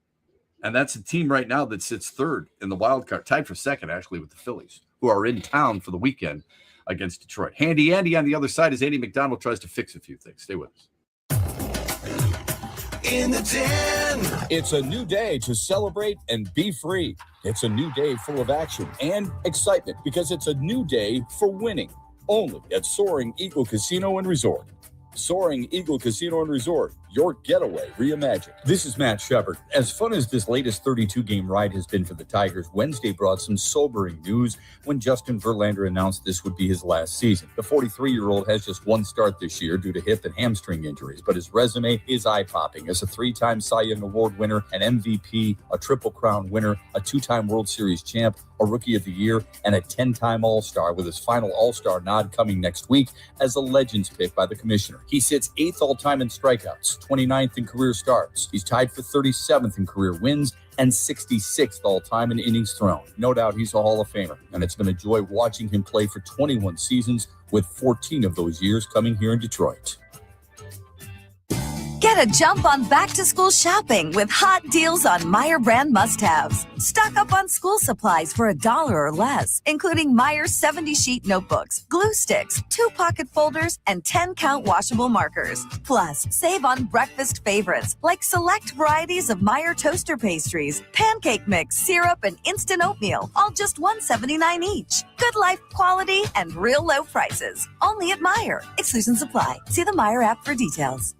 Speaker 7: And that's a team right now that sits third in the wild card, tied for second, actually, with the Phillies, who are in town for the weekend against Detroit. Handy Andy on the other side as Andy McDonald tries to fix a few things. Stay with us.
Speaker 17: In the Den. It's a new day to celebrate and be free. It's a new day full of action and excitement because it's a new day for winning. Only at Soaring Eagle Casino and Resort. Soaring Eagle Casino and Resort, your getaway reimagined. This is Matt Shepard. As fun as this latest 32-game ride has been for the Tigers, Wednesday brought some sobering news when Justin Verlander announced this would be his last season. The 43-year-old has just one start this year due to hip and hamstring injuries, but his resume is eye-popping as a 3-time Cy Young Award winner, an MVP, a Triple Crown winner, a 2-time World Series champ, a Rookie of the Year, and a 10-time All-Star, with his final All-Star nod coming next week as a Legends pick by the commissioner. He sits 8th all-time in strikeouts, 29th in career starts. He's tied for 37th in career wins and 66th all-time in innings thrown. No doubt he's a Hall of Famer, and it's been a joy watching him play for 21 seasons, with 14 of those years coming here in Detroit.
Speaker 12: Get a jump on back-to-school shopping with hot deals on Meyer brand must-haves. Stock up on school supplies for $1 or less, including Meyer 70-sheet notebooks, glue sticks, 2 pocket folders, and 10-count washable markers. Plus, save on breakfast favorites like select varieties of Meyer toaster pastries, pancake mix, syrup, and instant oatmeal, all just $1.79 each. Good life quality and real low prices. Only at Meyer. Exclusions apply. See the Meyer app for details.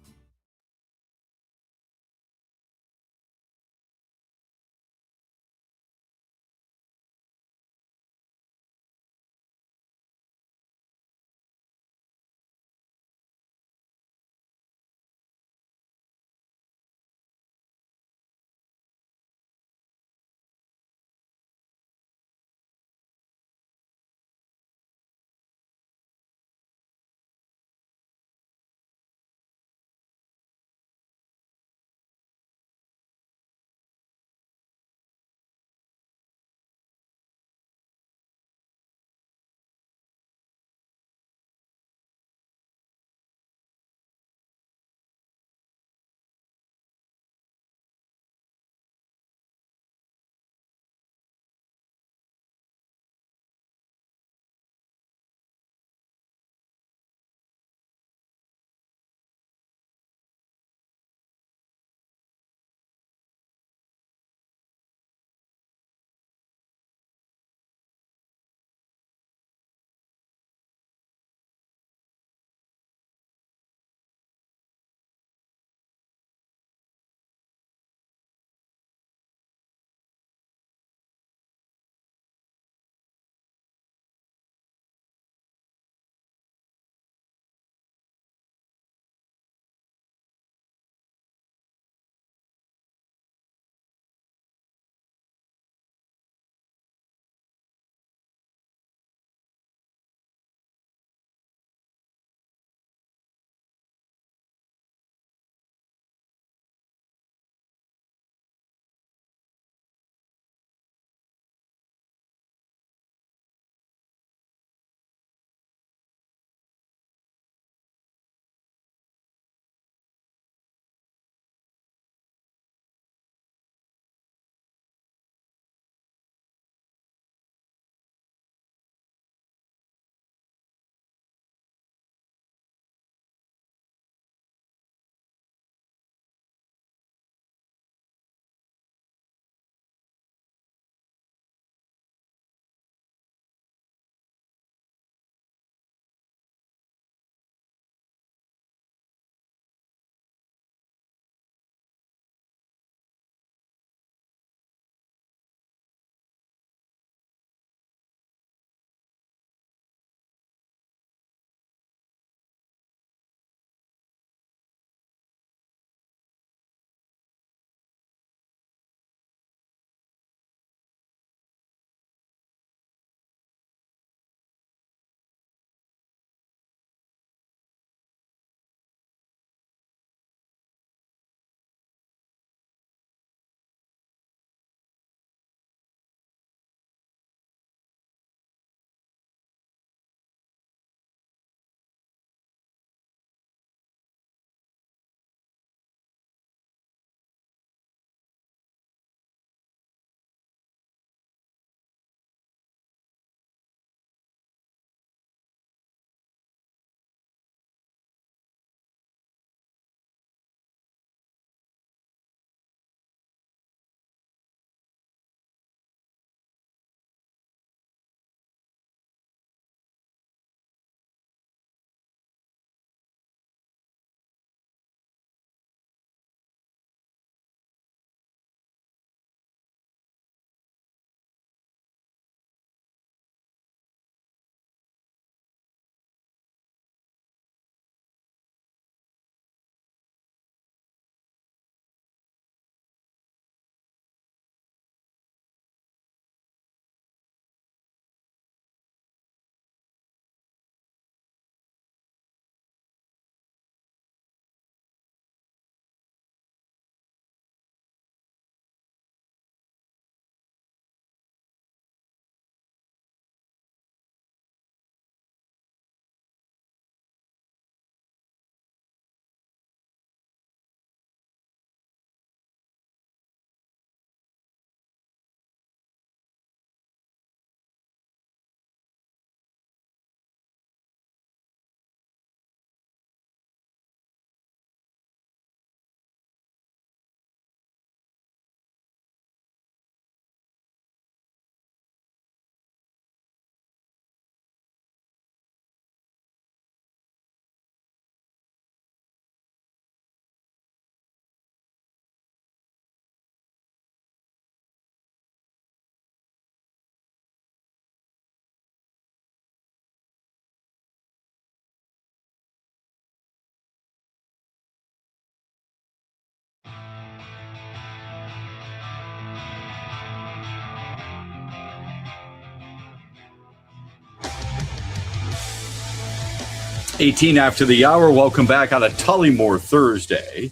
Speaker 7: 18 after the hour. Welcome back on a Tullymore Thursday.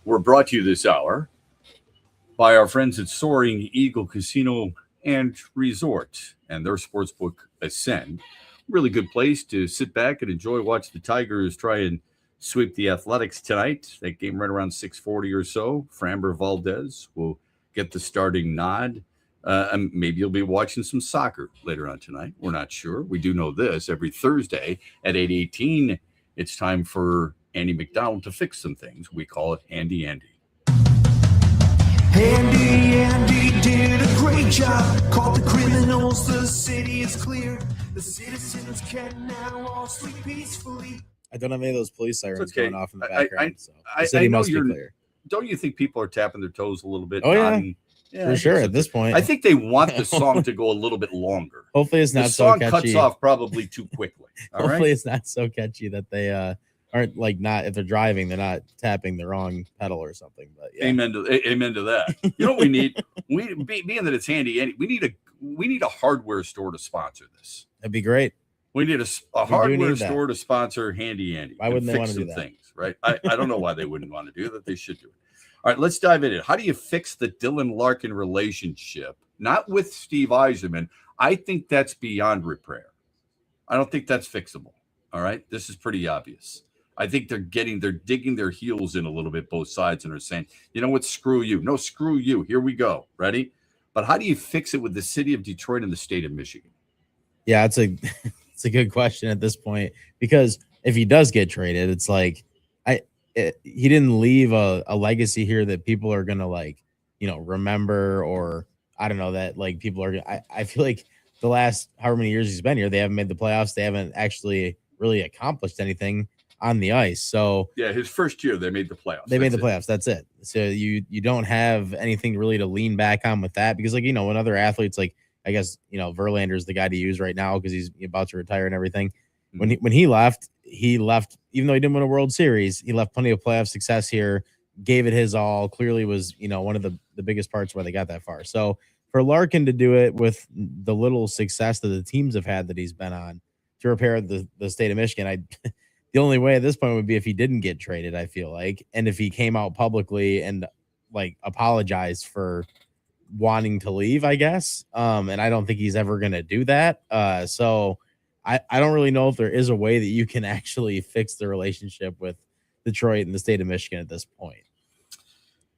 Speaker 7: We're brought to you this hour by our friends at Soaring Eagle Casino and Resort and their sportsbook Ascend. Really good place to sit back and enjoy, watch the Tigers try and sweep the Athletics tonight. That game right around 6:40 or so. Framber Valdez will get the starting nod. And maybe you'll be watching some soccer later on tonight. We're not sure. We do know this. Every Thursday at 8:18, it's time for Andy McDonald to fix some things. We call it Andy.
Speaker 18: Andy did a great job. Caught the criminals, the city is clear. The citizens can now all sleep peacefully.
Speaker 8: I don't have any of those police sirens going off in the background. So
Speaker 7: I
Speaker 8: the city
Speaker 7: know
Speaker 8: must be
Speaker 7: you're.
Speaker 8: clear.
Speaker 7: Don't you think people are tapping their toes a little bit?
Speaker 8: Oh, yeah.
Speaker 7: nodding?
Speaker 8: For
Speaker 7: I
Speaker 8: sure.
Speaker 7: guess
Speaker 8: At this point,
Speaker 7: I think they want the song to go a little bit longer.
Speaker 8: Hopefully, it's not
Speaker 7: the
Speaker 8: so
Speaker 7: song
Speaker 8: catchy.
Speaker 7: cuts off probably too quickly. All
Speaker 8: Hopefully,
Speaker 7: right?
Speaker 8: it's not so catchy that they aren't like not if they're driving, they're not tapping the wrong pedal or something. But yeah.
Speaker 7: Amen to that. You know what we need? Being that it's handy, we need a hardware store to sponsor this.
Speaker 8: That'd be great.
Speaker 7: We need a hardware store to sponsor Handy Andy.
Speaker 8: Why wouldn't they want
Speaker 7: fix
Speaker 8: to do
Speaker 7: some
Speaker 8: that?
Speaker 7: things, right? I don't know why they wouldn't want to do that. They should do it. All right, let's dive into it. How do you fix the Dylan Larkin relationship? Not with Steve Yzerman. I think that's beyond repair. I don't think that's fixable. All right, this is pretty obvious. I think they're digging their heels in a little bit, both sides, and are saying, you know what, screw you. No, screw you. Here we go. Ready? But how do you fix it with the city of Detroit and the state of Michigan?
Speaker 8: Yeah, it's a good question at this point, because if he does get traded, it's like he didn't leave a legacy here that people are gonna remember, or I don't know, that like people are. I feel like the last however many years he's been here, they haven't made the playoffs. They haven't actually really accomplished anything on the ice. So
Speaker 7: yeah, his first year they made the playoffs.
Speaker 8: They made the playoffs. That's it. So you don't have anything really to lean back on with that, because when other athletes, like I guess Verlander's the guy to use right now because he's about to retire and everything.
Speaker 7: Mm-hmm.
Speaker 8: When he left, even though he didn't win a World Series, he left plenty of playoff success here, gave it his all, clearly was one of the biggest parts why they got that far. So for Larkin to do it with the little success that the teams have had that he's been on to repair the state of Michigan, the only way at this point would be if he didn't get traded, I feel like, and if he came out publicly and apologized for wanting to leave, I guess. And I don't think he's ever going to do that. So I don't really know if there is a way that you can actually fix the relationship with Detroit and the state of Michigan at this point.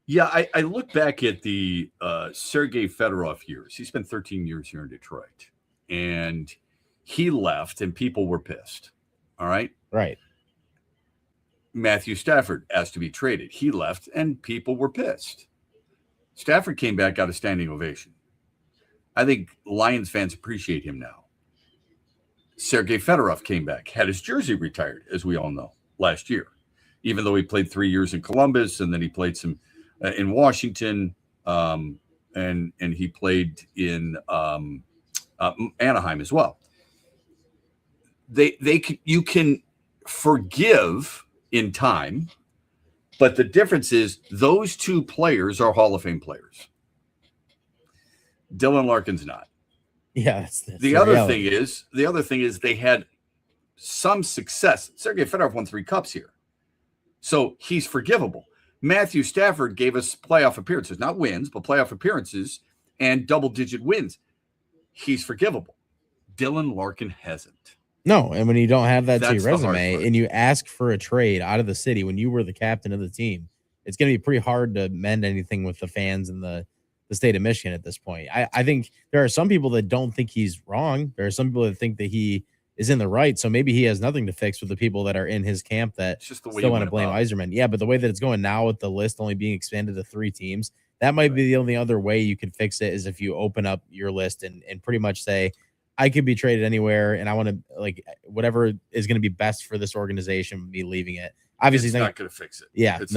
Speaker 7: Yeah, I look back at the Sergei Fedorov years. He spent 13 years here in Detroit, and he left, and people were pissed. All right?
Speaker 8: Right.
Speaker 7: Matthew Stafford asked to be traded. He left, and people were pissed. Stafford came back, got a standing ovation. I think Lions fans appreciate him now. Sergei Fedorov came back, had his jersey retired, as we all know, last year, even though he played 3 years in Columbus, and then he played some in Washington, and he played in Anaheim as well. You can forgive in time, but the difference is those two players are Hall of Fame players. Dylan Larkin's not.
Speaker 8: Yeah, that's
Speaker 7: the other thing is they had some success. Sergei Fedorov won 3 cups here, so he's forgivable. Matthew Stafford gave us playoff appearances, not wins, but playoff appearances and double-digit wins. He's forgivable. Dylan Larkin hasn't.
Speaker 8: No, and when you don't have that to
Speaker 7: That's
Speaker 8: your
Speaker 7: the hard
Speaker 8: resume
Speaker 7: part.
Speaker 8: and you ask for a trade out of the city when you were the captain of the team, it's going to be pretty hard to mend anything with the fans and the state of Michigan at this point. I think there are some people that don't think he's wrong. There are some people that think that he is in the right. So maybe he has nothing to fix with the people that are in his camp that
Speaker 7: just the way
Speaker 8: still
Speaker 7: you
Speaker 8: want to
Speaker 7: went
Speaker 8: blame
Speaker 7: about it.
Speaker 8: Yzerman. Yeah, but the way that it's going now with the list only being expanded to 3 teams, that might be the only other way you could fix it, is if you open up your list and pretty much say, I could be traded anywhere, and I want to whatever is going to be best for this organization, be leaving it. Obviously,
Speaker 7: it's not going to fix it.
Speaker 8: Yeah, it's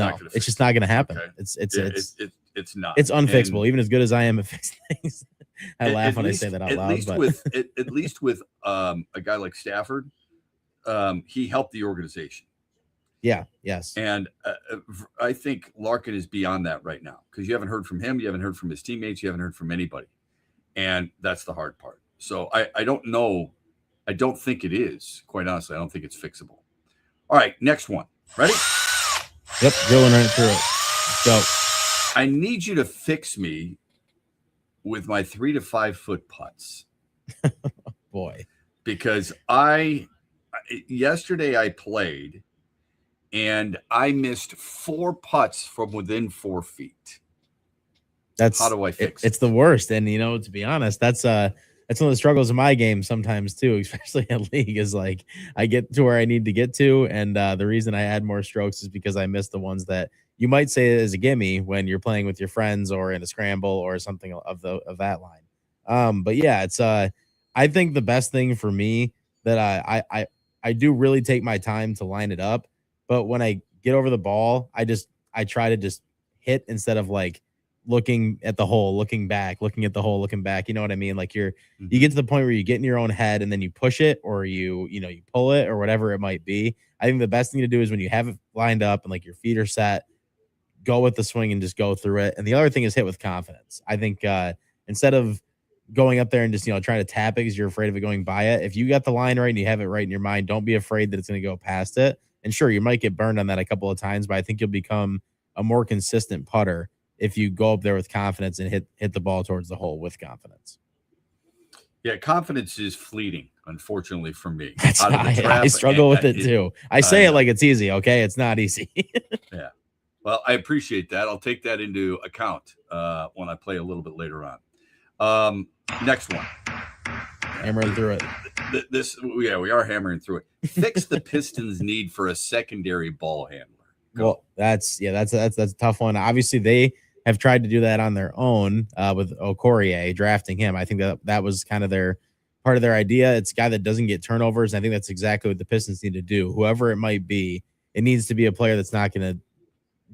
Speaker 8: just not going to happen.
Speaker 7: Okay.
Speaker 8: It's
Speaker 7: not.
Speaker 8: It's unfixable.
Speaker 7: And
Speaker 8: Even as good as I am at fixing things, I laugh when I say that out
Speaker 7: at
Speaker 8: loud.
Speaker 7: Least
Speaker 8: but
Speaker 7: at least with a guy like Stafford, he helped the organization.
Speaker 8: Yeah. Yes.
Speaker 7: And I think Larkin is beyond that right now, because you haven't heard from him, you haven't heard from his teammates, you haven't heard from anybody, and that's the hard part. So I don't know I don't think it is. Quite honestly, I don't think it's fixable. All right, next one. Ready?
Speaker 8: Yep, going right through it. Let's go.
Speaker 7: I need you to fix me with my 3 to 5 foot putts.
Speaker 8: Boy.
Speaker 7: Because yesterday I played and I missed 4 putts from within 4 feet. How do I fix it?
Speaker 8: It's the worst. And, to be honest, that's one of the struggles of my game sometimes too, especially at league, is like I get to where I need to get to. And the reason I add more strokes is because I miss the ones that you might say is a gimme when you're playing with your friends or in a scramble or something of that line. But yeah, it's I think the best thing for me that I do really take my time to line it up. But when I get over the ball, I try to just hit instead of like looking at the hole, looking back, looking at the hole, looking back. You know what I mean? Like you get to the point where you get in your own head and then you push it or you pull it or whatever it might be. I think the best thing to do is when you have it lined up and like your feet are set, go with the swing and just go through it. And the other thing is hit with confidence. I think instead of going up there and just, trying to tap it because you're afraid of it going by it, if you got the line right and you have it right in your mind, don't be afraid that it's going to go past it. And sure, you might get burned on that a couple of times, but I think you'll become a more consistent putter if you go up there with confidence and hit the ball towards the hole with confidence.
Speaker 7: Yeah, confidence is fleeting, unfortunately, for me.
Speaker 8: I struggle with it too. I say it like it's easy, okay? It's not easy.
Speaker 7: Yeah. Well, I appreciate that. I'll take that into account when I play a little bit later on. Next one.
Speaker 8: Hammering through it.
Speaker 7: We are hammering through it. Fix the Pistons' need for a secondary ball handler.
Speaker 8: Well, that's a tough one. Obviously, they have tried to do that on their own with Okorie, drafting him. I think that was kind of part of their idea. It's a guy that doesn't get turnovers. And I think that's exactly what the Pistons need to do. Whoever it might be, it needs to be a player that's not going to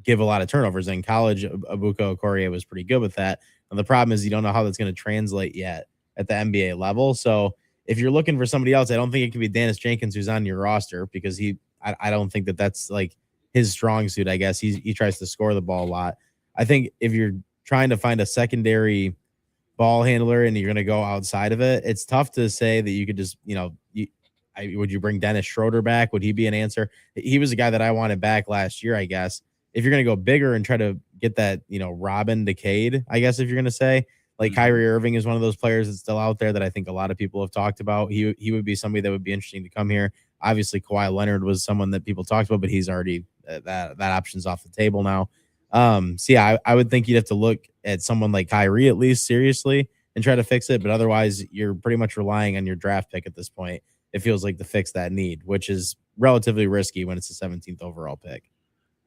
Speaker 8: give a lot of turnovers. In college, Abuka Okorie was pretty good with that. And the problem is you don't know how that's going to translate yet at the NBA level. So if you're looking for somebody else, I don't think it can be Dennis Jenkins who's on your roster because I don't think that's like his strong suit. I guess he tries to score the ball a lot. I think if you're trying to find a secondary ball handler and you're going to go outside of it, it's tough to say that you could just, would you bring Dennis Schroeder back? Would he be an answer? He was a guy that I wanted back last year, I guess. If you're going to go bigger and try to get that, Robin Decade, I guess, if you're going to say, like Kyrie Irving is one of those players that's still out there that I think a lot of people have talked about. He would be somebody that would be interesting to come here. Obviously, Kawhi Leonard was someone that people talked about, but he's already that option's off the table now. So yeah, I would think you'd have to look at someone like Kyrie at least seriously and try to fix it. But otherwise, you're pretty much relying on your draft pick at this point. It feels like to fix that need, which is relatively risky when it's the 17th overall pick.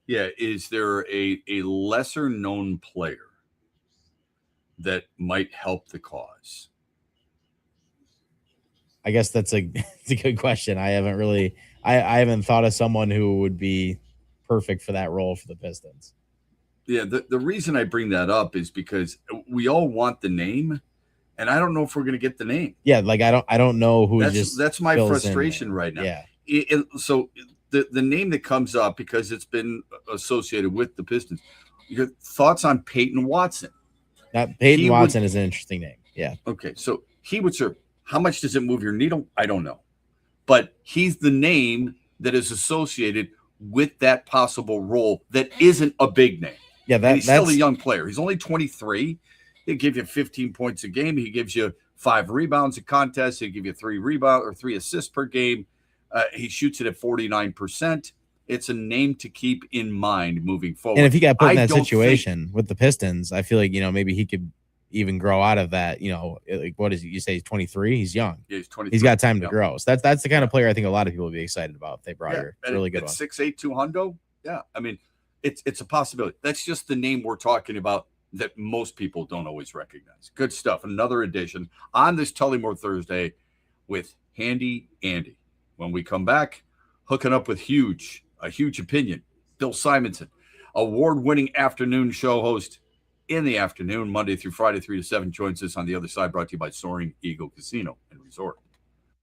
Speaker 7: Yeah. Is there a lesser known player that might help the cause?
Speaker 8: I guess that's a good question. I haven't thought of someone who would be perfect for that role for the Pistons.
Speaker 7: Yeah, the reason I bring that up is because we all want the name, and I don't know if we're going to get the name.
Speaker 8: Yeah, like I don't know who.
Speaker 7: That's my frustration right now.
Speaker 8: Yeah.
Speaker 7: So the name that comes up because it's been associated with the Pistons. Your thoughts on Peyton Watson?
Speaker 8: Peyton Watson is an interesting name. Yeah.
Speaker 7: Okay, so he would serve. How much does it move your needle? I don't know, but he's the name that is associated with that possible role that isn't a big name.
Speaker 8: Yeah,
Speaker 7: he's still a young player. He's only 23. He'll give you 15 points a game. He gives you 5 rebounds a contest. He'll give you 3 rebounds or 3 assists per game. He shoots it at 49%. It's a name to keep in mind moving forward.
Speaker 8: And if he got put in that situation with the Pistons, I feel like, maybe he could even grow out of that. Like what is it? You say he's 23? He's young.
Speaker 7: Yeah, he's 23.
Speaker 8: He's got time to grow. So that's the kind of player I think a lot of people would be excited about if they brought her. It's a really good one.
Speaker 7: 6'8", 200. Yeah, I mean, it's a possibility. That's just the name we're talking about that most people don't always recognize. Good stuff. Another edition on this Tullymore Thursday with Handy Andy. When we come back, hooking up with a huge opinion, Bill Simonson, award-winning afternoon show host in the afternoon, Monday through Friday, 3 to 7, joins us on the other side, brought to you by Soaring Eagle Casino and Resort.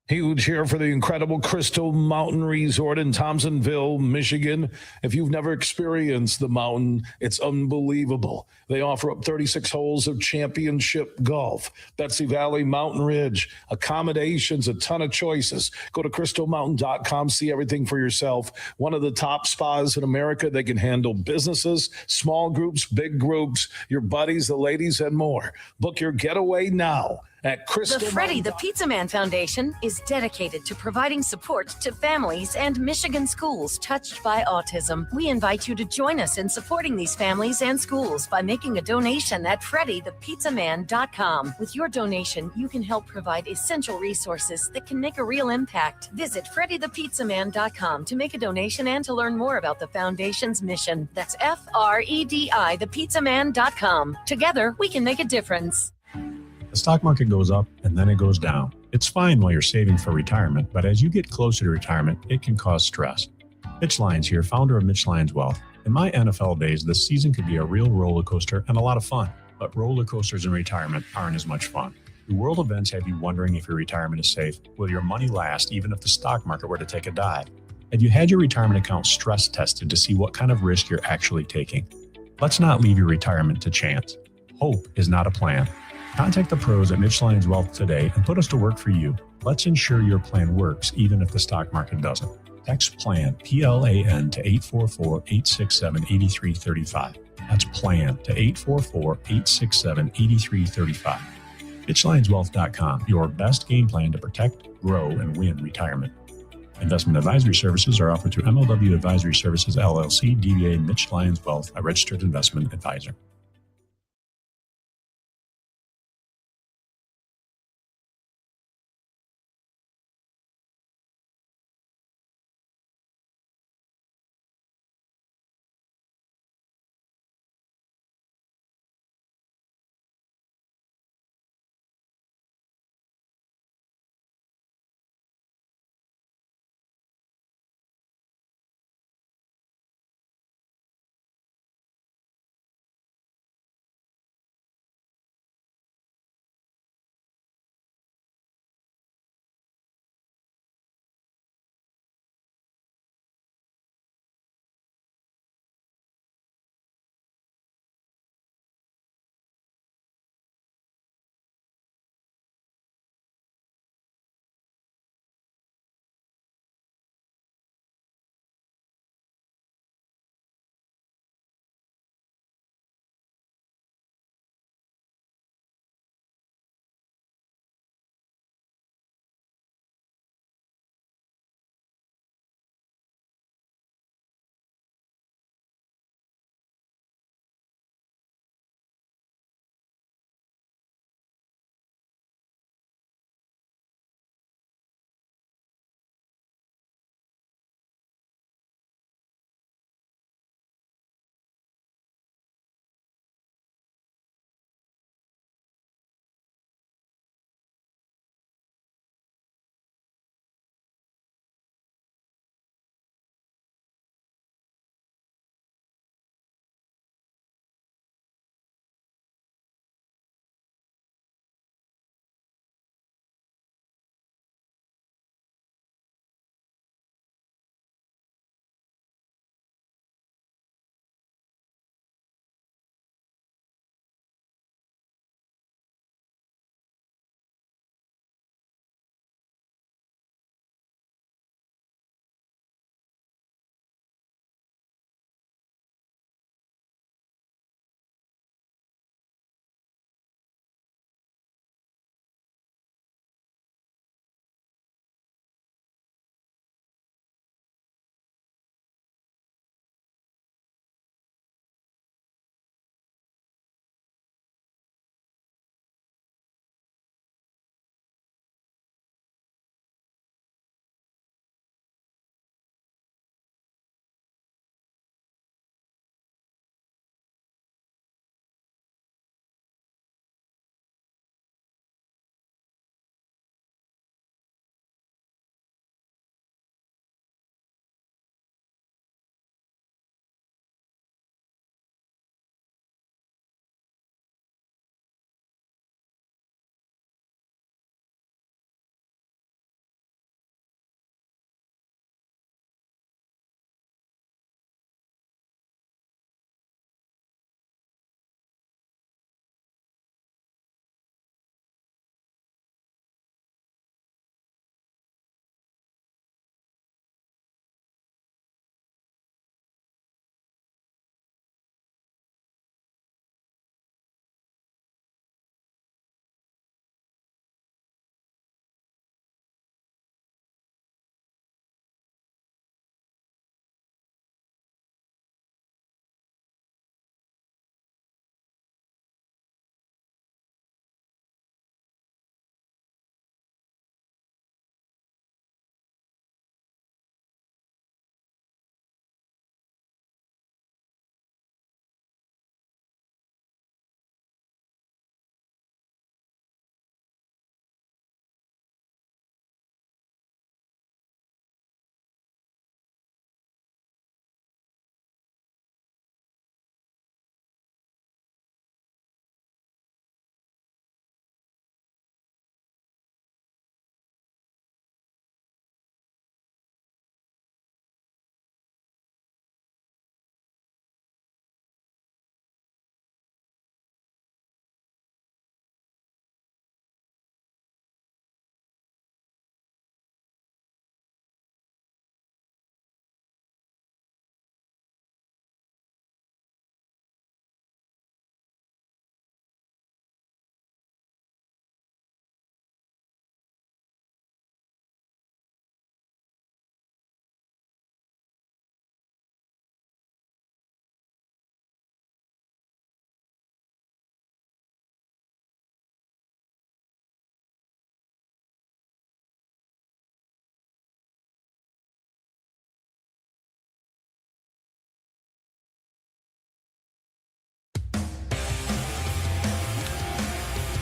Speaker 2: Huge here for the incredible Crystal Mountain Resort in Thompsonville, Michigan. If you've never experienced the mountain, it's unbelievable. They offer up 36 holes of championship golf, Betsy Valley, Mountain Ridge, accommodations, a ton of choices. Go to crystalmountain.com, see everything for yourself. One of the top spas in America. They can handle businesses, small groups, big groups, your buddies, the ladies, and more. Book your getaway now at Crystal.
Speaker 19: The Freddie the Pizza Man Foundation is dedicated to providing support to families and Michigan schools touched by autism. We invite you to join us in supporting these families and schools by making a donation at freddythepizzaman.com. With your donation, you can help provide essential resources that can make a real impact. Visit freddythepizzaman.com to make a donation and to learn more about the foundation's mission. That's FREDI, thepizzaman.com. Together, we can make a difference.
Speaker 14: The stock market goes up and then it goes down. It's fine while you're saving for retirement, but as you get closer to retirement, it can cause stress. Mitch Lyons here, founder of Mitch Lyons Wealth. In my NFL days, the season could be a real roller coaster and a lot of fun, but roller coasters in retirement aren't as much fun. Do world events have you wondering if your retirement is safe? Will your money last even if the stock market were to take a dive? Have you had your retirement account stress tested to see what kind of risk you're actually taking? Let's not leave your retirement to chance. Hope is not a plan. Contact the pros at Mitch Lyons Wealth today and put us to work for you. Let's ensure your plan works even if the stock market doesn't. Text PLAN, PLAN, to 844-867-8335. That's PLAN to 844-867-8335. MitchLyonsWealth.com, your best game plan to protect, grow, and win retirement. Investment advisory services are offered through MLW Advisory Services, LLC, DBA Mitch Lyons Wealth, a registered investment advisor.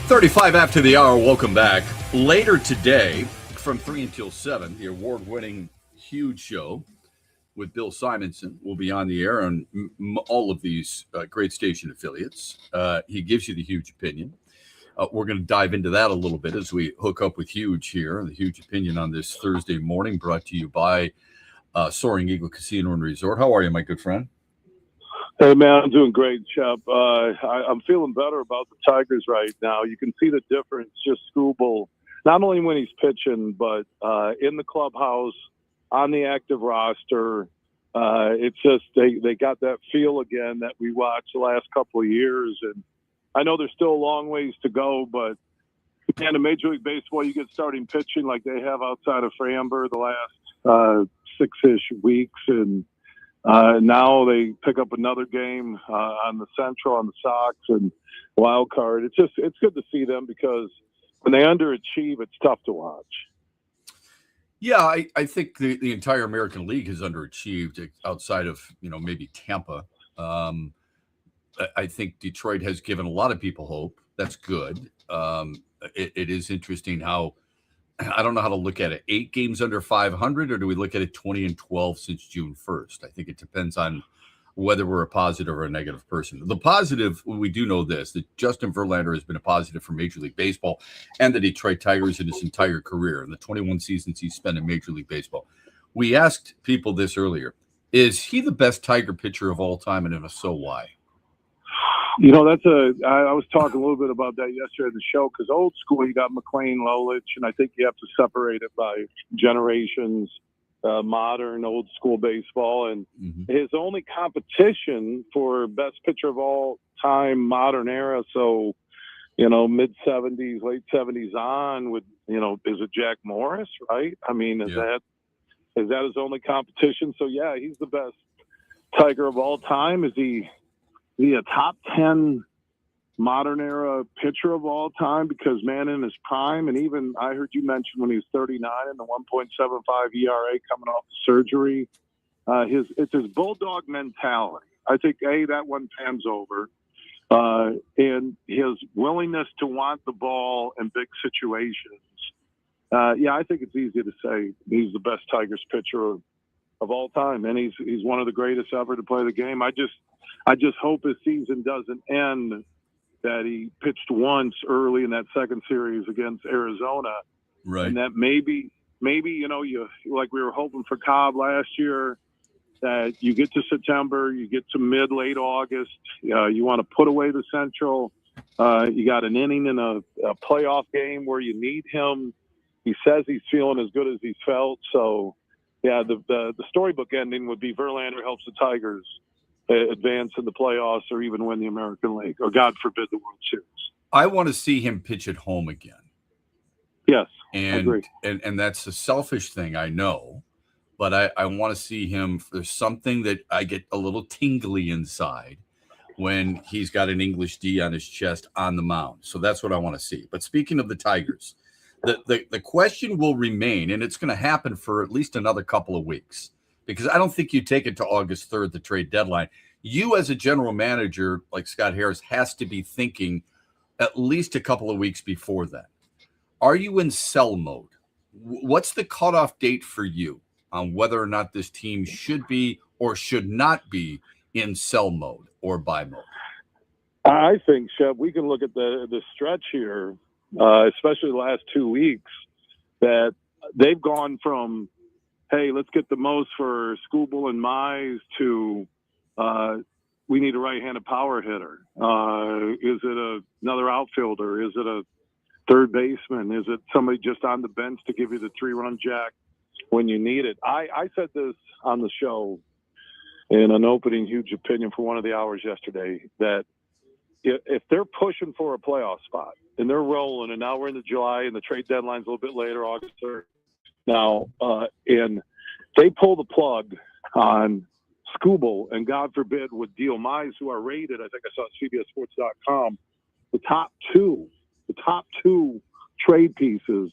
Speaker 7: 35 after the hour. Welcome back. Later today, from 3 until 7, the award-winning Huge Show with Bill Simonson will be on the air on all of these great station affiliates. He gives you the Huge Opinion. We're going to dive into that a little bit as we hook up with Huge here. The Huge Opinion on this Thursday morning, brought to you by Soaring Eagle Casino and Resort. How are you, my good friend?
Speaker 20: Hey, man, I'm doing great, Shep. I'm feeling better about the Tigers right now. You can see the difference, just Skubal, not only when he's pitching, but in the clubhouse, on the active roster. It's just they got that feel again that we watched the last couple of years. And I know there's still a long ways to go, but in Major League Baseball, you get starting pitching like they have outside of Framber the last 6-ish weeks. And now they pick up another game on the Central, on the Sox and wild card. It's good to see them because when they underachieve, it's tough to watch.
Speaker 7: Yeah, I think the entire American League has underachieved outside of, maybe Tampa. I think Detroit has given a lot of people hope. That's good. It is interesting how, I don't know how to look at it. 8 games under 500, or do we look at it 20-12 since June 1st? I think it depends on whether we're a positive or a negative person. The positive, we do know this, that Justin Verlander has been a positive for Major League Baseball and the Detroit Tigers in his entire career, in the 21 seasons he's spent in Major League Baseball. We asked people this earlier. Is he the best Tiger pitcher of all time, and if so, why?
Speaker 20: I was talking a little bit about that yesterday on the show, because old school, you got McLean, Lolich, and I think you have to separate it by generations, modern, old school baseball. And his only competition for best pitcher of all time, modern era, so, mid-70s, late 70s on, with, is it Jack Morris, right? I mean, is that his only competition? So, yeah, he's the best Tiger of all time. Is he a top 10 modern era pitcher of all time? Because, man, in his prime, and even I heard you mention when he was 39 and the 1.75 ERA coming off the surgery, it's his bulldog mentality. I think, that one pans over. And his willingness to want the ball in big situations. I think it's easy to say he's the best Tigers pitcher of all time, and he's one of the greatest ever to play the game. I just hope his season doesn't end that he pitched once early in that second series against Arizona.
Speaker 7: Right.
Speaker 20: And that maybe, you like we were hoping for Cobb last year, that you get to September, you get to late August, you want to put away the Central. You got an inning in a playoff game where you need him. He says he's feeling as good as he's felt. So, the storybook ending would be Verlander helps the Tigers advance in the playoffs or even win the American League, or God forbid the World Series.
Speaker 7: I want to see him pitch at home again.
Speaker 20: Yes,
Speaker 7: and
Speaker 20: I agree.
Speaker 7: And that's a selfish thing, I know, but I want to see him. There's something that I get a little tingly inside when he's got an English D on his chest on the mound. So that's what I want to see. But speaking of the Tigers, the question will remain, and it's going to happen for at least another couple of weeks, because I don't think you take it to August 3rd, the trade deadline. You, as a general manager like Scott Harris, has to be thinking at least a couple of weeks before that. Are you in sell mode? What's the cutoff date for you on whether or not this team should be or should not be in sell mode or buy mode?
Speaker 20: I think, Shep, we can look at the stretch here, especially the last 2 weeks, that they've gone from, hey, let's get the most for Skubal and Mize, to we need a right-handed power hitter. Is it another outfielder? Is it a third baseman? Is it somebody just on the bench to give you the 3-run jack when you need it? I said this on the show in an opening Huge Opinion for one of the hours yesterday, that if they're pushing for a playoff spot and they're rolling, and now we're into July and the trade deadline's a little bit later, August 3rd now, and they pull the plug on Skubal, and God forbid would deal Mize, who are rated, I think I saw CBSSports.com, the top two trade pieces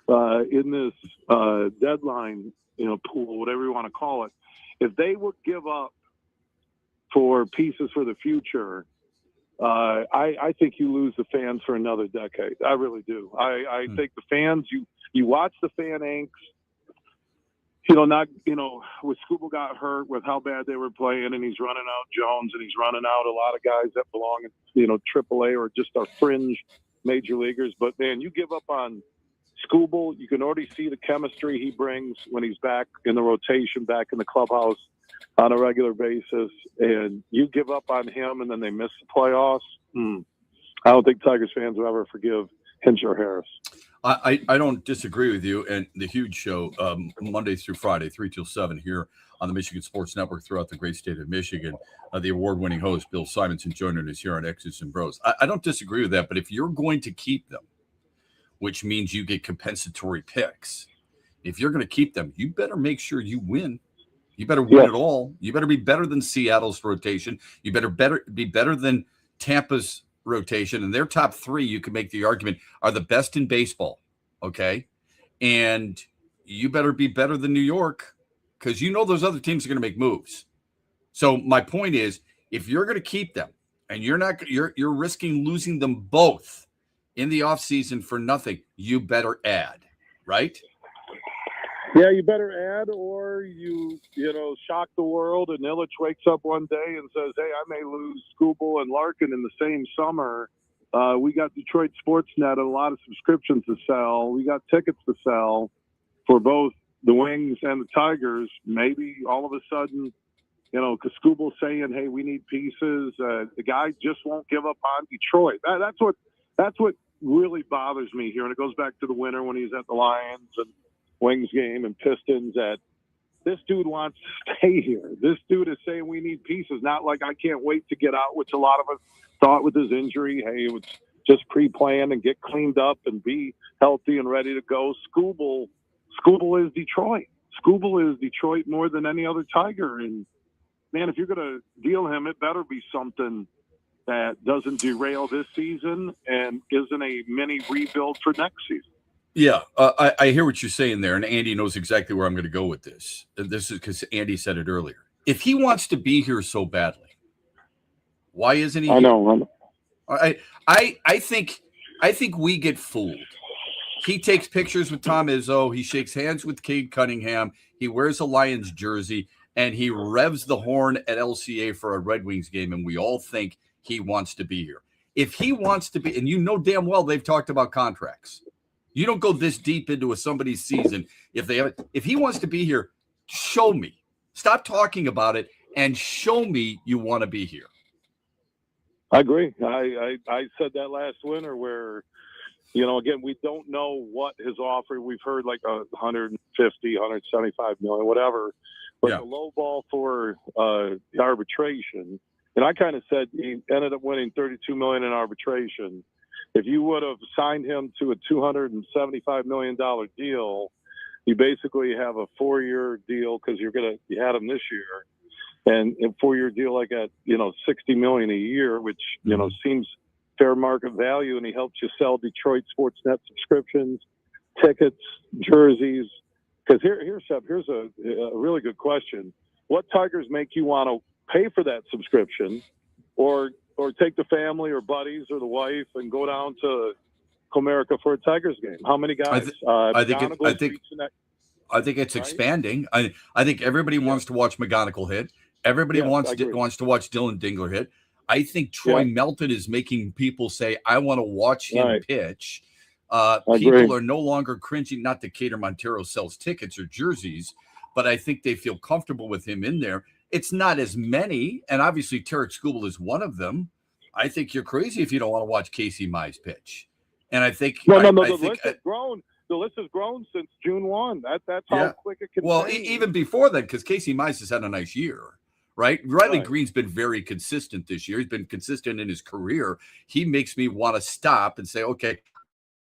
Speaker 20: in this deadline, pool, whatever you want to call it. If they would give up for pieces for the future, I think you lose the fans for another decade. I really do. I think the fans, you watch the fan angst. With Scuba got hurt with how bad they were playing, and he's running out Jones, and he's running out a lot of guys that belong in, AAA or just are fringe major leaguers. But, man, you give up on Scooble. You can already see the chemistry he brings when he's back in the rotation, back in the clubhouse on a regular basis, and you give up on him and then they miss the playoffs. I don't think Tigers fans will ever forgive Hinch or Harris.
Speaker 7: I don't disagree with you. And the Huge Show, Monday through Friday, 3 till 7 here on the Michigan Sports Network throughout the great state of Michigan. The award-winning host, Bill Simonson, joining us here on X's and Bros. I don't disagree with that, but if you're going to keep them, which means you get compensatory picks, if you're going to keep them, you better make sure you win. You better win it all. You better be better than Seattle's rotation. You better be better than Tampa's rotation. And their top three, you can make the argument, are the best in baseball. Okay. And you better be better than New York, because those other teams are going to make moves. So my point is, if you're going to keep them and you're risking losing them both in the offseason for nothing, you better add, right?
Speaker 20: Yeah, you better add, or you shock the world, and Illich wakes up one day and says, hey, I may lose Scooble and Larkin in the same summer. We got Detroit Sportsnet and a lot of subscriptions to sell. We got tickets to sell for both the Wings and the Tigers. Maybe all of a sudden, because Scooble's saying, hey, we need pieces. The guy just won't give up on Detroit. That's what really bothers me here. And it goes back to the winter when he's at the Lions and Wings game and Pistons, that this dude wants to stay here. This dude is saying we need pieces, not like I can't wait to get out, which a lot of us thought with his injury. Hey, it was just pre-planned and get cleaned up and be healthy and ready to go. Scooble is Detroit. Scooble is Detroit more than any other Tiger. And, man, if you're going to deal him, it better be something that doesn't derail this season and isn't a mini rebuild for next season.
Speaker 7: Yeah, I hear what you're saying there, and Andy knows exactly where I'm going to go with this. This is because Andy said it earlier. If he wants to be here so badly, why isn't he?
Speaker 20: I know.
Speaker 7: I think we get fooled. He takes pictures with Tom Izzo. He shakes hands with Cade Cunningham. He wears a Lions jersey, and he revs the horn at LCA for a Red Wings game, and we all think he wants to be here. If he wants to be, and damn well they've talked about contracts. You don't go this deep into somebody's season if he wants to be here, show me. Stop talking about it and show me you want to be here.
Speaker 20: I agree. I said that last winter where, again, we don't know what his offer. We've heard like 150, 175 million, whatever. But the low ball for the arbitration, and I kind of said he ended up winning $32 million in arbitration. If you would have signed him to a $275 million deal, you basically have a 4-year deal because you had him this year, and a 4-year deal like at $60 million a year, which seems fair market value, and he helps you sell Detroit Sportsnet subscriptions, tickets, jerseys. Because here's a really good question: what Tigers make you want to pay for that subscription, or take the family or buddies or the wife and go down to Comerica for a Tigers game? How many guys?
Speaker 7: I think it's expanding. I think everybody wants to watch McGonigal hit. Everybody wants to watch Dylan Dingler hit. I think Troy Melton is making people say, I want to watch him pitch. People are no longer cringing. Not that Cater Montero sells tickets or jerseys, but I think they feel comfortable with him in there. It's not as many, and obviously Tarek Skubal is one of them. I think you're crazy if you don't want to watch Casey Mize pitch. And I think
Speaker 20: the list has grown. The list has grown since June 1. That's how quick it can.
Speaker 7: Well, even before that, because Casey Mize has had a nice year, right? Riley Green's been very consistent this year. He's been consistent in his career. He makes me want to stop and say, okay,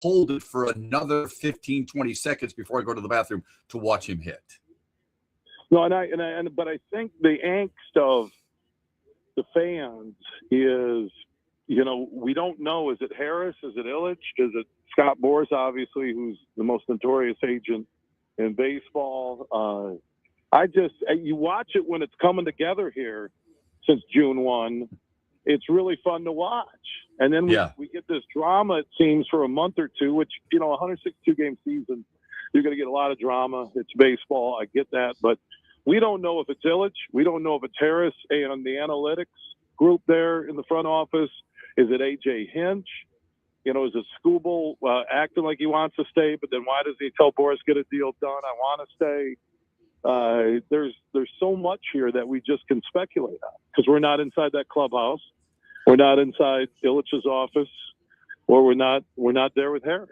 Speaker 7: hold it for another 15, 20 seconds before I go to the bathroom to watch him hit.
Speaker 20: No, but I think the angst of the fans is, we don't know. Is it Harris? Is it Illich? Is it Scott Boras, obviously, who's the most notorious agent in baseball? You watch it when it's coming together here since June 1, it's really fun to watch. And then we get this drama, it seems, for a month or two, which, you know, a 162-game season, you're going to get a lot of drama. It's baseball. I get that. But we don't know if it's Illich. We don't know if it's Harris and the analytics group there in the front office. Is it A.J. Hinch? You know, is it Skubal acting like he wants to stay, but then why does he tell Boris, get a deal done? I want to stay. There's so much here that we just can speculate on because we're not inside that clubhouse. We're not inside Illich's office, or we're not there with Harris.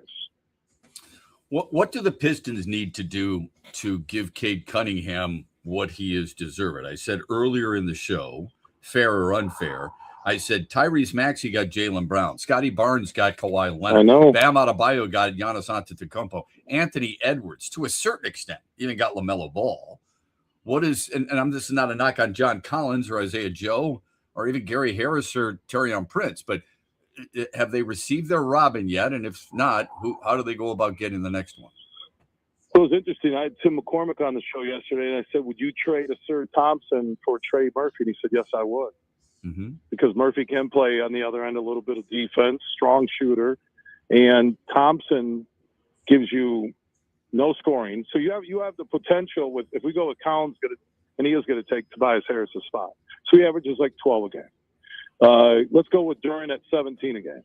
Speaker 7: What do the Pistons need to do to give Cade Cunningham what he is deserved? I said earlier in the show, fair or unfair, I said Tyrese Maxey got Jaylen Brown. Scotty Barnes got Kawhi Leonard.
Speaker 20: I know.
Speaker 7: Bam Adebayo got Giannis Antetokounmpo. Anthony Edwards, to a certain extent, even got LaMelo Ball. What is, and this is not a knock on John Collins or Isaiah Joe or even Gary Harris or Taurean Prince, but have they received their Robin yet? And if not, how do they go about getting the next one?
Speaker 20: It was interesting. I had Tim McCormick on the show yesterday, and I said, would you trade a Sir Thompson for Trey Murphy? And he said, yes, I would.
Speaker 7: Mm-hmm.
Speaker 20: Because Murphy can play on the other end a little bit of defense, strong shooter, and Thompson gives you no scoring. So you have the potential with, if we go with Collins, and he is going to take Tobias Harris' spot. So he averages like 12 a game. Let's go with Duran at 17 a game.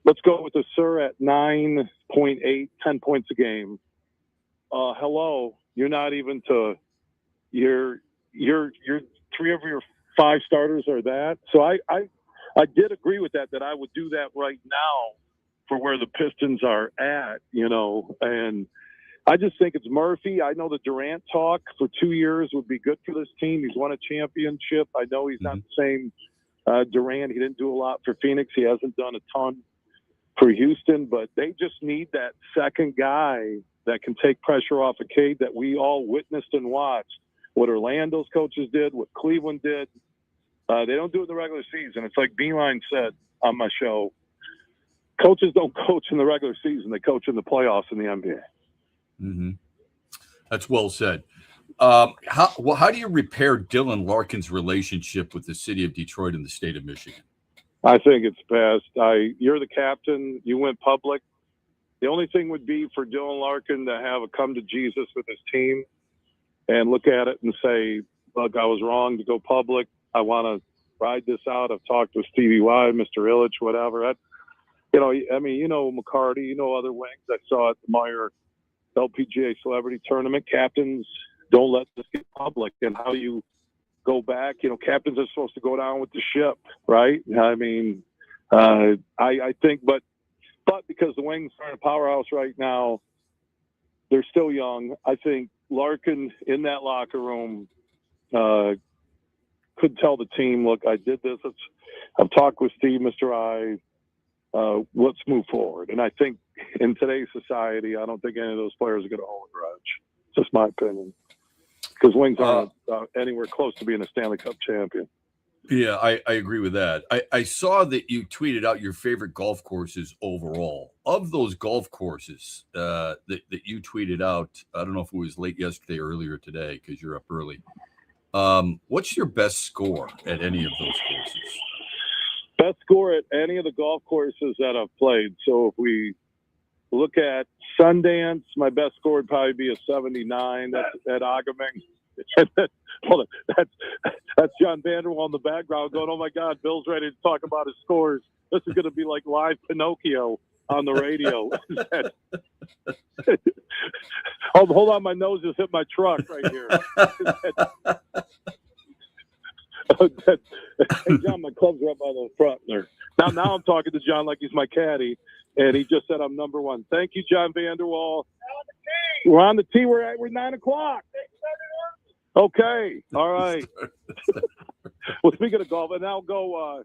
Speaker 20: Let's go with the Sir at 9.8, 10 points a game. Hello, you're not even to your 3 of your 5 starters are that. So I did agree with that I would do that right now for where the Pistons are at, you know, and I just think it's Murphy. I know the Durant talk for 2 years would be good for this team. He's won a championship. I know he's not the same Durant. He didn't do a lot for Phoenix. He hasn't done a ton for Houston, but they just need that second guy that can take pressure off of Cade that we all witnessed and watched. What Orlando's coaches did, what Cleveland did. They don't do it in the regular season. It's like Beeline said on my show. Coaches don't coach in the regular season. They coach in the playoffs in the NBA.
Speaker 7: Mm-hmm. That's well said. How do you repair Dylan Larkin's relationship with the city of Detroit and the state of Michigan?
Speaker 20: I think it's best. You're the captain. You went public. The only thing would be for Dylan Larkin to have a come to Jesus with his team and look at it and say, look, I was wrong to go public. I want to ride this out. I've talked with Stevie Y, Mr. Illich, whatever. McCarty, other wings. I saw at the Meyer LPGA Celebrity Tournament. Captains don't let this get public. And how you go back, captains are supposed to go down with the ship, right? I mean, I think, but because the Wings are in a powerhouse right now, they're still young. I think Larkin in that locker room could tell the team, look, I did this. I've talked with Steve, Mr. I. Let's move forward. And I think in today's society, I don't think any of those players are going to hold a grudge. It's just my opinion. Because Wings aren't anywhere close to being a Stanley Cup champion.
Speaker 7: Yeah, I agree with that. I saw that you tweeted out your favorite golf courses overall. Of those golf courses that you tweeted out, I don't know if it was late yesterday or earlier today because you're up early. What's your best score at any of those courses?
Speaker 20: Best score at any of the golf courses that I've played. So if we look at Sundance, my best score would probably be a 79. That's at Agaming. Hold on. That's John Vanderwall in the background going, oh, my God, Bill's ready to talk about his scores. This is going to be like live Pinocchio on the radio. Hold on. My nose just hit my truck right here. Hey, John, my clubs are up by the front there. Now I'm talking to John like he's my caddy, and he just said I'm number one. Thank you, John Vanderwall. We're on the tee. We're 9 o'clock. Okay. All right. Well, speaking of golf, and I'll go.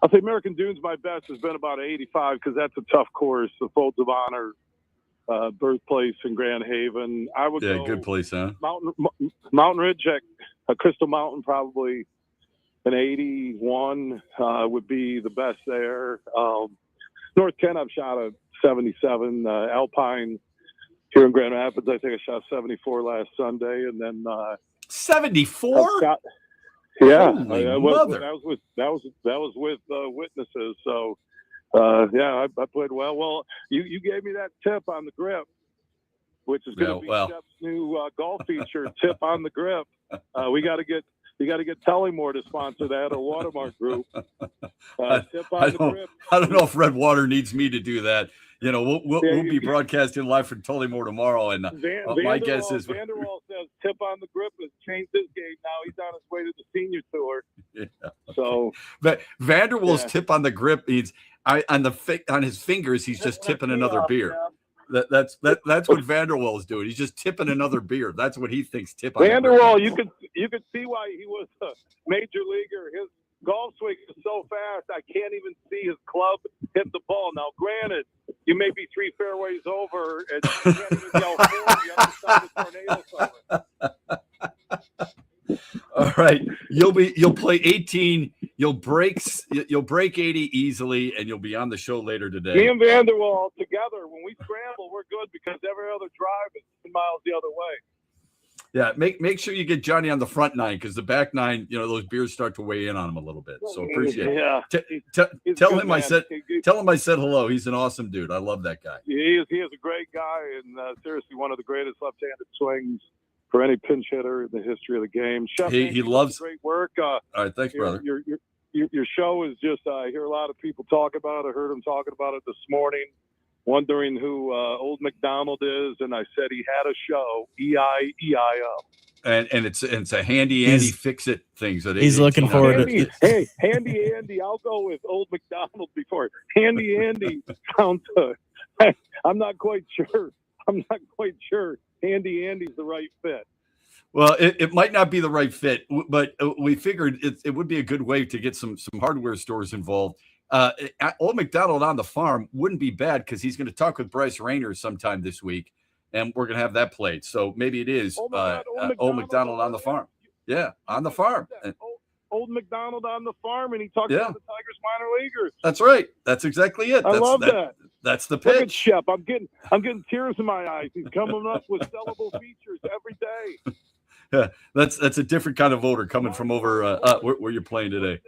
Speaker 20: I'll say American Dunes, my best has been about 85 because that's a tough course. The Folds of Honor, birthplace in Grand Haven. I would go
Speaker 7: good place, huh?
Speaker 20: Mountain Ridge at Crystal Mountain, probably an 81 would be the best there. North Kent, I've shot a 77. Alpine here in Grand Rapids, I think I shot 74 last Sunday, and then
Speaker 7: 74.
Speaker 20: Yeah,
Speaker 7: Holy
Speaker 20: that
Speaker 7: mother.
Speaker 20: was with witnesses. So, I played well. Well, you gave me that tip on the grip, which is going to be Shep's new golf feature. Tip on the grip. You got to get Tullymore to sponsor that, or Watermark Group. Tip on the grip.
Speaker 7: I don't know if Red Water needs me to do that. You know, we'll be broadcasting live from Tullymore tomorrow, and my guess is
Speaker 20: Vanderwall says tip on the grip has changed his game. Now he's on his way to the senior tour.
Speaker 7: Yeah.
Speaker 20: So,
Speaker 7: but Vanderwall's tip on the grip means on his fingers he's just tipping another beer. That's what Vanderwall is doing. He's just tipping another beer. That's what he thinks tip on.
Speaker 20: Vanderwall, you could see why he was a major leaguer. His golf swing is so fast I can't even see his club hit the ball. Now, granted, you may be 3 fairways over and you can't even yell forward the other side of the tornado coming.
Speaker 7: All right, you'll play 18. You'll break 80 easily, and you'll be on the show later today.
Speaker 20: Me and Vanderwall together, when we scramble, we're good because every other drive is 10 miles the other way.
Speaker 7: Yeah, make sure you get Johnny on the front 9 because the back 9, those beers start to weigh in on him a little bit. So appreciate it.
Speaker 20: Yeah,
Speaker 7: tell him I said hello. He's an awesome dude. I love that guy.
Speaker 20: He is a great guy, and seriously, one of the greatest left-handed swings for any pinch hitter in the history of the game. Chef,
Speaker 7: he loves
Speaker 20: great work.
Speaker 7: All right, thanks, brother.
Speaker 20: Your show is just I hear a lot of people talk about it. I heard him talking about it this morning, wondering who Old McDonald is, and I said he had a show, EIEIO.
Speaker 7: And it's a handy Andy fix it things.
Speaker 8: He's looking forward to.
Speaker 20: Hey, Handy Andy, I'll go with Old McDonald before Handy Andy. Sounds I'm not quite sure. Handy Andy's the right fit.
Speaker 7: Well, it might not be the right fit, but we figured it would be a good way to get some hardware stores involved. Old McDonald on the Farm wouldn't be bad because he's going to talk with Bryce Rayner sometime this week, and we're going to have that played. So maybe it is Old McDonald on the Farm. Yeah, on the farm.
Speaker 20: Old McDonald on the Farm, and he talks about the Tigers minor leaguers.
Speaker 7: That's right. That's exactly it.
Speaker 20: I love that.
Speaker 7: That's the
Speaker 20: Look at
Speaker 7: pitch.
Speaker 20: Shep. I'm getting tears in my eyes. He's coming up with sellable features every day.
Speaker 7: Yeah, that's a different kind of voter coming from over where you're playing today.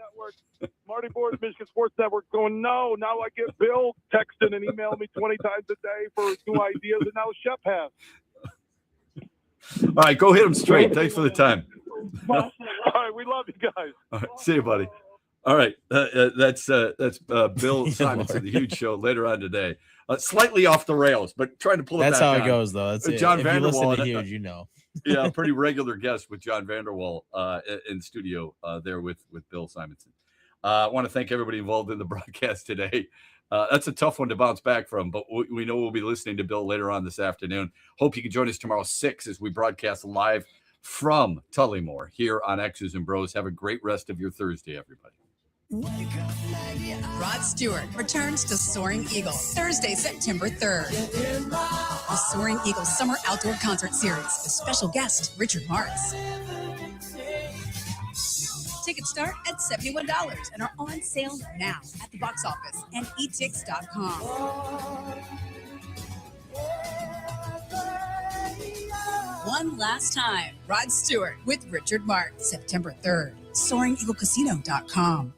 Speaker 20: Marty Board, Michigan Sports Network, going, no, now I get Bill texting and emailing me 20 times a day for new ideas, and now Shep has.
Speaker 7: All right, go hit him straight. Thanks for the time.
Speaker 20: All right, we love you guys.
Speaker 7: All right, see you, buddy. All right, that's Bill Simonson, the Huge Show later on today. Slightly off the rails, but trying to pull it back.
Speaker 8: That's how
Speaker 7: on.
Speaker 8: it goes, though. That's
Speaker 7: John
Speaker 8: if you listen
Speaker 7: Vanderwall,
Speaker 8: to Huge, you know.
Speaker 7: Yeah, a pretty regular guest with John Vanderwall in studio there with Bill Simonson. I want to thank everybody involved in the broadcast today. That's a tough one to bounce back from, but we know we'll be listening to Bill later on this afternoon. Hope you can join us tomorrow 6 as we broadcast live from Tullymore here on X's and Bros. Have a great rest of your Thursday, everybody.
Speaker 13: Rod Stewart returns to Soaring Eagle Thursday, September 3rd. The Soaring Eagle Summer Outdoor Concert Series with special guest Richard Marks. Tickets start at $71 and are on sale now at the box office and etix.com. One last time, Rod Stewart with Richard Marks, September 3rd. SoaringEagleCasino.com.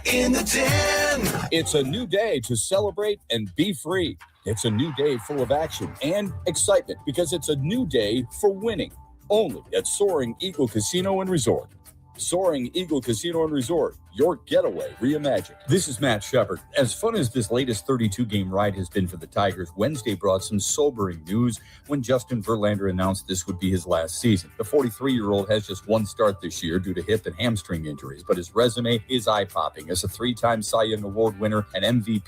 Speaker 18: In the den.
Speaker 17: It's a new day to celebrate and be free. It's a new day full of action and excitement because it's a new day for winning. Only at Soaring Eagle Casino and Resort. Soaring Eagle Casino and Resort, your getaway reimagined. This is Matt Shepard. As fun as this latest 32-game ride has been for the Tigers, Wednesday brought some sobering news when Justin Verlander announced this would be his last season. The 43-year-old has just one start this year due to hip and hamstring injuries, but his resume is eye-popping as a 3-time Cy Young Award winner and MVP